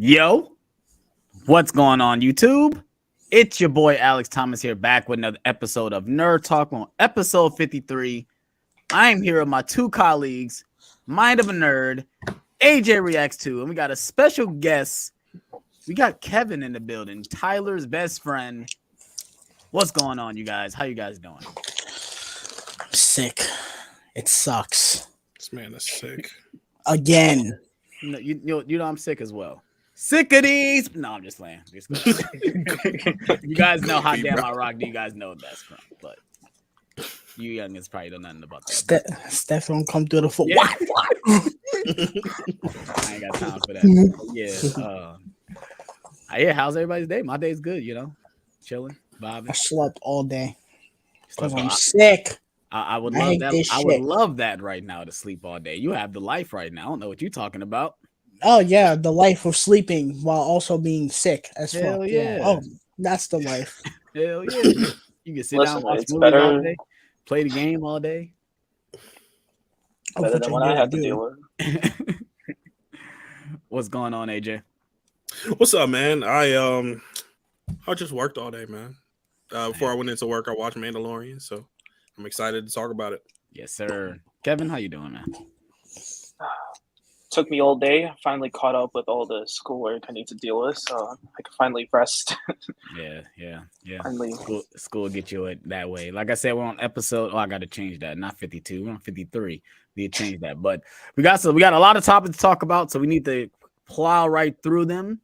Yo, what's going on, YouTube? It's your boy Alex Thomas here, back with another episode of Nerd Talk on episode 53. I'm here with my two colleagues, Mind of a Nerd, AJ Reacts 2, and we got a special guest. We got Kevin in the building, Tyler's best friend. What's going on, you guys? How you guys doing? I'm sick. It sucks. This man is sick. Again. You know I'm sick as well. Sick of these. No, I'm just playing. You guys know how damn I rock. Do you guys know that's from? But you youngins probably don't know nothing about that. Steph don't come through the foot. Yeah. I ain't got time for that. Yeah. How's everybody's day? My day's good. Chilling, vibing. I slept all day. I'm sick. I would love that. I would love that right now to sleep all day. You have the life right now. I don't know what you're talking about. Oh yeah, the life of sleeping while also being sick as fuck. Hell yeah. Oh, that's the life. Hell yeah. You can sit down, watch movies all day, play the game all day. Better than what I have to deal with. What's going on, AJ? What's up, man? I just worked all day, man. Before I went into work, I watched Mandalorian, so I'm excited to talk about it. Yes, sir. Kevin, how you doing, man? Took me all day. I finally caught up with all the schoolwork I need to deal with, so I can finally rest. Yeah. Finally. School get you it that way. Like I said, we're on episode. Oh, I got to change that. Not 52. We're on 53. We change that, but we got a lot of topics to talk about, so we need to plow right through them.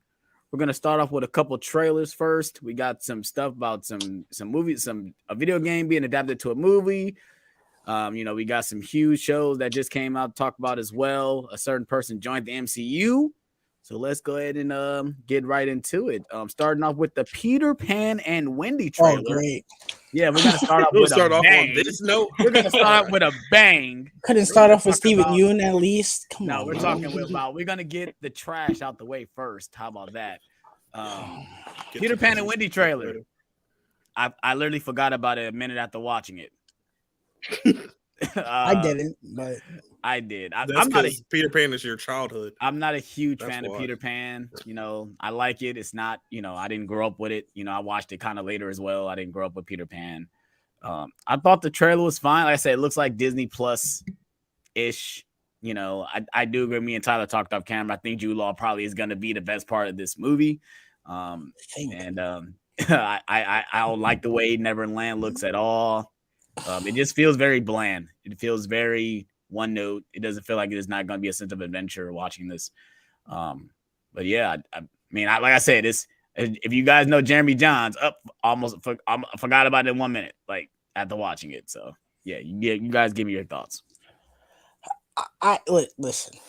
We're gonna start off with a couple trailers first. We got some stuff about some movies, a video game being adapted to a movie. We got some huge shows that just came out to talk about as well. A certain person joined the MCU. So let's go ahead and get right into it. Starting off with the Peter Pan and Wendy trailer. Oh, great. Yeah, we're gonna start off with a bang. On this note. We're gonna start off with a bang. Couldn't start off with Steven Yeun at least. Come on. We're talking about we're gonna get the trash out the way first. How about that? Peter Pan and Wendy trailer. I literally forgot about it a minute after watching it. I didn't, but I did. I'm not Peter Pan is your childhood. I'm not a huge fan of Peter Pan. I like it. It's not, I didn't grow up with it. I watched it kind of later as well. I didn't grow up with Peter Pan. I thought the trailer was fine. Like I said, it looks like Disney Plus ish. I do agree. Me and Tyler talked off camera. I think Jude Law probably is going to be the best part of this movie. I don't like the way Neverland looks at all. It just feels very bland. It feels very one note. It doesn't feel like it is not going to be a sense of adventure watching this. But yeah, I mean, like I said, if you guys know Jeremy Johns, I forgot about it in 1 minute, like after watching it. So yeah, you guys give me your thoughts. I listen.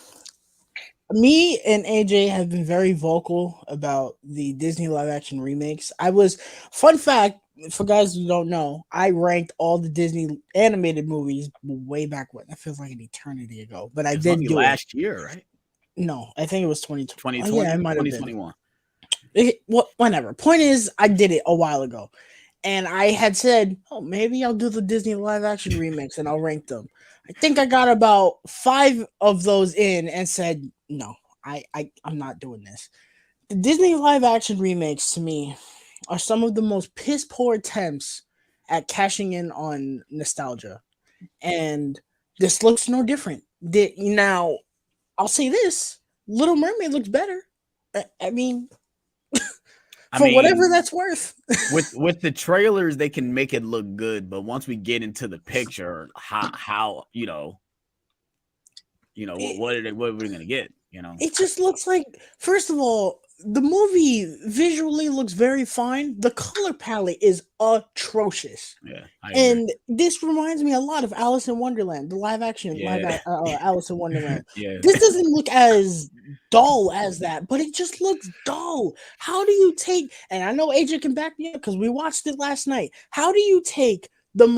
Me and AJ have been very vocal about the Disney live action remakes. Fun fact for guys who don't know, I ranked all the Disney animated movies way back when. That feels like an eternity ago, but I did do last year, right? No, I think it was 2020. 2020, yeah, it might have 2021. Whatever. Point is, I did it a while ago, and I had said, "Oh, maybe I'll do the Disney live action remakes and I'll rank them." I think I got about 5 of those in and said, "No, I'm not doing this." The Disney live action remakes to me are some of the most piss poor attempts at cashing in on nostalgia. And this looks no different. Now, I'll say this, Little Mermaid looks better. I mean, whatever that's worth. with the trailers, they can make it look good, but once we get into the picture, how what are we gonna get? It just looks like, first of all, the movie visually looks very fine. The color palette is atrocious. Yeah, and this reminds me a lot of Alice in Wonderland, the live action Alice in Wonderland. Yeah. This doesn't look as dull as that, but it just looks dull. How do you take, and I know AJ can back me up because we watched it last night. How do you take the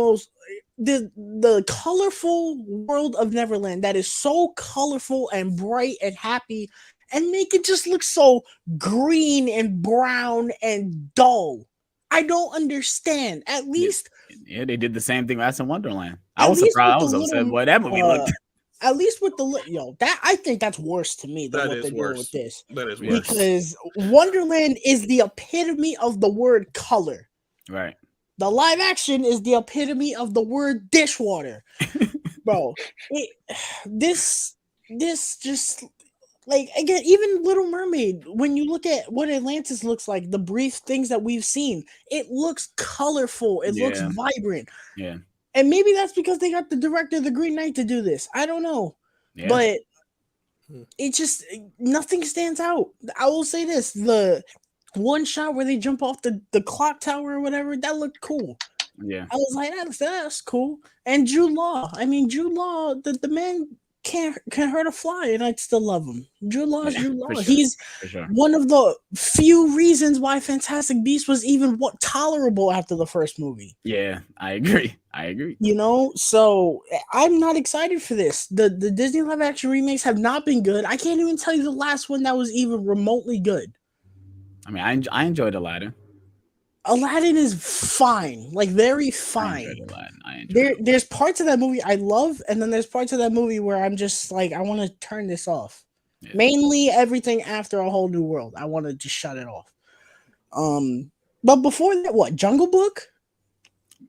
colorful world of Neverland that is so colorful and bright and happy and make it just look so green and brown and dull? I don't understand. At least they did the same thing with Alice in Wonderland. I was surprised. I was upset. Boy, that movie looked At least with the that I think that's worse to me than That what is they're doing worse. with this. That is worse. Because Wonderland is the epitome of the word color. Right. The live action is the epitome of the word dishwater. Bro, this just like, again, even Little Mermaid, when you look at what Atlantis looks like, the brief things that we've seen, it looks colorful, it looks vibrant. Yeah. And maybe that's because they got the director of the Green Knight to do this. I don't know. Yeah. But it just, nothing stands out. I will say this, the one shot where they jump off the clock tower or whatever, that looked cool. Yeah. I was like, that's cool. And Jude Law, the man can't hurt a fly, and I'd still love him. Jude Law is Jude Law. For sure. He's one of the few reasons why Fantastic Beasts was even tolerable after the first movie. Yeah, I agree. You know, so I'm not excited for this. The Disney live action remakes have not been good. I can't even tell you the last one that was even remotely good. I mean, I enjoyed Aladdin. Aladdin is fine, like very fine. I enjoyed Aladdin. There's parts of that movie I love, and then there's parts of that movie where I'm just like, I want to turn this off. Yeah. Mainly everything after A Whole New World, I want to just shut it off. But before that, what? Jungle Book?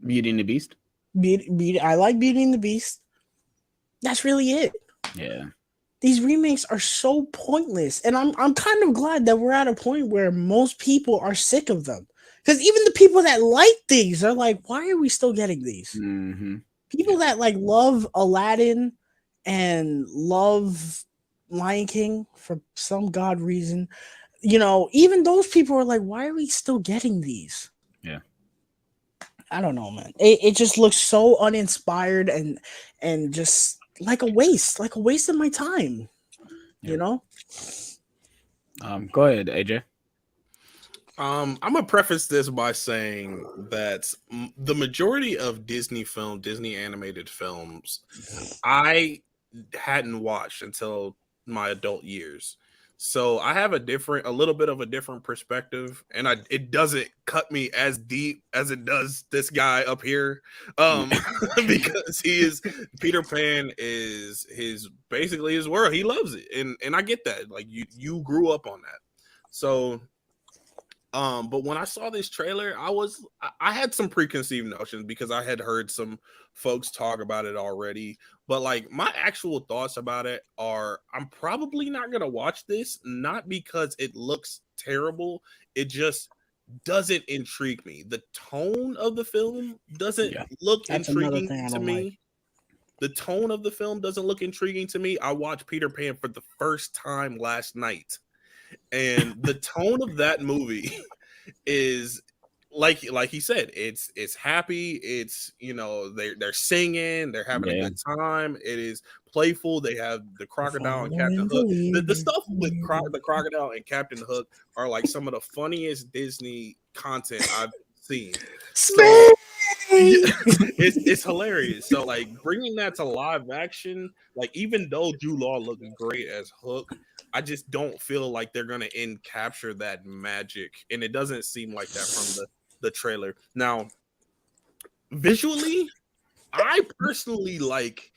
Beauty and the Beast. I like Beauty and the Beast. That's really it. Yeah. These remakes are so pointless, and I'm kind of glad that we're at a point where most people are sick of them. Because even the people that like these are like, why are we still getting these? Mm-hmm. People that like love Aladdin and love Lion King for some god reason, you know, even those people are like, why are we still getting these? Yeah. I don't know, man. It just looks so uninspired and just like a waste of my time. Yeah. You know? Go ahead, AJ. I'm gonna preface this by saying that the majority of Disney animated films, I hadn't watched until my adult years. So I have a little bit of a different perspective, and it doesn't cut me as deep as it does this guy up here, because Peter Pan is basically his world. He loves it, and I get that. Like you grew up on that, so. But when I saw this trailer, I had some preconceived notions because I had heard some folks talk about it already. But like my actual thoughts about it are, I'm probably not gonna watch this, not because it looks terrible. It just doesn't intrigue me. The tone of the film doesn't look intriguing to me. Like. The tone of the film doesn't look intriguing to me. I watched Peter Pan for the first time last night. And the tone of that movie is like he said, it's happy, it's, you know, they're singing, they're having a good time, it is playful. They have the crocodile and Captain Hook. The stuff with the crocodile and Captain Hook are like some of the funniest Disney content I've seen. So, it's hilarious. So like bringing that to live action, like even though Jude Law looks great as Hook, I just don't feel like they're gonna capture that magic, and it doesn't seem like that from the trailer. Now, visually, I personally like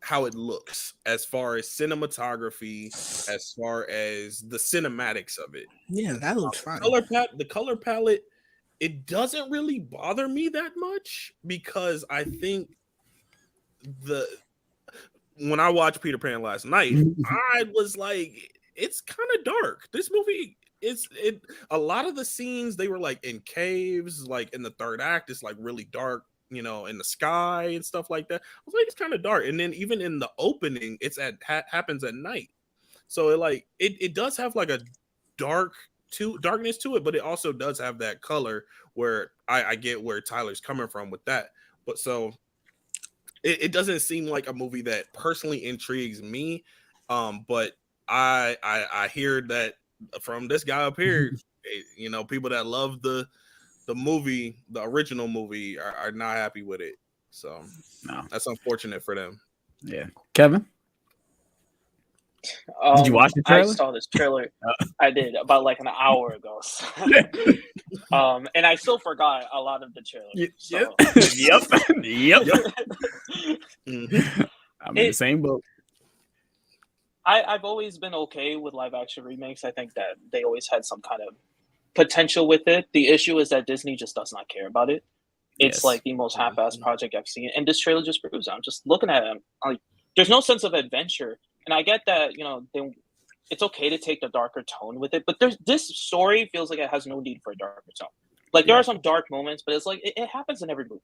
how it looks as far as cinematography, as far as the cinematics of it. Yeah, that looks fine. The color palette, it doesn't really bother me that much because I think when I watched Peter Pan last night, I was like, it's kind of dark. This movie a lot of the scenes, they were like in caves, like in the third act, it's like really dark, you know, in the sky and stuff like that. I was like, it's kind of dark. And then even in the opening, happens at night. So it does have like a darkness to it, but it also does have that color where I get where Tyler's coming from with that. But so it doesn't seem like a movie that personally intrigues me. But I hear that from this guy up here, you know, people that love the movie, the original movie, are not happy with it. So no, that's unfortunate for them. Yeah, Kevin, did you watch the trailer? I saw this trailer. I did about like an hour ago. And I still forgot a lot of the trailer. Yep. I'm in the same boat. I've always been okay with live action remakes. I think that they always had some kind of potential with it. The issue is that Disney just does not care about it. It's Yes. like the most half-assed project I've seen, and this trailer just proves it. I'm just looking at it. Like, there's no sense of adventure, and I get that it's okay to take the darker tone with it, but this story feels like it has no need for a darker tone. Like there are some dark moments, but it's like it happens in every movie.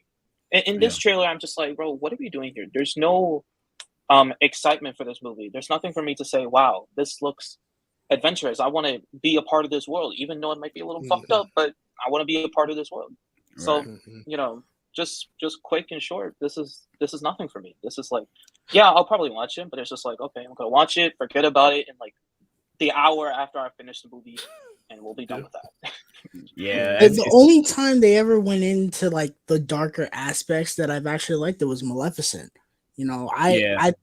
In this trailer, I'm just like, bro, what are we doing here? There's no excitement for this movie. There's nothing for me to say, wow, this looks adventurous. I want to be a part of this world, even though it might be a little fucked up, but I want to be a part of this world. So, just quick and short, this is nothing for me. This is like, yeah, I'll probably watch it, but it's just like, okay, I'm gonna watch it, forget about it, and like the hour after I finish the movie, and we'll be done with that. Yeah, the only time they ever went into like the darker aspects that I've actually liked it was Maleficent. That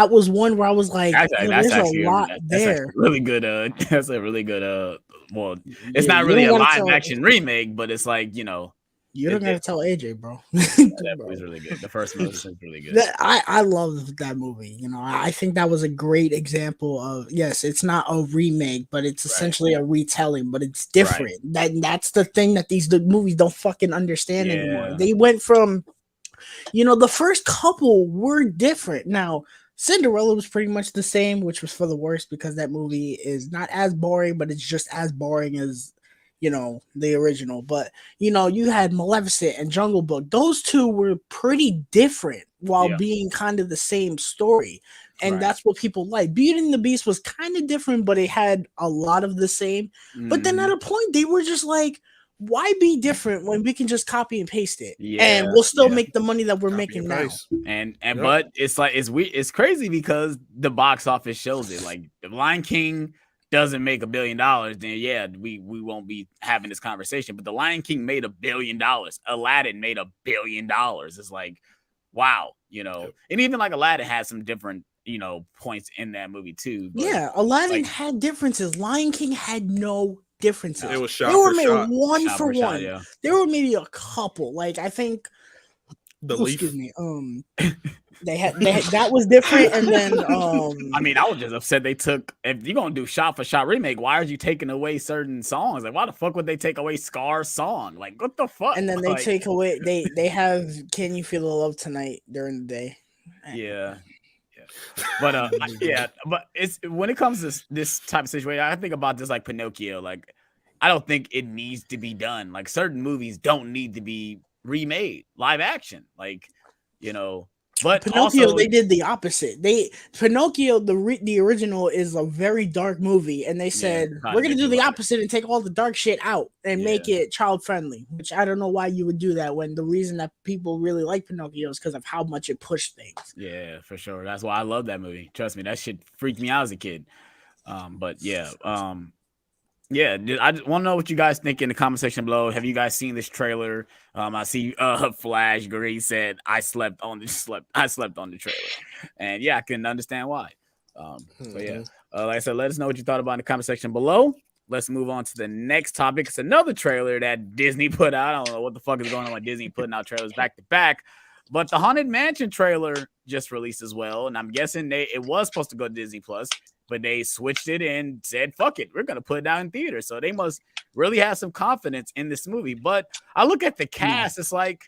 was one where I was like, there's a lot there. Really good. That's a really good. Well, it's not really a live action remake, but it's like You don't gotta tell AJ, bro. That was really good. The first movie was really good. I love that movie. I think that was a great example of, yes, it's not a remake, but it's essentially a retelling, but it's different. That's the thing that these movies don't fucking understand anymore. They went from, the first couple were different. Now, Cinderella was pretty much the same, which was for the worst because that movie is not as boring, but it's just as boring as the original. But you had Maleficent and Jungle Book. Those two were pretty different while being kind of the same story, and that's what people like. Beauty and the Beast was kind of different, but it had a lot of the same. But then at a point they were just like, why be different when we can just copy and paste it and we'll still make the money that we're making now? And but it's like it's crazy because the box office shows it. Like the Lion King doesn't make $1 billion, then we won't be having this conversation. But the Lion King made $1 billion. Aladdin made $1 billion. It's like, wow, and even like Aladdin had some different points in that movie too. But Aladdin had differences. Lion King had no differences. It was shot they were for made shot. one Shot for for one. shot, There were maybe a couple. Like I think Excuse me. They had that was different, and then I mean, I was just upset they took. If you're gonna do shot for shot remake, why are you taking away certain songs? Like, why the fuck would they take away Scar's song? Like, what the fuck? And then they take away. They have "Can You Feel the Love Tonight" during the day. Yeah. But but it's when it comes to this type of situation, I think about this like Pinocchio. Like, I don't think it needs to be done. Like, certain movies don't need to be remade live action. Like, But Pinocchio, also, they did the opposite. Pinocchio, the original is a very dark movie, and they said we're gonna do the opposite and take all the dark shit out and make it child friendly. Which I don't know why you would do that when the reason that people really like Pinocchio is because of how much it pushed things. Yeah, for sure. That's why I love that movie. Trust me, that shit freaked me out as a kid. I just want to know what you guys think in the comment section below. Have you guys seen this trailer? I see Flash Green said I slept on the trailer, and I can understand why. Like I said, let us know what you thought about in the comment section below. Let's move on to the next topic. It's another trailer that Disney put out. I don't know what the fuck is going on with Disney putting out trailers back to back, but the Haunted Mansion trailer just released as well, and I'm guessing it was supposed to go to Disney Plus. But they switched it and said, fuck it, we're going to put it out in theater. So they must really have some confidence in this movie. But I look at the cast, it's like,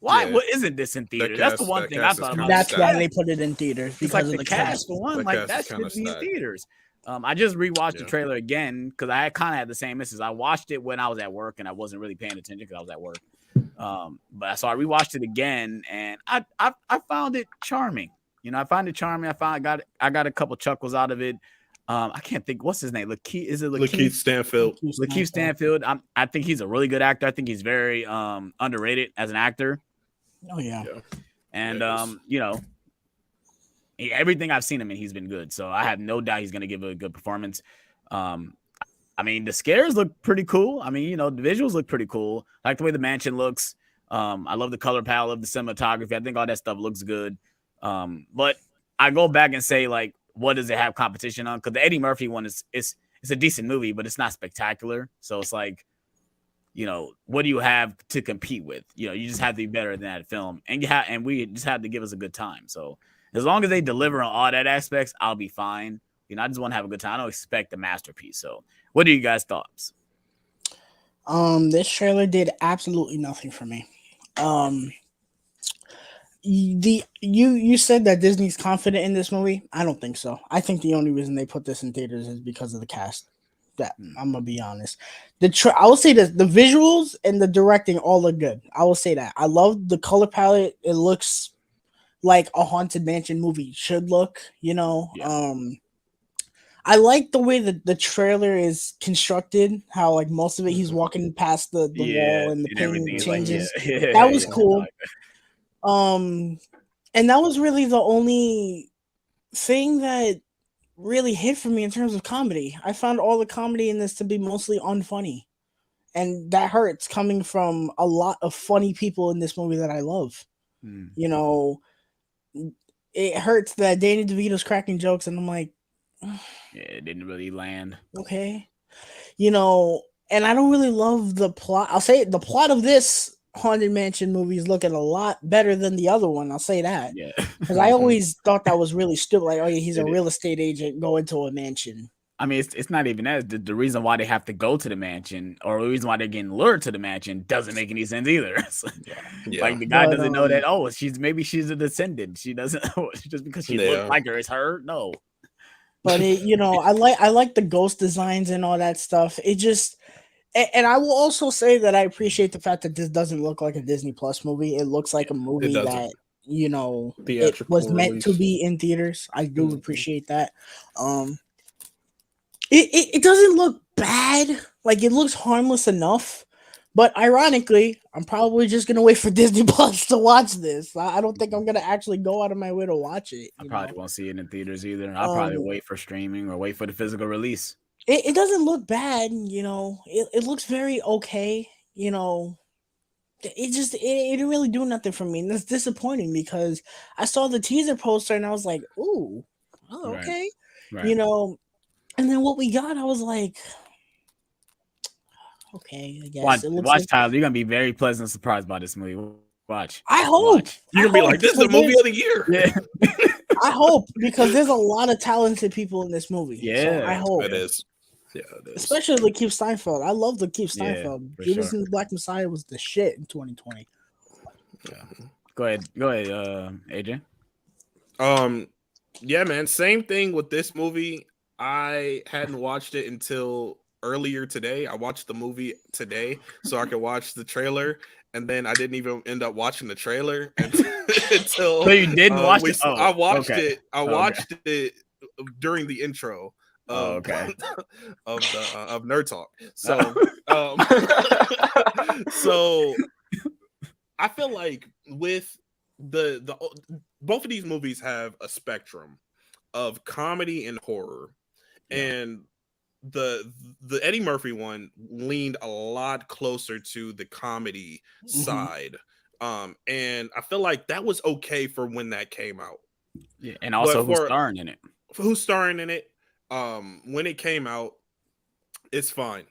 why? What isn't this in theater? That's the one thing I thought about. That's why they put it in theaters. Because of the cast, for one. Like, that should be in theaters. I just rewatched the trailer again because I kind of had the same misses. I watched it when I was at work and I wasn't really paying attention because I was at work. So I rewatched it again and I found it charming. I find it charming. I got a couple chuckles out of it. I can't think what's his name. Lakeith Stanfield. Lakeith Stanfield. I think he's a really good actor. I think he's very underrated as an actor. Oh yeah. And everything I've seen him in, he's been good. So I have no doubt he's gonna give a good performance. I mean, the scares look pretty cool. I mean, the visuals look pretty cool. I like the way the mansion looks. I love the color palette of the cinematography. I think all that stuff looks good. But I go back and say, like, what does it have competition on? Because the Eddie Murphy one is a decent movie, but it's not spectacular. So it's like, what do you have to compete with? You just have to be better than that film, and we just have to give us a good time. So As long as they deliver on all that aspects, I'll be fine. You know, I just want to have a good time. I don't expect a masterpiece. So, what are you guys' thoughts? This trailer did absolutely nothing for me. You said that Disney's confident in this movie. I don't think so. I think the only reason they put this in theaters is because of the cast. That I'm gonna be honest. I will say that the visuals and the directing all look good. I will say that. I love the color palette. It looks like a Haunted Mansion movie should look. You know. Yeah. I like the way that the trailer is constructed. How like most of it, he's walking past the wall and the painting changes. That was cool. And that was really the only thing that really hit for me in terms of comedy. I found all the comedy in this to be mostly unfunny, and that hurts coming from a lot of funny people in this movie that I love. You know, it hurts that Danny DeVito's cracking jokes, and I'm like, yeah, it didn't really land. Okay, you know, and I don't really love the plot. I'll say the plot of this Haunted Mansion movie is looking a lot better than the other one. I'll say that. Yeah, because I always thought that was really stupid. Like, oh yeah, he's a real estate agent going to a mansion. I mean, it's not even that. The reason why they have to go to the mansion, or the reason why they're getting lured to the mansion, doesn't make any sense either. Like the guy doesn't know that. Oh, maybe she's a descendant. She doesn't just because she looks like her. It's her. No. But you know, I like the ghost designs and all that stuff. It just. And I will also say that I appreciate the fact that this doesn't look like a Disney Plus movie. It looks like a movie that, you know, it was meant to be in theaters. I do appreciate that. It doesn't look bad. Like, it looks harmless enough. But ironically, I'm probably just going to wait for Disney Plus to watch this. I don't think I'm going to actually go out of my way to watch it. I probably won't see it in theaters either. I'll probably wait for streaming or wait for the physical release. It doesn't look bad, you know. It looks very okay, you know. It didn't really do nothing for me, and that's disappointing because I saw the teaser poster and I was like, "Ooh, oh, okay," Right. You know. And then what we got, I was like, "Okay, I guess." Watch, Tyler. You're gonna be very pleasantly surprised by this movie. Watch. I hope you're gonna be like, "This is the movie of the year." Yeah. I hope, because there's a lot of talented people in this movie. Yeah, so I hope it is. Yeah, especially Lakeith Steinfeld. I love Lakeith Steinfeld. Yeah, Judas and the Black Messiah was the shit in 2020. Yeah. Go ahead, AJ. Yeah, man. Same thing with this movie. I hadn't watched it until earlier today. I watched the movie today so I could watch the trailer, and then I didn't even end up watching the trailer until. So you didn't watch it? I watched it. I watched it during the intro. Of Nerd Talk. So so I feel like with the both of these movies have a spectrum of comedy and horror. And the Eddie Murphy one leaned a lot closer to the comedy side. And I feel like that was okay for when that came out. Yeah, and also who's starring in it. Who's starring in it? When it came out, it's fine.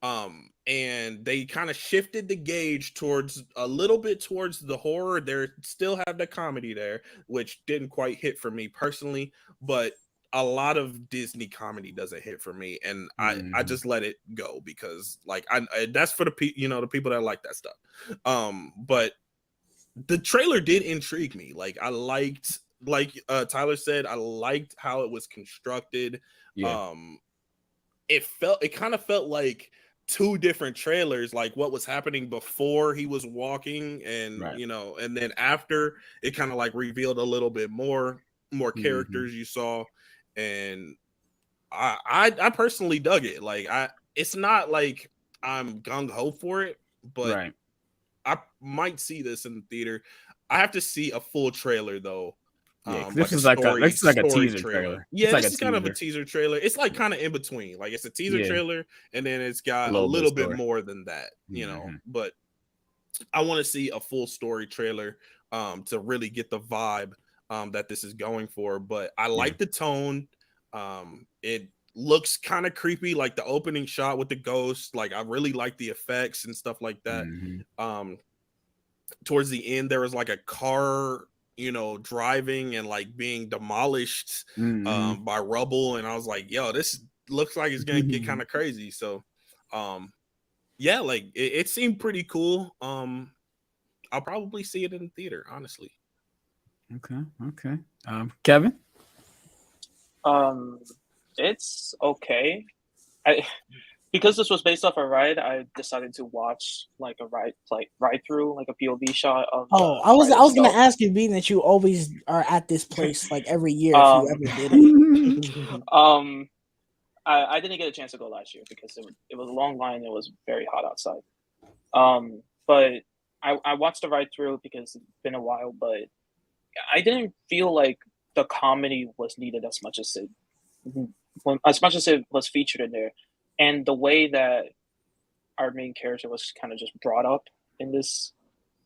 And they kind of shifted the gauge towards a little bit towards the horror. They still have the comedy there, which didn't quite hit for me personally, but a lot of Disney comedy doesn't hit for me, and I just let it go because like that's for the people that like that stuff. But the trailer did intrigue me. Like I liked, like Tyler said, I liked how it was constructed. Yeah. It kind of felt like two different trailers, like what was happening before he was walking, and and then after it kind of like revealed a little bit more characters you saw, and I personally dug it. Like it's not like I'm gung ho for it, but I might see this in the theater. I have to see a full trailer though. Yeah, this is like a teaser trailer. Yeah, it's kind of a teaser trailer. It's like kind of in between. Like it's a teaser trailer, and then it's got a little bit more than that, you know. But I want to see a full story trailer to really get the vibe that this is going for. But I like the tone. It looks kind of creepy, like the opening shot with the ghost. Like I really like the effects and stuff like that. Towards the end, there was like a car driving and like being demolished by rubble, and I was like, yo, this looks like it's gonna get kind of crazy. So yeah, like it seemed pretty cool. I'll probably see it in the theater, honestly. Okay. Kevin? It's okay. Because this was based off a ride, I decided to watch like a ride through, like a POV shot of. I was gonna ask you, being that you always are at this place like every year, if you ever did it. I didn't get a chance to go last year because it was a long line. It was very hot outside. But I watched the ride through because it's been a while, but I didn't feel like the comedy was needed as much as it was featured in there. And the way that our main character was kind of just brought up in this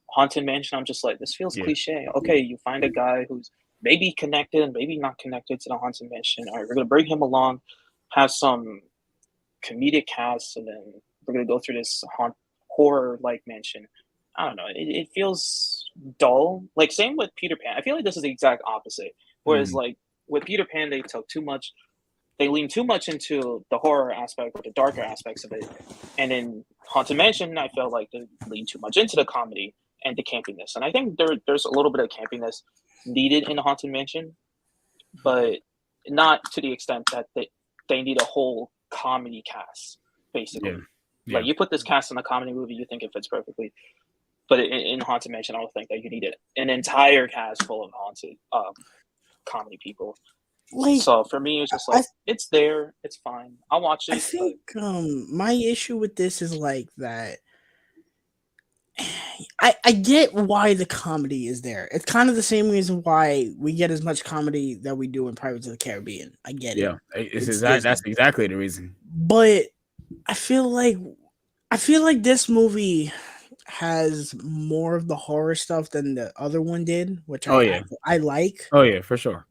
haunted mansion, I'm just like, this feels cliche. Okay, you find a guy who's maybe connected and maybe not connected to the haunted mansion. All right, we're going to bring him along, have some comedic cast, and then we're going to go through this horror-like mansion. I don't know. It feels dull. Like, same with Peter Pan. I feel like this is the exact opposite. Whereas, like, with Peter Pan, they took too much. They lean too much into the horror aspect or the darker aspects of it. And in Haunted Mansion, I felt like they lean too much into the comedy and the campiness. And I think there's a little bit of campiness needed in the Haunted Mansion, but not to the extent that they need a whole comedy cast, basically. Like, you put this cast in a comedy movie, you think it fits perfectly. But in Haunted Mansion, I don't think that you needed an entire cast full of haunted comedy people. Like, so for me, it's just like, it's there, it's fine. I'll watch it. I think my issue with this is like that. I get why the comedy is there. It's kind of the same reason why we get as much comedy that we do in Pirates of the Caribbean. I get it. Yeah, that's exactly the reason. But I feel like this movie has more of the horror stuff than the other one did, which I like. Oh yeah, for sure.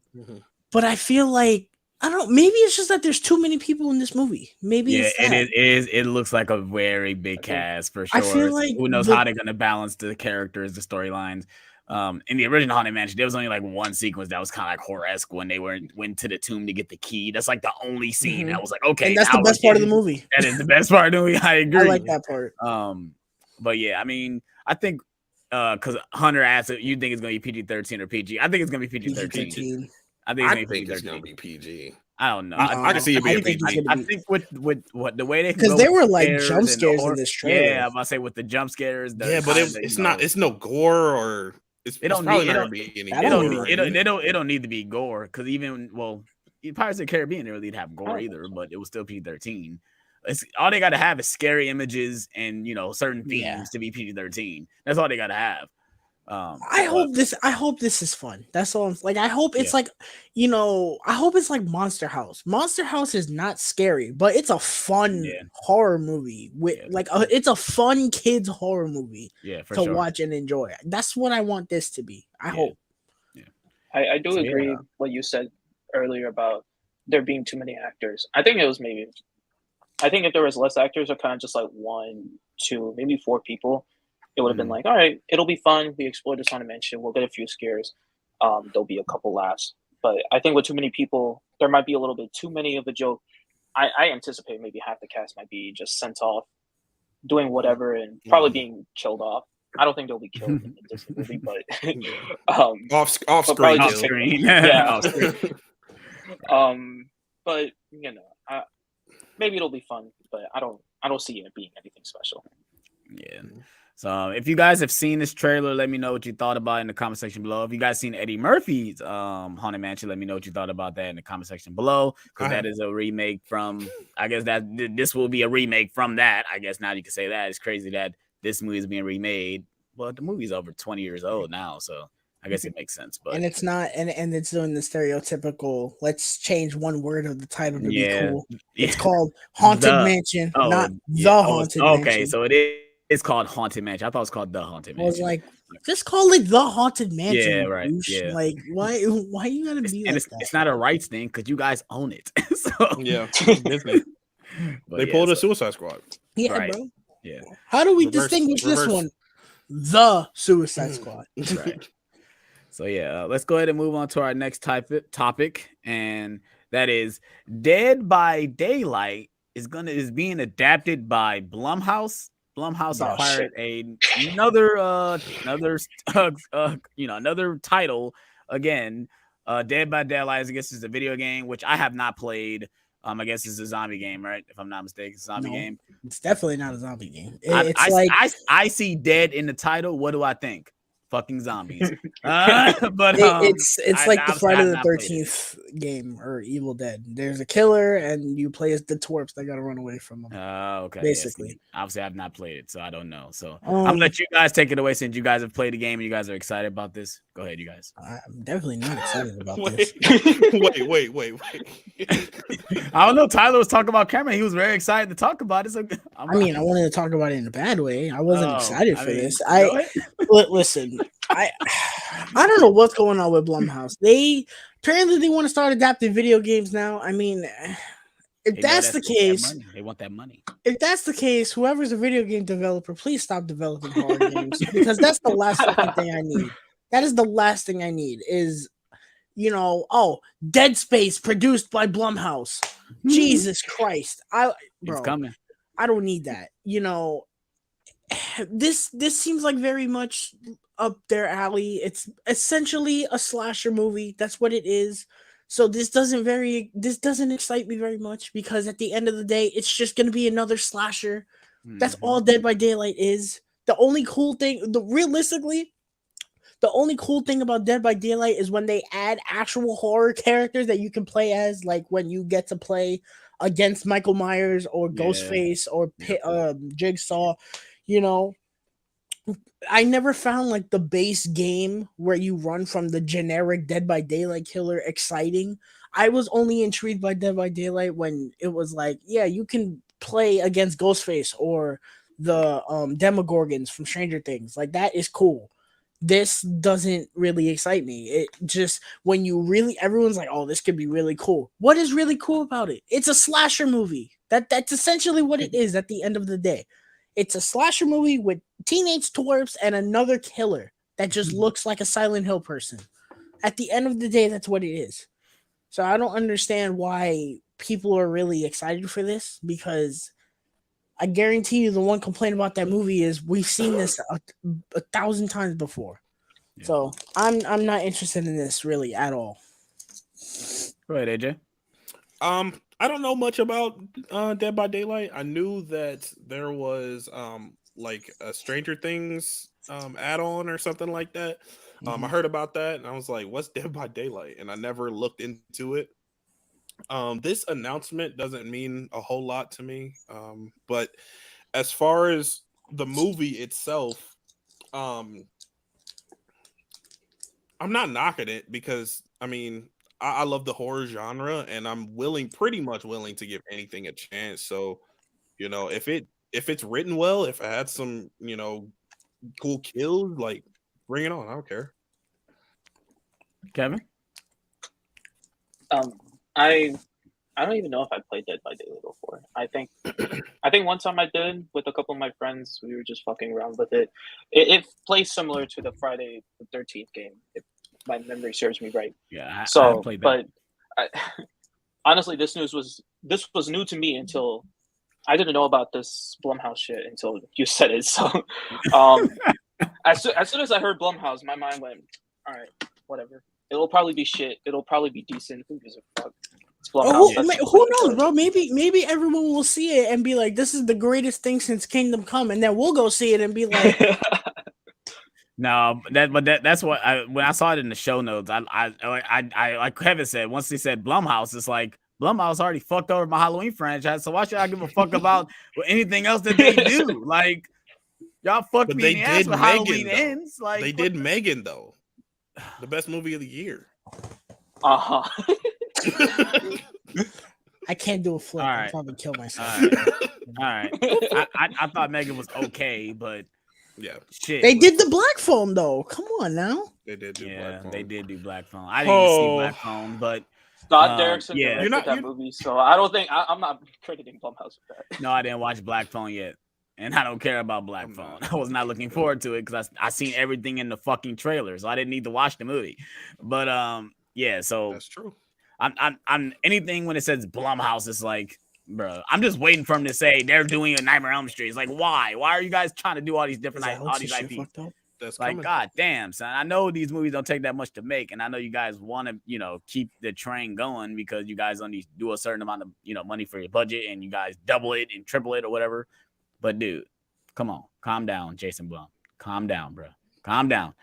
But I feel like, I don't know, maybe it's just that there's too many people in this movie. Maybe it looks like a very big cast for sure. I feel like who knows how they're gonna balance the characters, the storylines. In the original Haunted Mansion, there was only like one sequence that was kind of like horror-esque when they went to the tomb to get the key. That's like the only scene that was like, okay, and that's the best part of the movie. That is the best part of the movie. I agree. I like that part. But yeah, I mean, I think because Hunter asked if you think it's gonna be PG-13 or PG. I think it's gonna be PG-13. I think it's gonna be PG. I don't know. I can see it being PG. I think with what the way they, because there were like jump scares in this trailer. Yeah, I'm about to say with the jump scares. Yeah, but it's no gore or it don't need to be gore because even Pirates of the Caribbean didn't really have gore either, but it was still PG-13. All they got to have is scary images and certain themes to be PG-13. That's all they got to have. I hope this is fun. That's all. I hope it's like, I hope it's like Monster House. Monster House is not scary, but it's a fun horror movie it's a fun kids horror movie to watch and enjoy. That's what I want this to be. I hope. Yeah. I do agree what you said earlier about there being too many actors. I think if there was less actors or kind of just like 1, 2, maybe 4 people, it would have been like, all right, it'll be fun. We explored this Haunted Mansion. We'll get a few scares. There'll be a couple laughs. But I think with too many people, there might be a little bit too many of a joke. I anticipate maybe half the cast might be just sent off, doing whatever, and probably being killed off. I don't think they'll be killed in this movie, but off screen. Yeah, off screen. But maybe it'll be fun. But I don't see it being anything special. Yeah. So if you guys have seen this trailer, let me know what you thought about it in the comment section below. If you guys seen Eddie Murphy's Haunted Mansion, let me know what you thought about that in the comment section below. Because that is a remake from, I guess that this will be a remake from that. I guess now you can say that. It's crazy that this movie is being remade. Well, the movie's over 20 years old now, so I guess it makes sense. But it's not, and it's doing the stereotypical, let's change one word of the title to be cool. It's called Haunted Mansion, not The Haunted Mansion. Okay, so it is. It's called Haunted Mansion. I thought it was called The Haunted Mansion. I was like, just call it The Haunted Mansion. Yeah, right. Yeah. Like, why you gotta be like that? It's not a rights thing because you guys own it. So they pulled a Suicide Squad. Yeah, right. bro. Yeah. How do we distinguish this one? The Suicide Squad. Right. So yeah, let's go ahead and move on to our next topic, and that is Dead by Daylight is being adapted by Blumhouse. Blumhouse Yeah. acquired another another title again. Dead by Daylight, I guess, is a video game which I have not played. I guess it's a zombie game, right? If I'm not mistaken, it's a zombie game. It's definitely not a zombie game. I see dead in the title. What do I think? Fucking zombies. But it's like the Friday the 13th game or Evil Dead. There's a killer and you play as the twerps that gotta run away from them. Okay. Basically. Yes, obviously, I've not played it, so I don't know. So I'm Um, gonna let you guys take it away since you guys have played the game and you guys are excited about this. Go ahead, you guys. I'm definitely not excited about this. wait. Oh, I don't know. Tyler was talking about Cameron. He was very excited to talk about it. So I wanted to talk about it in a bad way. I wasn't excited for this. go ahead. Listen, I don't know what's going on with Blumhouse. They apparently want to start adapting video games now. I mean, if They know that's the case, they want that money. if that's the case, whoever's a video game developer, please stop developing horror games because that's the last fucking thing I need. That is the last thing I need is, Dead Space produced by Blumhouse. Jesus Christ. It's coming. I don't need that. This seems like very much up their alley. It's essentially a slasher movie. That's what it is. So this doesn't excite me very much because at the end of the day, it's just gonna be another slasher. That's all Dead by Daylight is. The only cool thing, realistically, the only cool thing about Dead by Daylight is when they add actual horror characters that you can play as, like when you get to play against Michael Myers or Ghostface or Jigsaw. I never found like the base game where you run from the generic Dead by Daylight killer exciting. I was only intrigued by Dead by Daylight when it was like, yeah, you can play against Ghostface or the Demogorgons from Stranger Things. Like that is cool. This doesn't really excite me. It just when everyone's like, oh, this could be really cool. What is really cool about it? It's a slasher movie. That's essentially what it is at the end of the day. It's a slasher movie with teenage twerps and another killer that just looks like a Silent Hill person. At the end of the day, that's what it is. So I don't understand why people are really excited for this because I guarantee you the one complaint about that movie is we've seen this a 1,000 times before. Yeah. So I'm not interested in this really at all. Go ahead, AJ. I don't know much about Dead by Daylight. I knew that there was like a Stranger Things add-on or something like that. I heard about that and I was like, what's Dead by Daylight? And I never looked into it. This announcement doesn't mean a whole lot to me. But as far as the movie itself, I'm not knocking it because I love the horror genre and I'm pretty much willing to give anything a chance. So, if it's written well, if it had some, cool kills, like bring it on. I don't care. Kevin? I don't even know if I played Dead by Daylight before. I think one time I did with a couple of my friends. We were just fucking around with it. It plays similar to the Friday the 13th game, if my memory serves me right. Yeah, I played that. But honestly, this was new to me until I didn't know about this Blumhouse shit until you said it. So as soon as I heard Blumhouse, my mind went, all right, whatever. It'll probably be shit. It'll probably be decent. Who gives a fuck? Who knows, bro? Maybe everyone will see it and be like, "This is the greatest thing since Kingdom Come," and then we'll go see it and be like, "No." That's what when I saw it in the show notes. I like Kevin said. Once they said Blumhouse, it's like Blumhouse already fucked over my Halloween franchise. So why should I give a fuck about anything else that they do? Like y'all fucked me in the ass with Halloween Ends. Like they did Megan though. The best movie of the year. I can't do a flip. Right. I'll probably kill myself. All right. I thought Megan was okay, but yeah, shit. They did the Black Phone though. Come on now. They did do Black Phone. They did do Black Phone. I didn't even see Black Phone, but Scott Derrickson directed that movie, so I don't think I'm not crediting Blumhouse with that. No, I didn't watch Black Phone yet. and I don't care about Black Phone. I was not looking forward to it because I seen everything in the fucking trailer, so I didn't need to watch the movie. But yeah, so That's true. I'm anything when it says Blumhouse, it's like, bro, I'm just waiting for him to say they're doing a Nightmare on Elm Street. It's like, why? Why are you guys trying to do all these different all these IPs? That's like, coming. God damn, son. I know these movies don't take that much to make, and I know you guys want to, keep the train going because you guys only do a certain amount of, money for your budget, and you guys double it and triple it or whatever. But dude, come on, calm down, Jason Blum. Calm down, bro. Calm down.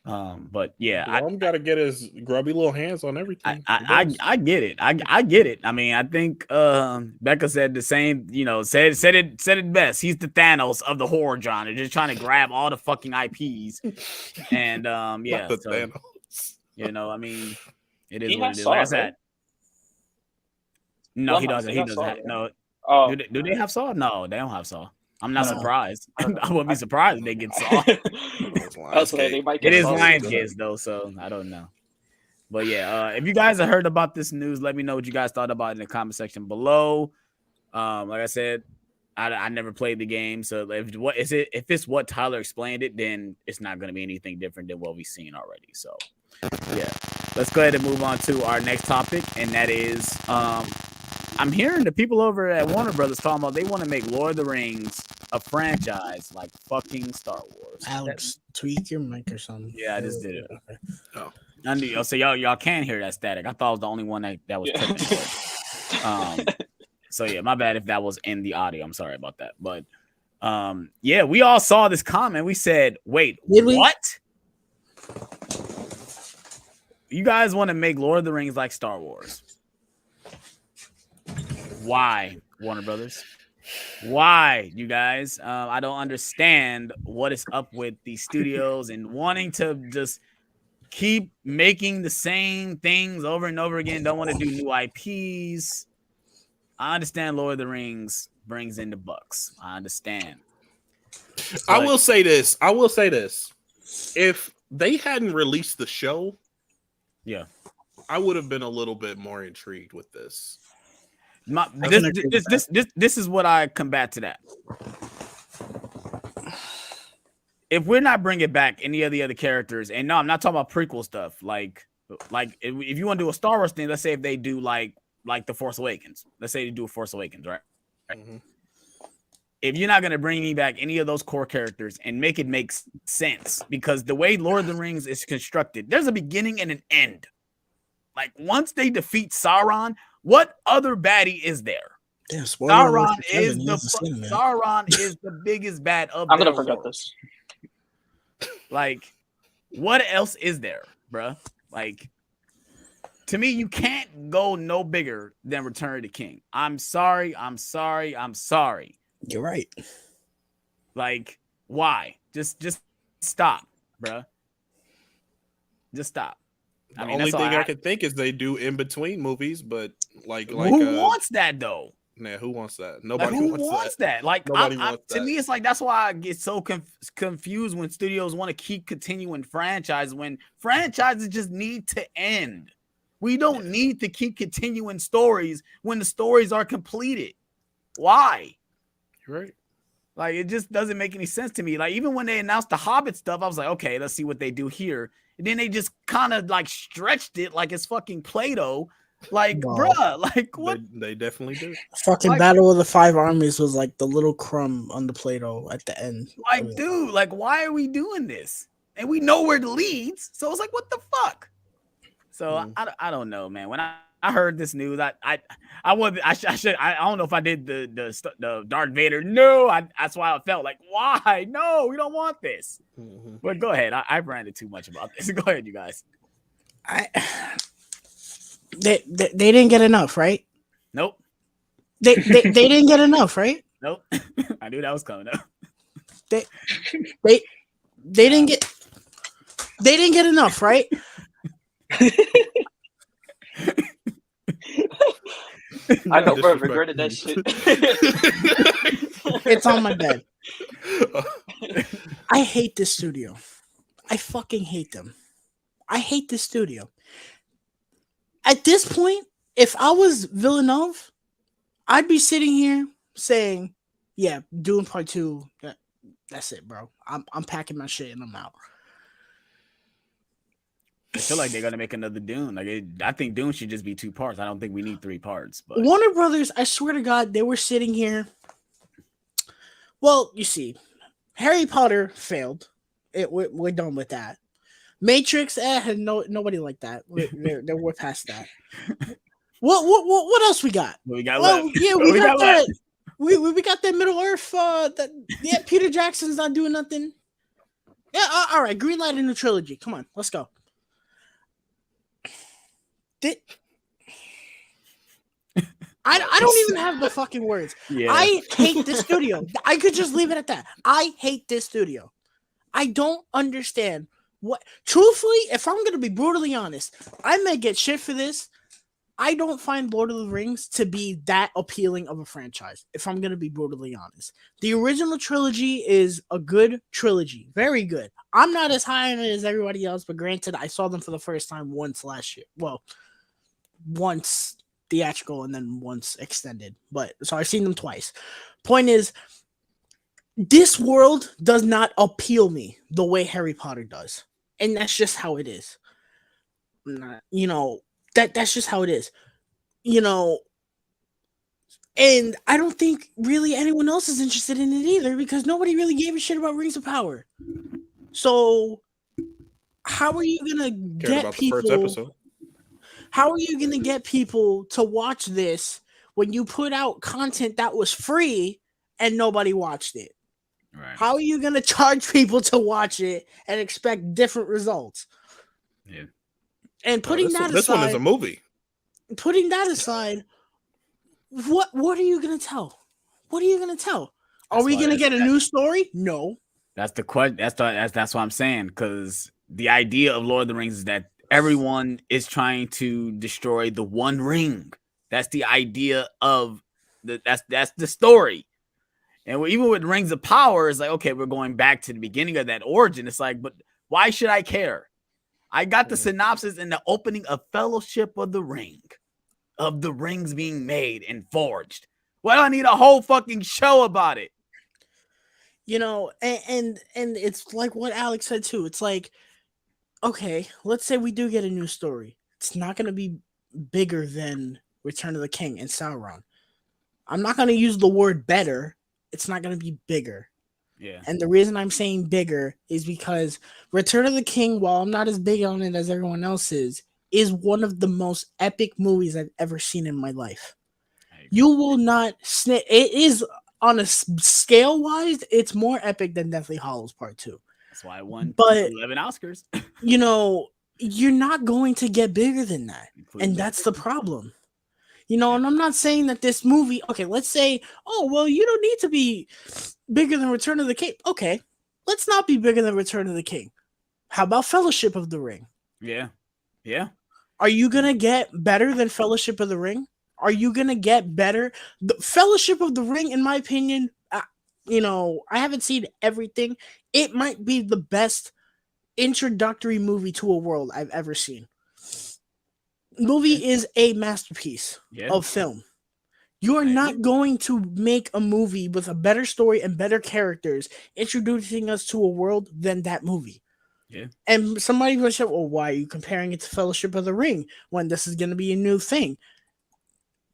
But yeah, Blum got to get his grubby little hands on everything. I get it. I get it. I mean, I think Becca said the same. Said it best. He's the Thanos of the horror genre, just trying to grab all the fucking IPs. And yeah, Not the Thanos. I mean, it is He what has it is. Saw, Like I right? said, no, he Blumhouse, doesn't. they He got doesn't. Saw, Have, right? no. Oh, Do they have Saw? No, they don't have Saw. I'm not No. surprised. I don't know. I wouldn't be surprised if they get Saw. That's okay. They might It get is Saw. Lionsgate though, so I don't know. But yeah, if you guys have heard about this news, let me know what you guys thought about it in the comment section below. Like I said, I never played the game, so if it's what Tyler explained it, then it's not going to be anything different than what we've seen already. So yeah, let's go ahead and move on to our next topic, and that is I'm hearing the people over at Warner Brothers talking about they want to make Lord of the Rings a franchise like fucking Star Wars. Alex, tweak your mic or something. Yeah, I just did it. Okay. Oh. I knew, so y'all can hear that static. I thought I was the only one that was tripping. So yeah, my bad if that was in the audio. I'm sorry about that. But yeah, we all saw this comment. We said, wait, what? You guys want to make Lord of the Rings like Star Wars? Why, Warner Brothers? Why, you guys? I don't understand what is up with these studios and wanting to just keep making the same things over and over again. Don't want to do new IPs. I understand Lord of the Rings brings in the bucks. I understand. I will say this. If they hadn't released the show, yeah, I would have been a little bit more intrigued with this. This is what I combat to that. If we're not bringing back any of the other characters, and no, I'm not talking about prequel stuff. Like if you want to do a Star Wars thing, let's say if they do like The Force Awakens. Let's say they do a Force Awakens, right? Mm-hmm. If you're not going to bring me back any of those core characters and make it make sense, because the way Lord of the Rings is constructed, there's a beginning and an end. Like once they defeat Sauron, what other baddie is there? Damn, Sauron is the biggest bad of I'm gonna their forget world. this. Like, what else is there, bruh? Like, to me, you can't go no bigger than Return of the King. I'm sorry. You're right. Like, why? Just stop, bruh. Just stop. The only thing I can think is they do in between movies, but like who wants that though? Nah, who wants that? Nobody wants that. Like, nobody wants that. To me, it's like that's why I get so confused when studios want to keep continuing franchises when franchises just need to end. We don't need to keep continuing stories when the stories are completed. Why? Right. Like, it just doesn't make any sense to me. Like, even when they announced the Hobbit stuff, I was like, okay, let's see what they do here. And then they just kind of like stretched it like it's fucking Play-Doh. Like, bruh, like what? They definitely do. Fucking Battle of the Five Armies was like the little crumb on the Play-Doh at the end. Like, dude, like, why are we doing this? And we know where it leads. So it's like, what the fuck? So I don't know, man. When I heard this news, I don't know if I did the Darth Vader. No, that's why I felt like, why? No, we don't want this. Mm-hmm. But go ahead. I ranted too much about this. Go ahead, you guys. They didn't get enough, right? Nope. They didn't get enough, right? Nope. I knew that was coming up. They didn't get enough, right? I know, bro. Regretted that shit. It's on my bed. I hate this studio. I fucking hate them. I hate this studio. At this point, if I was Villeneuve, I'd be sitting here saying, Yeah, Dune Part 2. That's it, bro. I'm packing my shit and I'm out. I feel like they're gonna make another Dune. I think Dune should just be 2 parts. I don't think we need 3 parts. But Warner Brothers, I swear to God, they were sitting here. Well, you see, Harry Potter failed. We're done with that. Matrix, nobody like that. We're past that. What else we got? we got Well, left. yeah, we got that. We got that Middle Earth. Peter Jackson's not doing nothing. Yeah, all right. Green light in the trilogy. Come on, let's go. I don't even have the fucking words. Yeah. I hate this studio. I could just leave it at that. I hate this studio. I don't understand what. Truthfully, if I'm gonna be brutally honest, I may get shit for this. I don't find Lord of the Rings to be that appealing of a franchise, if I'm gonna be brutally honest. The original trilogy is a good trilogy, very good. I'm not as high on it as everybody else, but granted, I saw them for the first time once last year. Well, once theatrical and then once extended, but so I've seen them twice. Point is, this world does not appeal me the way Harry Potter does, and that's just how it is. That's just how it is. And I don't think really anyone else is interested in it either, because nobody really gave a shit about Rings of Power. So how are you gonna get people? The first episode. How are you gonna get people to watch this when you put out content that was free and nobody watched it? Right. How are you gonna charge people to watch it and expect different results? Yeah. And This one is a movie. Putting that aside, what are you gonna tell? What are you gonna tell? Are we gonna get a new story? No. That's the question. That's what I'm saying. Because the idea of Lord of the Rings is that everyone is trying to destroy the One Ring. That's the idea of that's the story. And even with Rings of Power, it's like, okay, we're going back to the beginning of that origin. It's like, but why should I care? I got the synopsis in the opening of Fellowship of the Ring, of the rings being made and forged. Why do I need a whole fucking show about it? And it's like what Alex said too. It's like, okay, let's say we do get a new story. It's not going to be bigger than Return of the King and Sauron. I'm not going to use the word better. It's not going to be bigger. Yeah. And the reason I'm saying bigger is because Return of the King, while I'm not as big on it as everyone else is one of the most epic movies I've ever seen in my life. You will not it is on a scale wise, it's more epic than Deathly Hallows Part 2. That's why I won 11 Oscars. You're not going to get bigger than that. And that's the problem. And I'm not saying that this movie, okay, let's say, oh, well, you don't need to be bigger than Return of the King. Okay, let's not be bigger than Return of the King. How about Fellowship of the Ring? Yeah. Yeah. Are you going to get better than Fellowship of the Ring? Are you going to get better? The Fellowship of the Ring, in my opinion, I haven't seen everything. It might be the best introductory movie to a world I've ever seen. Movie is a masterpiece of film. You are not going to make a movie with a better story and better characters introducing us to a world than that movie. Yeah. And somebody will say, well, why are you comparing it to Fellowship of the Ring when this is going to be a new thing?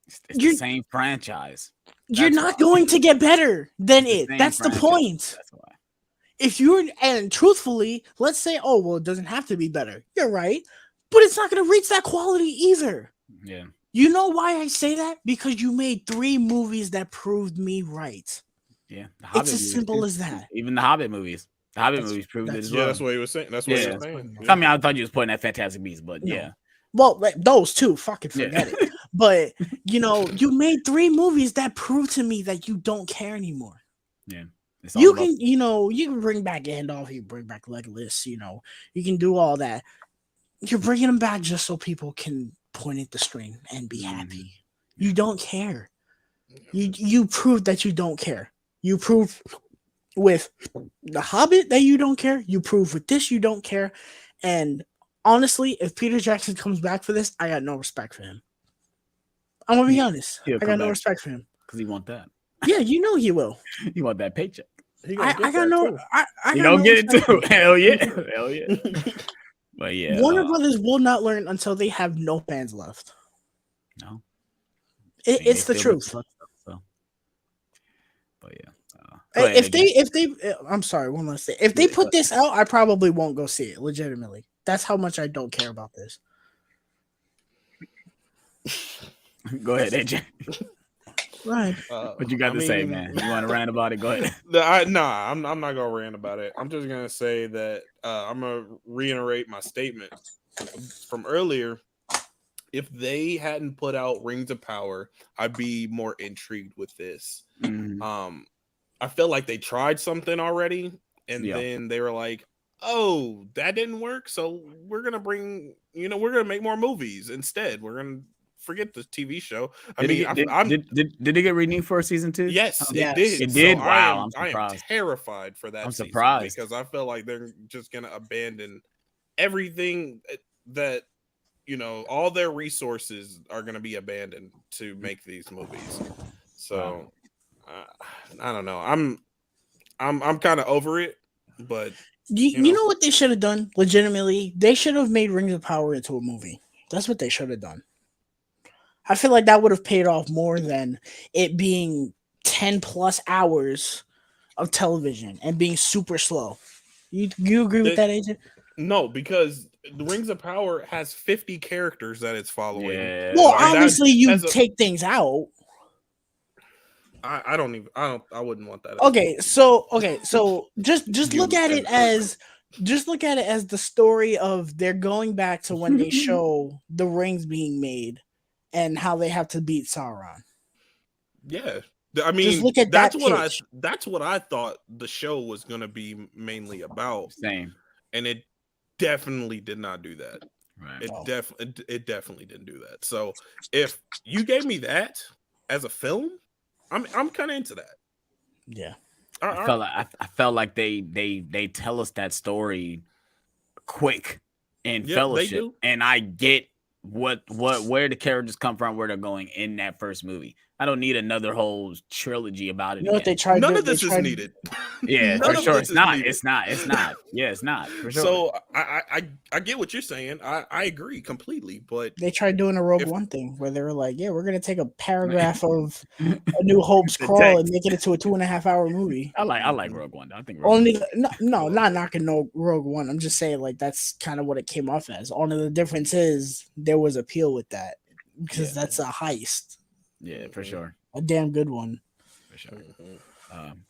It's the same franchise. You're not going to get better than it. That's the point. That's why. And truthfully, let's say, oh, well, it doesn't have to be better. You're right. But it's not going to reach that quality either. Yeah. You know why I say that? Because you made 3 movies that proved me right. Yeah. It's as simple as that. Even the Hobbit movies. The Hobbit movies proved it as well. Yeah, that's what he was saying. That's what he was saying. I mean, I thought you was pointing at Fantastic Beasts, but yeah. Well, those two, fucking forget it. But, you made 3 movies that proved to me that you don't care anymore. Yeah. You can bring back Gandalf, you can bring back Legolas, you can do all that. You're bringing them back just so people can point at the screen and be happy. You don't care. You prove that you don't care. You prove with The Hobbit that you don't care. You prove with this you don't care. And honestly, if Peter Jackson comes back for this, I got no respect for him. I'm gonna be honest. I got no respect for him because he want that. Yeah, you know he will. You want that paycheck? He gonna I get got that, no. too. I You got gonna no get it respect. too? Hell yeah, hell yeah. But yeah, Warner Brothers will not learn until they have no fans left. no, It's the they still truth. stuff, so. But yeah, go ahead, If they, I'm sorry, one last thing. If they put this out, I probably won't go see it. Legitimately, that's how much I don't care about this. go ahead, AJ. Right. What you got to say, man? You want to rant about it? Go ahead. I'm not gonna rant about it. I'm just gonna say that I'm gonna reiterate my statement from earlier. If they hadn't put out Rings of Power, I'd be more intrigued with this. Mhm. I feel like they tried something already, and then they were like, "Oh, that didn't work, so we're gonna we're gonna make more movies instead. We're gonna forget the TV show." Did it get renewed for season 2? Yes, Yes. it did. It did? So Wow, I am surprised. terrified for that. I'm season surprised. because I feel like they're just gonna abandon everything that all their resources are gonna be abandoned to make these movies. So I don't know. I'm kind of over it, but You know what they should have done? Legitimately, they should have made Rings of Power into a movie. That's what they should have done. I feel like that would have paid off more than it being 10 plus hours of television and being super slow. You agree with that, AJ? No, because the Rings of Power has 50 characters that it's following. Yeah. Well, like, obviously you take things out. I wouldn't want that. Okay, so just look at it as the story of they're going back to when they show the rings being made and how they have to beat Sauron. Yeah. I mean, just look at that's what I thought the show was going to be mainly about. Same. And it definitely did not do that. Right. It definitely didn't do that. So if you gave me that as a film, I'm kind of into that. Yeah. I felt like they tell us that story quick in Fellowship, and I get where the characters come from, where they're going in that first movie. I don't need another whole trilogy about it. You know what they tried? None of this is needed. Yeah, for sure. It's not. Yeah, it's not for sure. So I get what you're saying. I agree completely. But they tried doing a Rogue One thing where they were like, "Yeah, we're gonna take a paragraph of A New Hope's crawl and make it into a 2.5 hour movie." I like Rogue One. I think no, not knocking Rogue One. I'm just saying like that's kind of what it came off as. Only the difference is there was appeal with that because that's a heist. Yeah, for sure. A damn good one. For sure.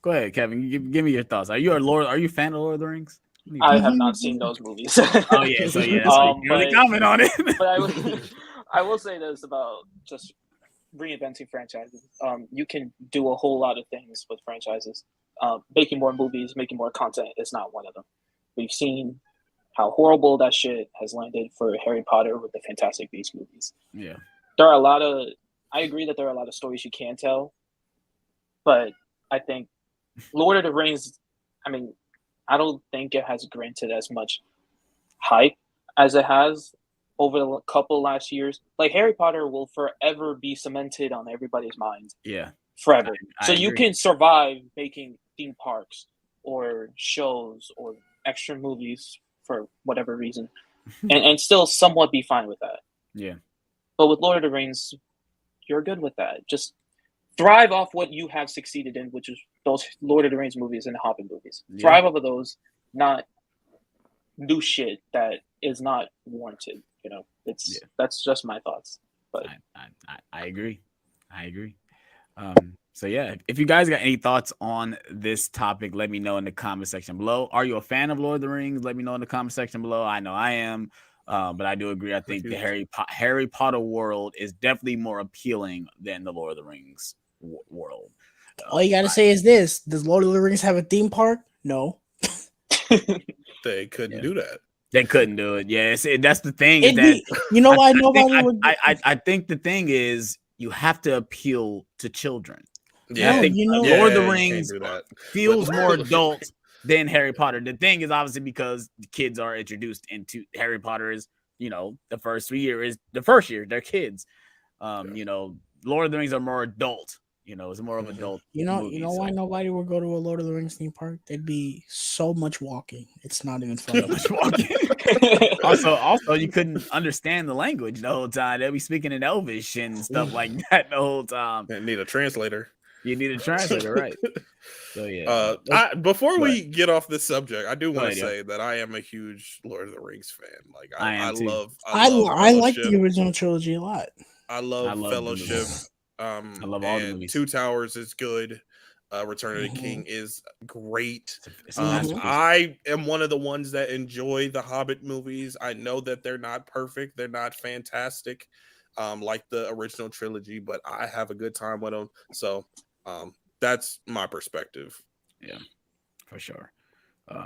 Go ahead, Kevin. Give me your thoughts. Are you a fan of Lord of the Rings? I have not seen those movies. Oh yeah, so yeah, that's why you really comment on it. But I will say this about just reinventing franchises. You can do a whole lot of things with franchises. Making more movies, making more content is not one of them. We've seen how horrible that shit has landed for Harry Potter with the Fantastic Beasts movies. Yeah, I agree that there are a lot of stories you can tell, but I think Lord of the Rings, I don't think it has granted as much hype as it has over the couple last years. Like Harry Potter will forever be cemented on everybody's minds. Yeah. Forever. I agree. You can survive making theme parks or shows or extra movies for whatever reason and still somewhat be fine with that. Yeah. But with Lord of the Rings, you're good with that. Just thrive off what you have succeeded in, which is those Lord of the Rings movies and the Hobbit movies. Yeah. Thrive off of those, not new shit that is not warranted. That's just my thoughts. But I agree. So yeah, if you guys got any thoughts on this topic, let me know in the comment section below. Are you a fan of Lord of the Rings? Let me know in the comment section below. I know I am. But I do agree. I think the Harry Potter world is definitely more appealing than the Lord of the Rings world. All you gotta say is this: does Lord of the Rings have a theme park? No. They couldn't do that. They couldn't do it. Yes, that's the thing. You know why nobody would? I think the thing is you have to appeal to children. Yeah, I think Lord of the Rings feels more adult than Harry Potter. The thing is obviously because the kids are introduced into Harry Potter is, the first 3 years is the first year, they're kids. Lord of the Rings are more adult, You know, it's more of adult. You know movie, why so. nobody would go to a Lord of the Rings theme park? There'd be so much walking. It's not even funny. Much walking. Also, you couldn't understand the language the whole time. They'd be speaking in Elvish and stuff like that the whole time. I need a translator. You need a translator, right? So yeah. Before we ahead. get off this subject, I do want ahead, to yo. say that I am a huge Lord of the Rings fan. Like I am too. I like Fellowship. the original trilogy a lot. I love the Fellowship. movies. I love all the and movies. Two Towers is good. Return of the Mhm. King is great. It's a masterpiece. I am one of the ones that enjoy the Hobbit movies. I know that they're not perfect, they're not fantastic, like the original trilogy, but I have a good time with them. So that's my perspective. Yeah, for sure.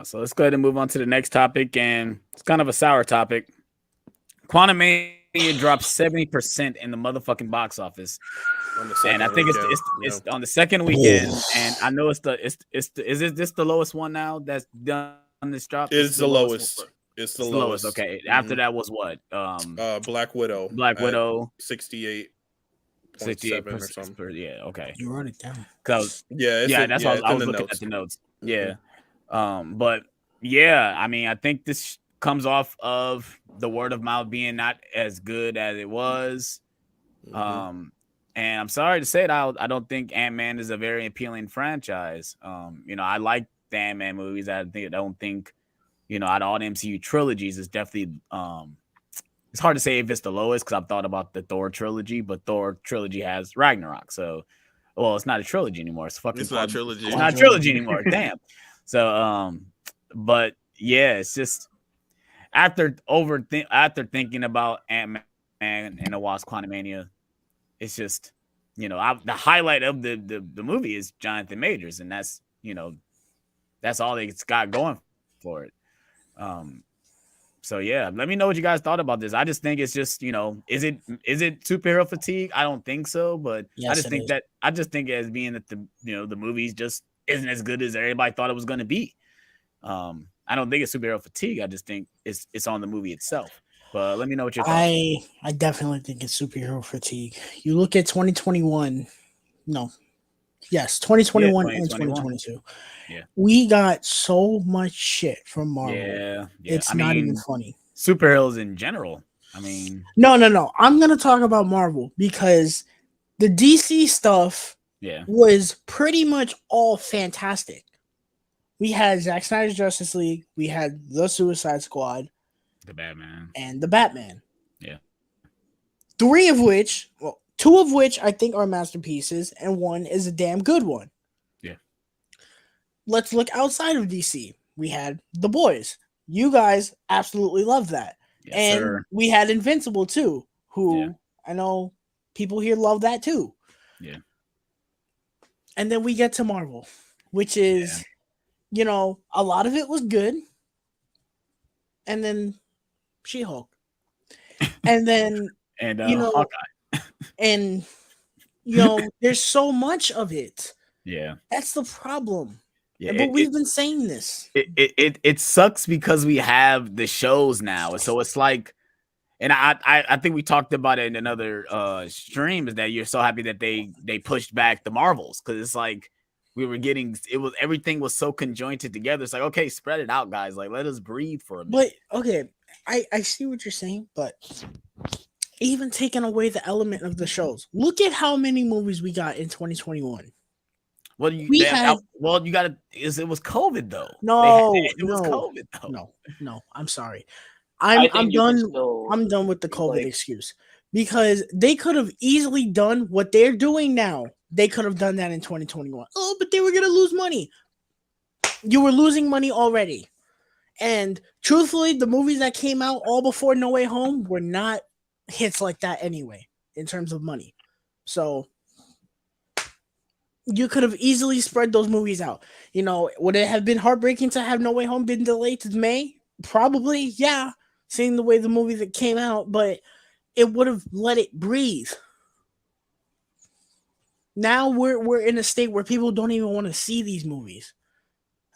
So let's go ahead and move on to the next topic, and it's kind of a sour topic. Quantum Mania dropped 70% in the motherfucking box office, and I think it's on the second weekend. And I know it's this the lowest one now that's done this drop? It's the lowest. It's the lowest. Okay. After that was what? Black Widow. Black Widow 68.7 or something. Yeah. Okay. You wrote it down. Cause Yeah, that's why I was looking at the notes. Yeah. But yeah, I mean, I think this comes off of the word of mouth being not as good as it was. And I'm sorry to say it, I don't think Ant-Man is a very appealing franchise. You know, I like the Ant-Man movies. I don't think, you know, out of all the MCU trilogies, it's definitely it's hard to say if it's the lowest because I've thought about the Thor trilogy, but Thor trilogy has Ragnarok. So, well, it's not a trilogy anymore. It's not a trilogy. It's not a trilogy anymore. Damn. So, but yeah, it's just after thinking about Ant-Man and the Wasp: Quantumania, it's just, you know, the highlight of the movie is Jonathan Majors, and that's, you know, that's all it's got going for it. So yeah, let me know what you guys thought about this. I just think it's just, you know, is it superhero fatigue? I don't think so, but yes, I just think it as being that the movies just isn't as good as everybody thought it was going to be. I don't think it's superhero fatigue. I just think it's on the movie itself. But let me know what your thoughts. I definitely think it's superhero fatigue. You look at 2021. No. Yes, 2021 and 2022. Yeah. We got so much shit from Marvel. Yeah. It's not even funny. Superheroes in general. I mean, no. I'm gonna talk about Marvel because the DC stuff was pretty much all fantastic. We had Zack Snyder's Justice League, we had the Suicide Squad, the Batman, and the Batman. Yeah. Two of which I think are masterpieces, and one is a damn good one. Yeah. Let's look outside of DC. We had The Boys. You guys absolutely love that. Yes, and sir. We had Invincible too, who I know people here love that too. Yeah. And then we get to Marvel, which is, you know, a lot of it was good. And then She-Hulk. And then and you know, Hawkeye. And you know, there's so much of it. Yeah. That's the problem. Yeah, but we've been saying this. It sucks because we have the shows now. So it's like, and I think we talked about it in another stream, is that you're so happy that they pushed back the Marvels, because it's like everything was so conjointed together. It's like, okay, spread it out, guys. Like, let us breathe for a minute. But okay, I see what you're saying, but even taking away the element of the shows, look at how many movies we got in 2021. Well, it was COVID though. It was COVID though. No, I'm sorry. I'm done. I'm done with the COVID excuse, because they could have easily done what they're doing now. They could have done that in 2021. Oh, but they were gonna lose money. You were losing money already. And truthfully, the movies that came out all before No Way Home were not hits like that anyway, in terms of money. So you could have easily spread those movies out. You know, would it have been heartbreaking to have No Way Home been delayed to May? Probably, yeah. Seeing the way the movie that came out, but it would have let it breathe. Now we're in a state where people don't even want to see these movies.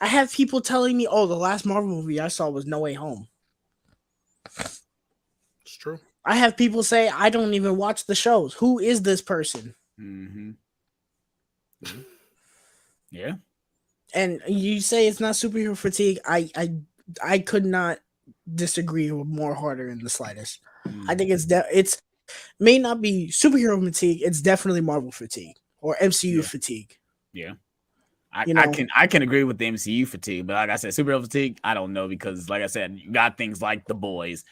I have people telling me, "Oh, the last Marvel movie I saw was No Way Home." It's true. I have people say, "I don't even watch the shows. Who is this person?" Mm-hmm. Yeah. And you say it's not superhero fatigue. I could not disagree with more harder in the slightest. I think it's may not be superhero fatigue. It's definitely Marvel fatigue or MCU fatigue. Yeah. You know? I can agree with the MCU fatigue, but like I said, superhero fatigue, I don't know, because like I said, you got things like The Boys,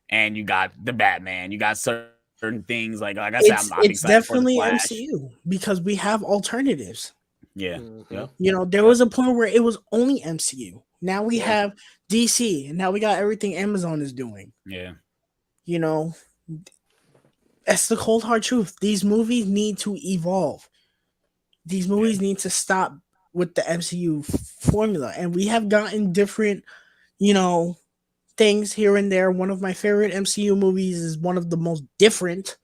and you got the Batman, you got certain things like I said, I'm It's excited for the definitely Flash. MCU because we have alternatives. Yeah. Mhm. Yep. You know, there was a point where it was only MCU. Now we Yeah. have DC, and now we got everything Amazon is doing. Yeah. You know, that's the cold hard truth. These movies need to evolve. These movies need to stop with the MCU formula, and we have gotten different, you know, things here and there. One of my favorite MCU movies is one of the most different,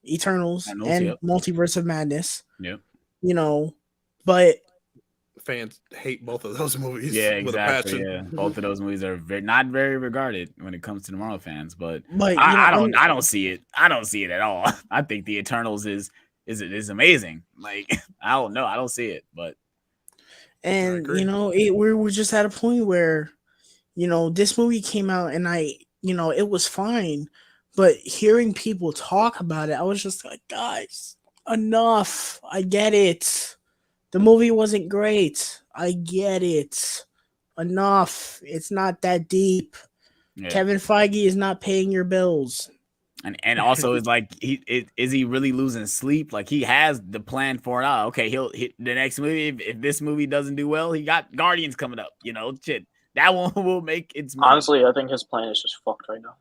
Eternals and yep. Multiverse of Madness. Yep. You know, but Fans hate both of those movies. Yeah, with a exactly. passion. Yeah, both of those movies are not very regarded when it comes to the Marvel fans. But you know, I don't see it. I don't see it at all. I think the Eternals is amazing. Like I don't know. I don't see it. But and you know, we're just at a point where, you know, this movie came out and it was fine, but hearing people talk about it, I was just like, guys, enough. I get it. The movie wasn't great. I get it. Enough. It's not that deep. yeah. Kevin Feige is not paying your bills. And also it's like is he really losing sleep? Like he has the plan for it out. Okay, the next movie, if this movie doesn't do well, he got Guardians coming up. You know, shit. That one will make its money. Honestly, I think his plan is just fucked right now.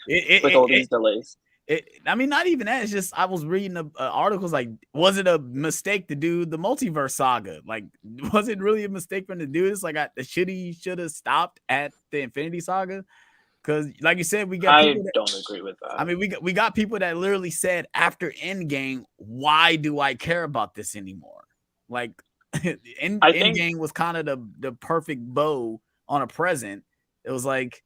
With all these delays. I mean, not even that. It's just I was reading articles like, was it a mistake to do the multiverse saga? Like, was it really a mistake for him to do this? Like, should have stopped at the Infinity Saga? Because, like you said, we got. I don't agree with that. I mean, we got people that literally said after Endgame, why do I care about this anymore? Like, Endgame was kind of the perfect bow on a present. It was like,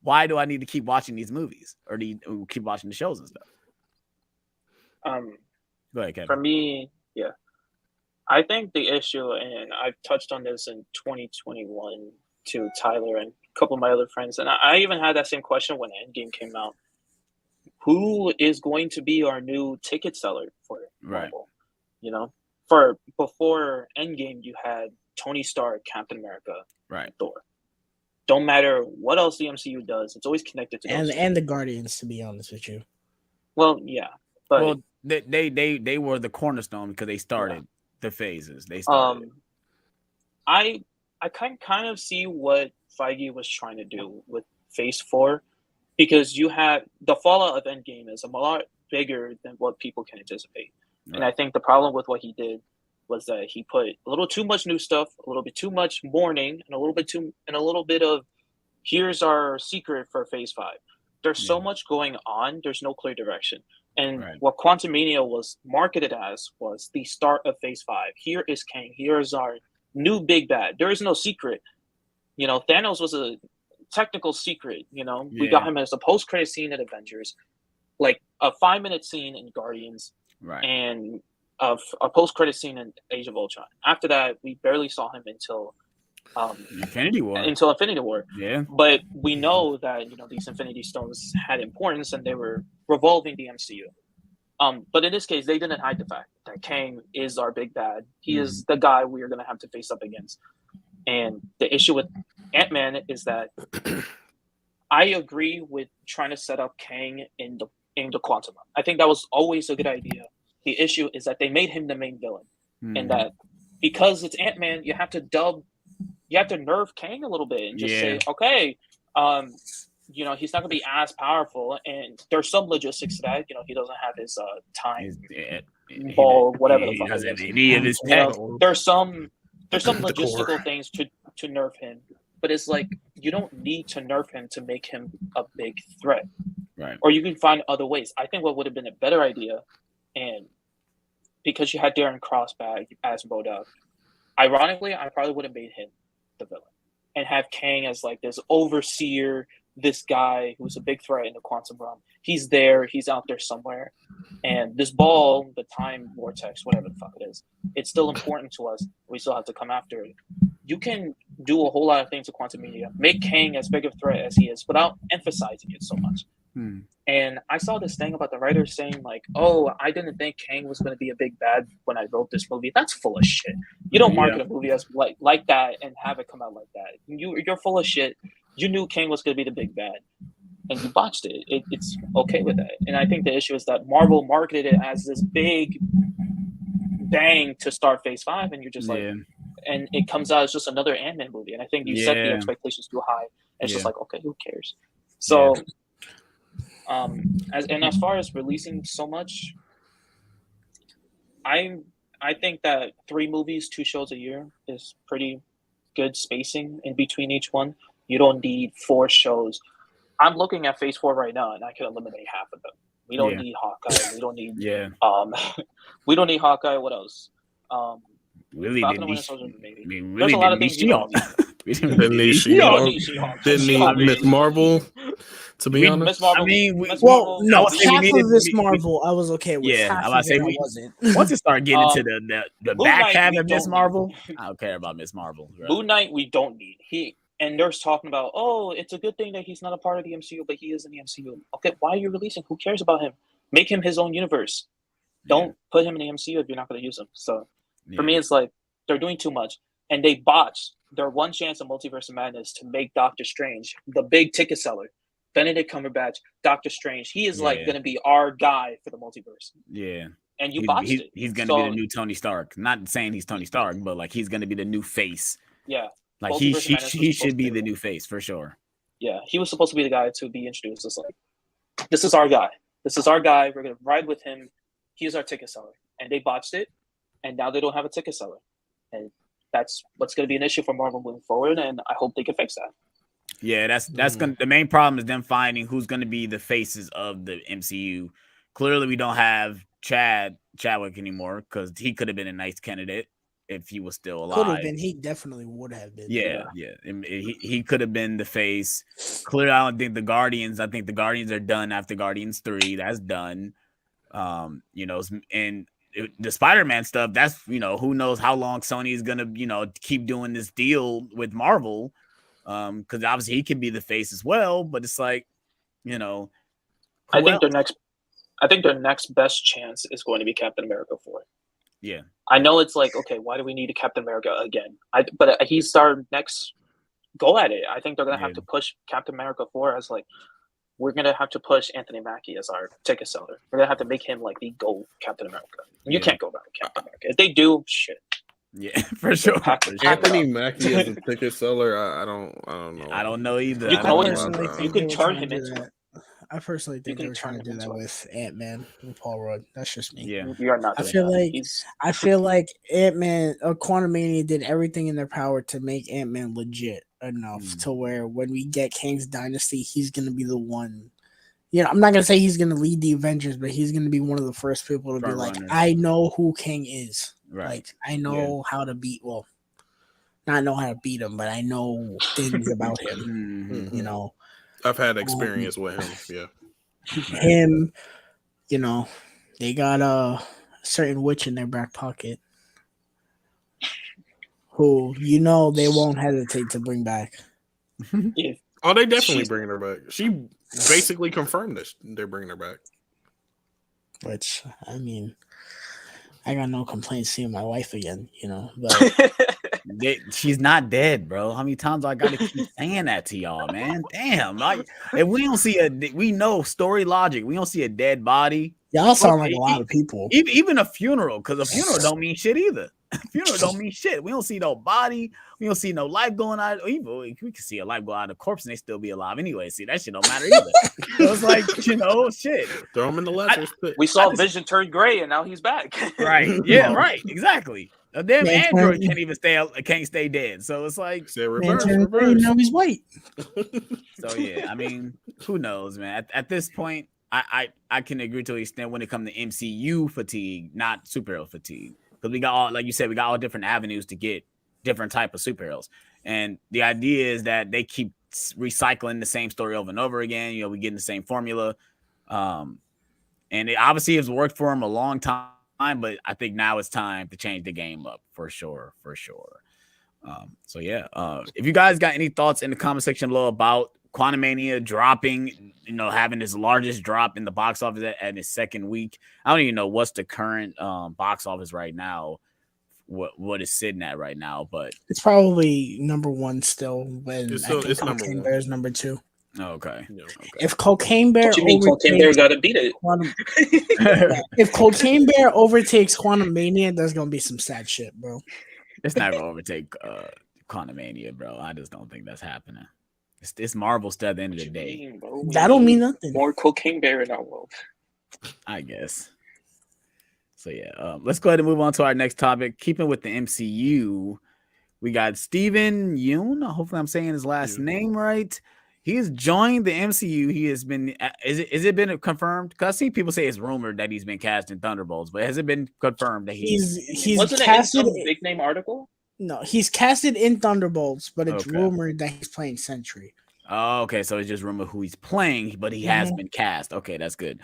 why do I need to keep watching these movies or keep watching the shows and stuff? Go ahead, Kevin. For me, yeah. I think the issue, and I've touched on this in 2021 to Tyler and a couple of my other friends, and I even had that same question when Endgame came out. Who is going to be our new ticket seller for Marvel? Right. You know, for before Endgame, you had Tony Stark, Captain America, right, Thor. Don't matter what else the MCU does, it's always connected to those and the Guardians, to be honest with you. Well, yeah, but they were the cornerstone because they started the phases. They started. I kind of see what Feige was trying to do with Phase 4, because you had the fallout of Endgame is a lot bigger than what people can anticipate, right. And I think the problem with what he did was that he put a little too much new stuff, a little bit too much mourning, and a little bit of here's our secret for Phase 5. There's so much going on. There's no clear direction. And what Quantumania was marketed as was the start of Phase 5. Here is Kang. Here's our new big bad. There is no secret. You know, Thanos was a technical secret. You know, we got him as a post-credit scene in Avengers, like a 5-minute scene in Guardians, and of a post-credit scene in Age of Ultron. After that, we barely saw him until Infinity War. Yeah. But we know that, you know, these Infinity Stones had importance and they were revolving the MCU. But in this case, they didn't hide the fact that Kang is our big bad. He is the guy we are going to have to face up against. And the issue with Ant-Man is that I agree with trying to set up Kang in the Quantum Realm. I think that was always a good idea. The issue is that they made him the main villain, and that because it's Ant-Man, you have to nerf Kang a little bit and just say, okay, you know, he's not going to be as powerful, and there's some logistics to that. You know, he doesn't have his time ball, whatever the fuck it is. You know, there's some logistical things to nerf him, but it's like you don't need to nerf him to make him a big threat, right? Or you can find other ways. I think what would have been a better idea, and because you had Darren Cross back as MODOK, ironically, I probably would have made him the villain and have Kang as like this overseer, this guy who's a big threat in the Quantum Realm. he's there, he's out there somewhere. And this ball, the time vortex, whatever the fuck it is, it's still important to us. We still have to come after it. You can do a whole lot of things with quantum media. Make Kang as big a threat as he is without emphasizing it so much. And I saw this thing about the writers saying like, "Oh, I didn't think Kang was going to be a big bad when I wrote this movie." That's full of shit. You don't market a movie as like that and have it come out like that. You're full of shit. You knew Kang was going to be the big bad, and you botched it. It's okay with that. And I think the issue is that Marvel marketed it as this big bang to start Phase 5, and you're just like, and it comes out as just another Ant-Man movie. And I think you set the expectations too high. And it's just like, okay, who cares? So. As far as releasing so much, I think that 3 movies, 2 shows a year is pretty good spacing in between each one. You don't need 4 shows. I'm looking at Phase 4 right now, and I can eliminate half of them. We don't need Hawkeye. We don't need we don't need Hawkeye. What else? Really Falcon didn't and Winter need. Soldier, maybe. I mean, There's really a lot of didn't things need you don't She-Hulk. need. We Didn't didn't need need She-Hulk. She-Hulk. Didn't need Miss Marvel. To be honest, Miss Marvel. I mean, Miss Well, Marvel. no, would say we half needed- of this we- Marvel I was okay with. Yeah, Half I was of it about to say, I wasn't. once it started getting into the Moon back Knight, half we of Miss don't Marvel, need. I don't care about Miss Marvel. Bro. Moon Knight, we don't need. And there's talking about, oh, it's a good thing that he's not a part of the MCU, but he is in the MCU. Okay, why are you releasing? Who cares about him? Make him his own universe. Don't put him in the MCU if you're not going to use him. So for me, it's like they're doing too much, and they botched their one chance of Multiverse of Madness to make Doctor Strange the big ticket seller. Benedict Cumberbatch, Doctor Strange. He is like going to be our guy for the multiverse. Yeah. And you botched it. He's going to be the new Tony Stark. Not saying he's Tony Stark, but like he's going to be the new face. Yeah. Like he should be the new face for sure. Yeah. He was supposed to be the guy to be introduced. It's like, this is our guy. This is our guy. We're going to ride with him. He's our ticket seller. And they botched it. And now they don't have a ticket seller. And that's what's going to be an issue for Marvel moving forward. And I hope they can fix that. Yeah, that's gonna. The main problem is them finding who's gonna be the faces of the MCU. Clearly, we don't have Chadwick anymore because he could have been a nice candidate if he was still alive. Could have been. He definitely would have been. Yeah. He could have been the face. Clearly, I don't think the Guardians. I think the Guardians are done after Guardians 3. That's done. And the Spider-Man stuff. That's who knows how long Sony is gonna keep doing this deal with Marvel. Because obviously he could be the face as well, but it's like, I think their next best chance is going to be Captain America 4. Yeah, I know it's like, okay, why do we need a Captain America again? But he's our next go at it. I think they're gonna have to push Captain America 4 as like, we're gonna have to push Anthony Mackie as our ticket seller. We're gonna have to make him like the GOAT Captain America. You can't go back with Captain America. If they do, shit. Yeah, for sure. Anthony Mackie as a ticket seller, I don't know. I don't know either. You can turn him into that. I personally think they were trying to do that with Ant-Man and Paul Rudd. That's just me. Yeah, you are not. I feel like Ant-Man or Quantumania did everything in their power to make Ant-Man legit enough to where when we get Kang's Dynasty, he's gonna be the one. I'm not gonna say he's gonna lead the Avengers, but he's gonna be one of the first people to be like, I know who Kang is. Right. Like I know how to beat. Well, not know how to beat him, but I know things about him. I've had experience with him. Yeah. Him. They got a certain witch in their back pocket who they won't hesitate to bring back. Yeah. Oh, they definitely bringing her back. She basically confirmed this. They're bringing her back. Which, I mean, I got no complaints seeing my wife again, but she's not dead, bro. How many times I gotta keep saying that to y'all, man? Damn, like if we don't see we know story logic. We don't see a dead body. Y'all sound like a lot of people. Even a funeral, because a funeral don't mean shit either. Funeral don't mean shit. We don't see no body. We don't see no life going out. Even we can see a life go out of the corpse and they still be alive anyway. See, that shit don't matter either. So it's like, shit. Throw him in the Lazarus pit. We saw Vision turn gray and now he's back. Right. Yeah, right. Exactly. A damn android can't stay dead. So it's like reverse. Now he's white. So yeah, I mean, who knows, man? At this point, I can agree to an extent when it comes to MCU fatigue, not superhero fatigue. Because we got all, like you said, we got all different avenues to get different type of superheroes. And the idea is that they keep recycling the same story over and over again. We getting the same formula. And it obviously has worked for him a long time, but I think now it's time to change the game up for sure. So yeah, if you guys got any thoughts in the comment section below about Quantumania dropping, having his largest drop in the box office at his second week. I don't even know what's the current box office right now. What is sitting at right now, but it's probably number one still. When It's Cocaine number Bear is number two. Okay. If Cocaine Bear, what you mean Cocaine Bear got to beat it? If Cocaine Bear overtakes Quantumania, there's gonna be some sad shit, bro. It's not gonna overtake Quantumania, bro. I just don't think that's happening. It's Marvel stuff at the end of the day. That don't mean nothing. More Cocaine Bear in our world, I guess. So yeah, let's go ahead and move on to our next topic. Keeping with the MCU, we got Steven Yeun. Hopefully, I'm saying his last name right. He's joined the MCU. He has been. Is it been confirmed? Because I've seen people say it's rumored that he's been cast in Thunderbolts, but has it been confirmed that he's wasn't casted? It in some big name article? No, he's casted in Thunderbolts, but it's rumored that he's playing Sentry. Oh, okay. So it's just rumored who he's playing, but he has been cast. Okay, that's good.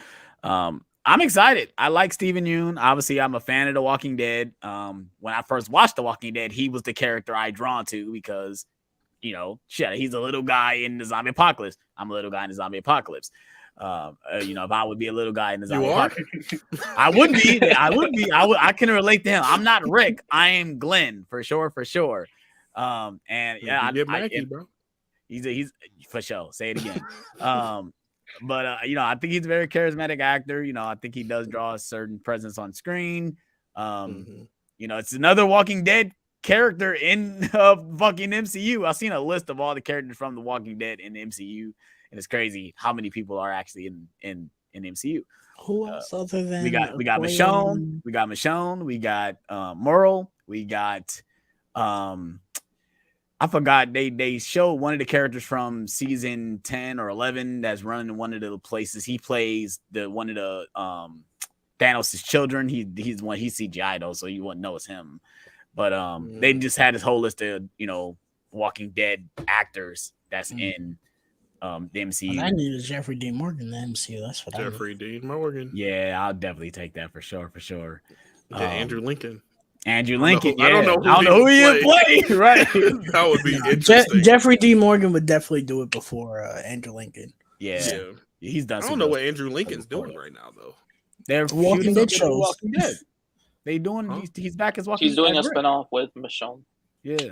I'm excited. I like Steven Yeun. Obviously, I'm a fan of The Walking Dead. When I first watched The Walking Dead, he was the character I drawn to because, he's a little guy in the zombie apocalypse. I'm a little guy in the zombie apocalypse. If I would be a little guy in the zombie apocalypse, I would be. I can relate to him. I'm not Rick. I am Glenn for sure. And yeah, bro. He's for sure. Say it again. But I think he's a very charismatic actor. I think he does draw a certain presence on screen. It's another Walking Dead character in fucking MCU. I've seen a list of all the characters from The Walking Dead in the MCU, and it's crazy how many people are actually in MCU. Who else other than we got Michonne, we got Merle, we got I forgot they showed one of the characters from season 10 or 11 that's running one of the places. He plays one of the Thanos' children. He's CGI though, so you wouldn't know it's him. But they just had this whole list of Walking Dead actors that's in the MCU. Well, I need is Jeffrey Dean Morgan in the MCU. That's what Jeffrey Dean Morgan. Yeah, I'll definitely take that for sure. Andrew Lincoln. Andrew Lincoln. I don't know who he would play. Right. That would be interesting. Jeffrey D. Morgan would definitely do it before Andrew Lincoln. Yeah. He's done. I don't know what Andrew Lincoln's doing right now, though. They're Walking Dead shows. Walking Dead. They doing. He's back as Walking Dead. He's doing a spinoff with Michonne. Yeah.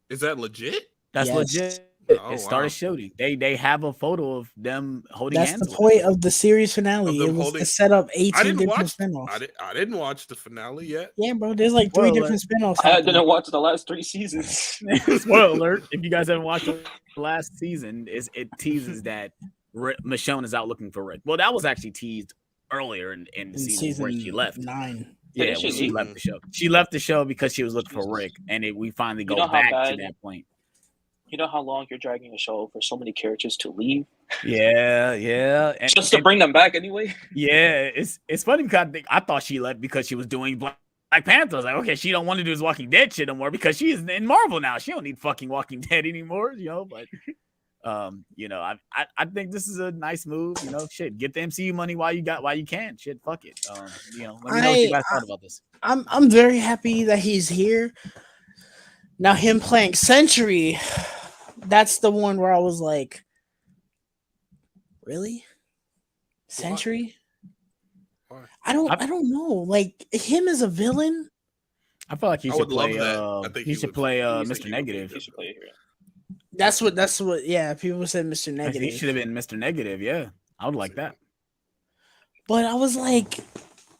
Is that legit? That's legit. It started shooting. They have a photo of them holding hands. That's the point of the series finale. It was to set up 18 different spinoffs. I didn't watch the finale yet. Yeah, bro. There's like 3 different spinoffs. I didn't watch the last 3 seasons. Spoiler alert. If you guys haven't watched the last season, it teases that Michonne is out looking for Rick. Well, that was actually teased earlier in the season where she left. 9. Yeah, she left the show. She left the show because she was looking for Rick, and we finally go back to that point. You know how long you're dragging a show for so many characters to leave? Yeah. Just to bring them back anyway? Yeah, it's funny because I thought she left because she was doing Black Panther. I was like, okay, she don't want to do this Walking Dead shit no more because she is in Marvel now. She don't need fucking Walking Dead anymore, but I think this is a nice move. Shit, get the MCU money while you can. Shit, fuck it. Let me know what you guys thought about this. I'm very happy that he's here. Now him playing Sentry, that's the one where I was like, really? Sentry? Why? I don't know. Like him as a villain. I feel like he should play. He should play Mr. Negative. He should play here. That's what. Yeah, people said Mr. Negative. He should have been Mr. Negative. Yeah, I would like that. But I was like,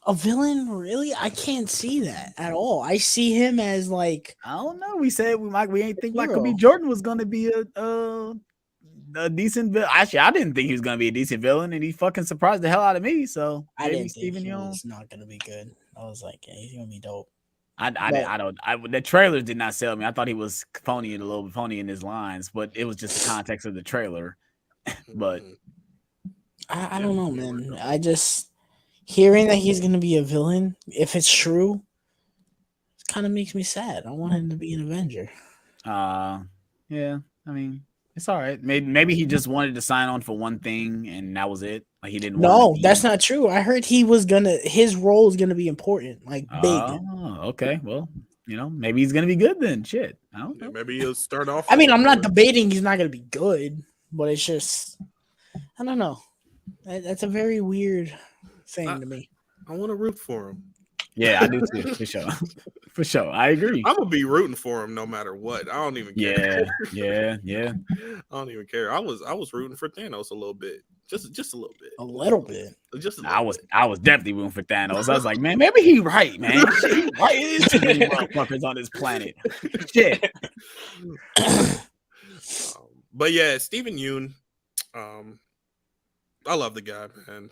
a villain? Really? I can't see that at all. I see him as like, I don't know. We said we ain't think Michael B. Jordan was gonna be a decent villain. Actually, I didn't think he was gonna be a decent villain, and he fucking surprised the hell out of me. So I didn't think he was not gonna be good. I was like, yeah, he's gonna be dope. The trailers did not sell me. I thought he was phony, a little bit phony in his lines, but it was just the context of the trailer. But I don't know, man. I just hearing that he's gonna be a villain, if it's true, it kind of makes me sad. I want him to be an Avenger. Yeah. I mean, it's all right. Maybe he just wanted to sign on for one thing, and that was it. Like he didn't. No, that's not true. I heard his role is gonna be important, like big. Oh, okay. Well, maybe he's gonna be good then. Shit, I don't know. Maybe he'll start off. I mean, I'm not debating he's not gonna be good, but it's just, I don't know. That's a very weird thing to me. I want to root for him. Yeah, I do too, for sure. For sure, I agree. I'm gonna be rooting for him no matter what. I don't even care. Yeah. I don't even care. I was rooting for Thanos a little bit, just a little bit. A little bit. Just a little I was definitely rooting for Thanos. I was like, man, maybe he right, man. He right. There's too many motherfuckers on this planet. Shit. But yeah, Steven Yeun. I love the guy, man.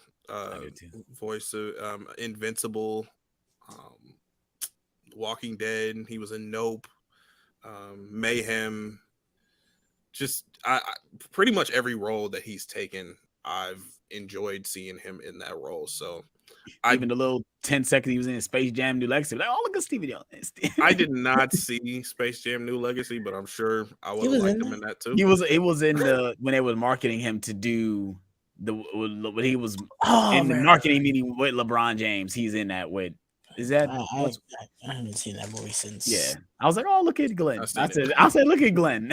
Voice of Invincible, Walking Dead. He was in Nope, Mayhem. Just I pretty much every role that he's taken, I've enjoyed seeing him in that role. So even the little 10 seconds he was in Space Jam New Legacy, like, oh, look at Stevie Young. I did not see Space Jam New Legacy, but I'm sure I would have liked him in that too. It was in the when they were marketing him to do when he was in the marketing meeting with LeBron James. He's in that with. Is that? I haven't seen that movie since. Yeah, I was like, oh, look at Glenn. I said, look at Glenn.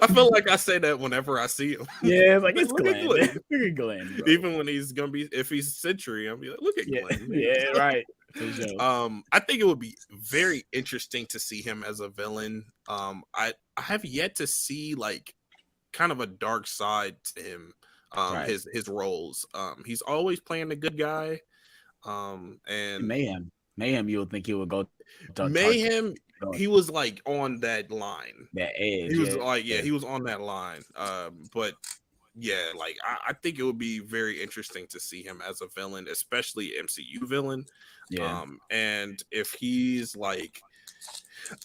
I feel like I say that whenever I see him. Yeah, it's like it's Glenn. Look at Glenn. Bro. Even when he's gonna be, if he's Century, I'll be like, look at Glenn. Yeah, right. For sure. I think it would be very interesting to see him as a villain. I have yet to see like kind of a dark side to him. Right. His roles. He's always playing the good guy. And Mayhem, you would think he would go to Mayhem. He was like on that line, that edge. He was he was on that line. But yeah, like I think it would be very interesting to see him as a villain, especially MCU villain. Yeah. And if he's like,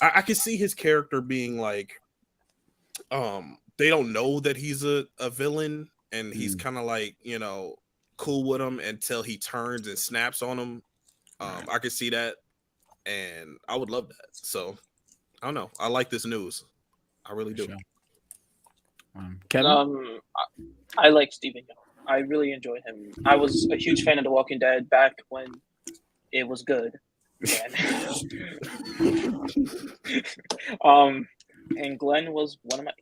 I can see his character being like, they don't know that he's a villain, and he's kind of like, cool with him until he turns and snaps on him. I could see that, and I would love that. So I don't know. I like this news. I really do. Sure. Kevin? I like Steven Yeun. I really enjoyed him. I was a huge fan of The Walking Dead back when it was good. And Glenn was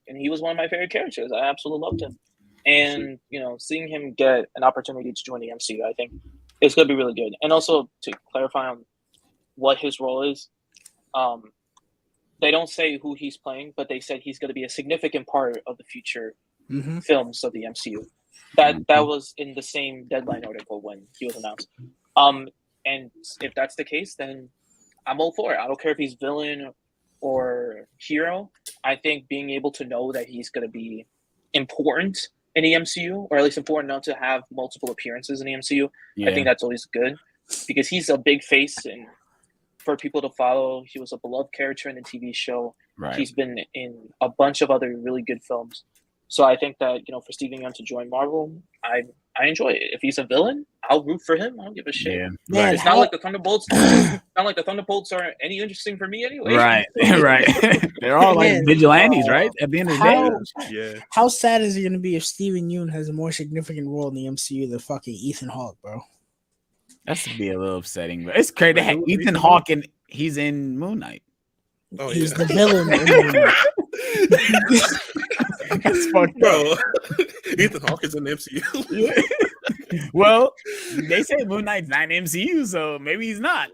he was one of my favorite characters. I absolutely loved him. And, seeing him get an opportunity to join the MCU, I think it's going to be really good. And also to clarify on what his role is, they don't say who he's playing, but they said he's going to be a significant part of the future films of the MCU. That was in the same Deadline article when he was announced. And if that's the case, then I'm all for it. I don't care if he's villain or hero. I think being able to know that he's going to be important in the MCU, or at least important enough to have multiple appearances in the MCU, I think that's always good, because he's a big face and for people to follow. He was a beloved character in the TV show. Right. He's been in a bunch of other really good films. So I think that, for Steven Yeun to join Marvel, I enjoy it. If he's a villain, I'll root for him. I don't give a shit. Yeah. Man, it's not like the Thunderbolts. Not like the Thunderbolts are any interesting for me anyway. Right, right. They're all like vigilantes, right? At the end of the day. Yeah. How sad is it going to be if Steven Yeun has a more significant role in the MCU than fucking Ethan Hawke, bro? That's to be a little upsetting, but it's crazy. Ethan Hawke, and he's in Moon Knight. Oh, he's the villain in Moon Knight. That's fucked up. Ethan Hawke is in the MCU. Yeah. Well, they say Moon Knight's not in MCU, so maybe he's not.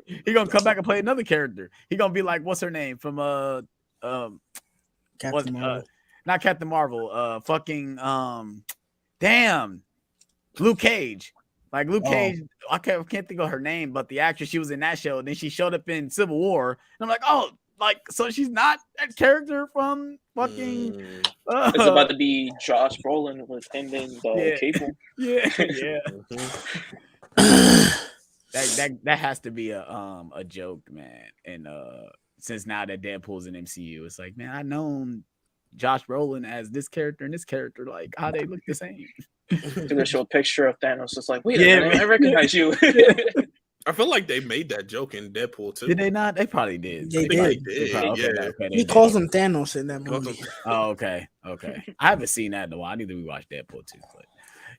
He's gonna come back and play another character. He's gonna be like, what's her name from Captain Marvel. Not Captain Marvel. Luke Cage. Like Luke Cage, I can't think of her name, but the actress, she was in that show. And then she showed up in Civil War, and I'm like, oh. Like, so she's not that character from fucking. It's about to be Josh Brolin with him in the Cable. Yeah. That has to be a joke, man. And since now that Deadpool's in MCU, it's like, man, I known Josh Brolin as this character and this character, like how they look the same. They're gonna show a picture of Thanos. It's like, wait a minute, I recognize you. I feel like they made that joke in Deadpool too. Did they not? They probably did. They did. He calls him Thanos in that movie. Oh, okay. I haven't seen that in a while. I need to rewatch Deadpool too. But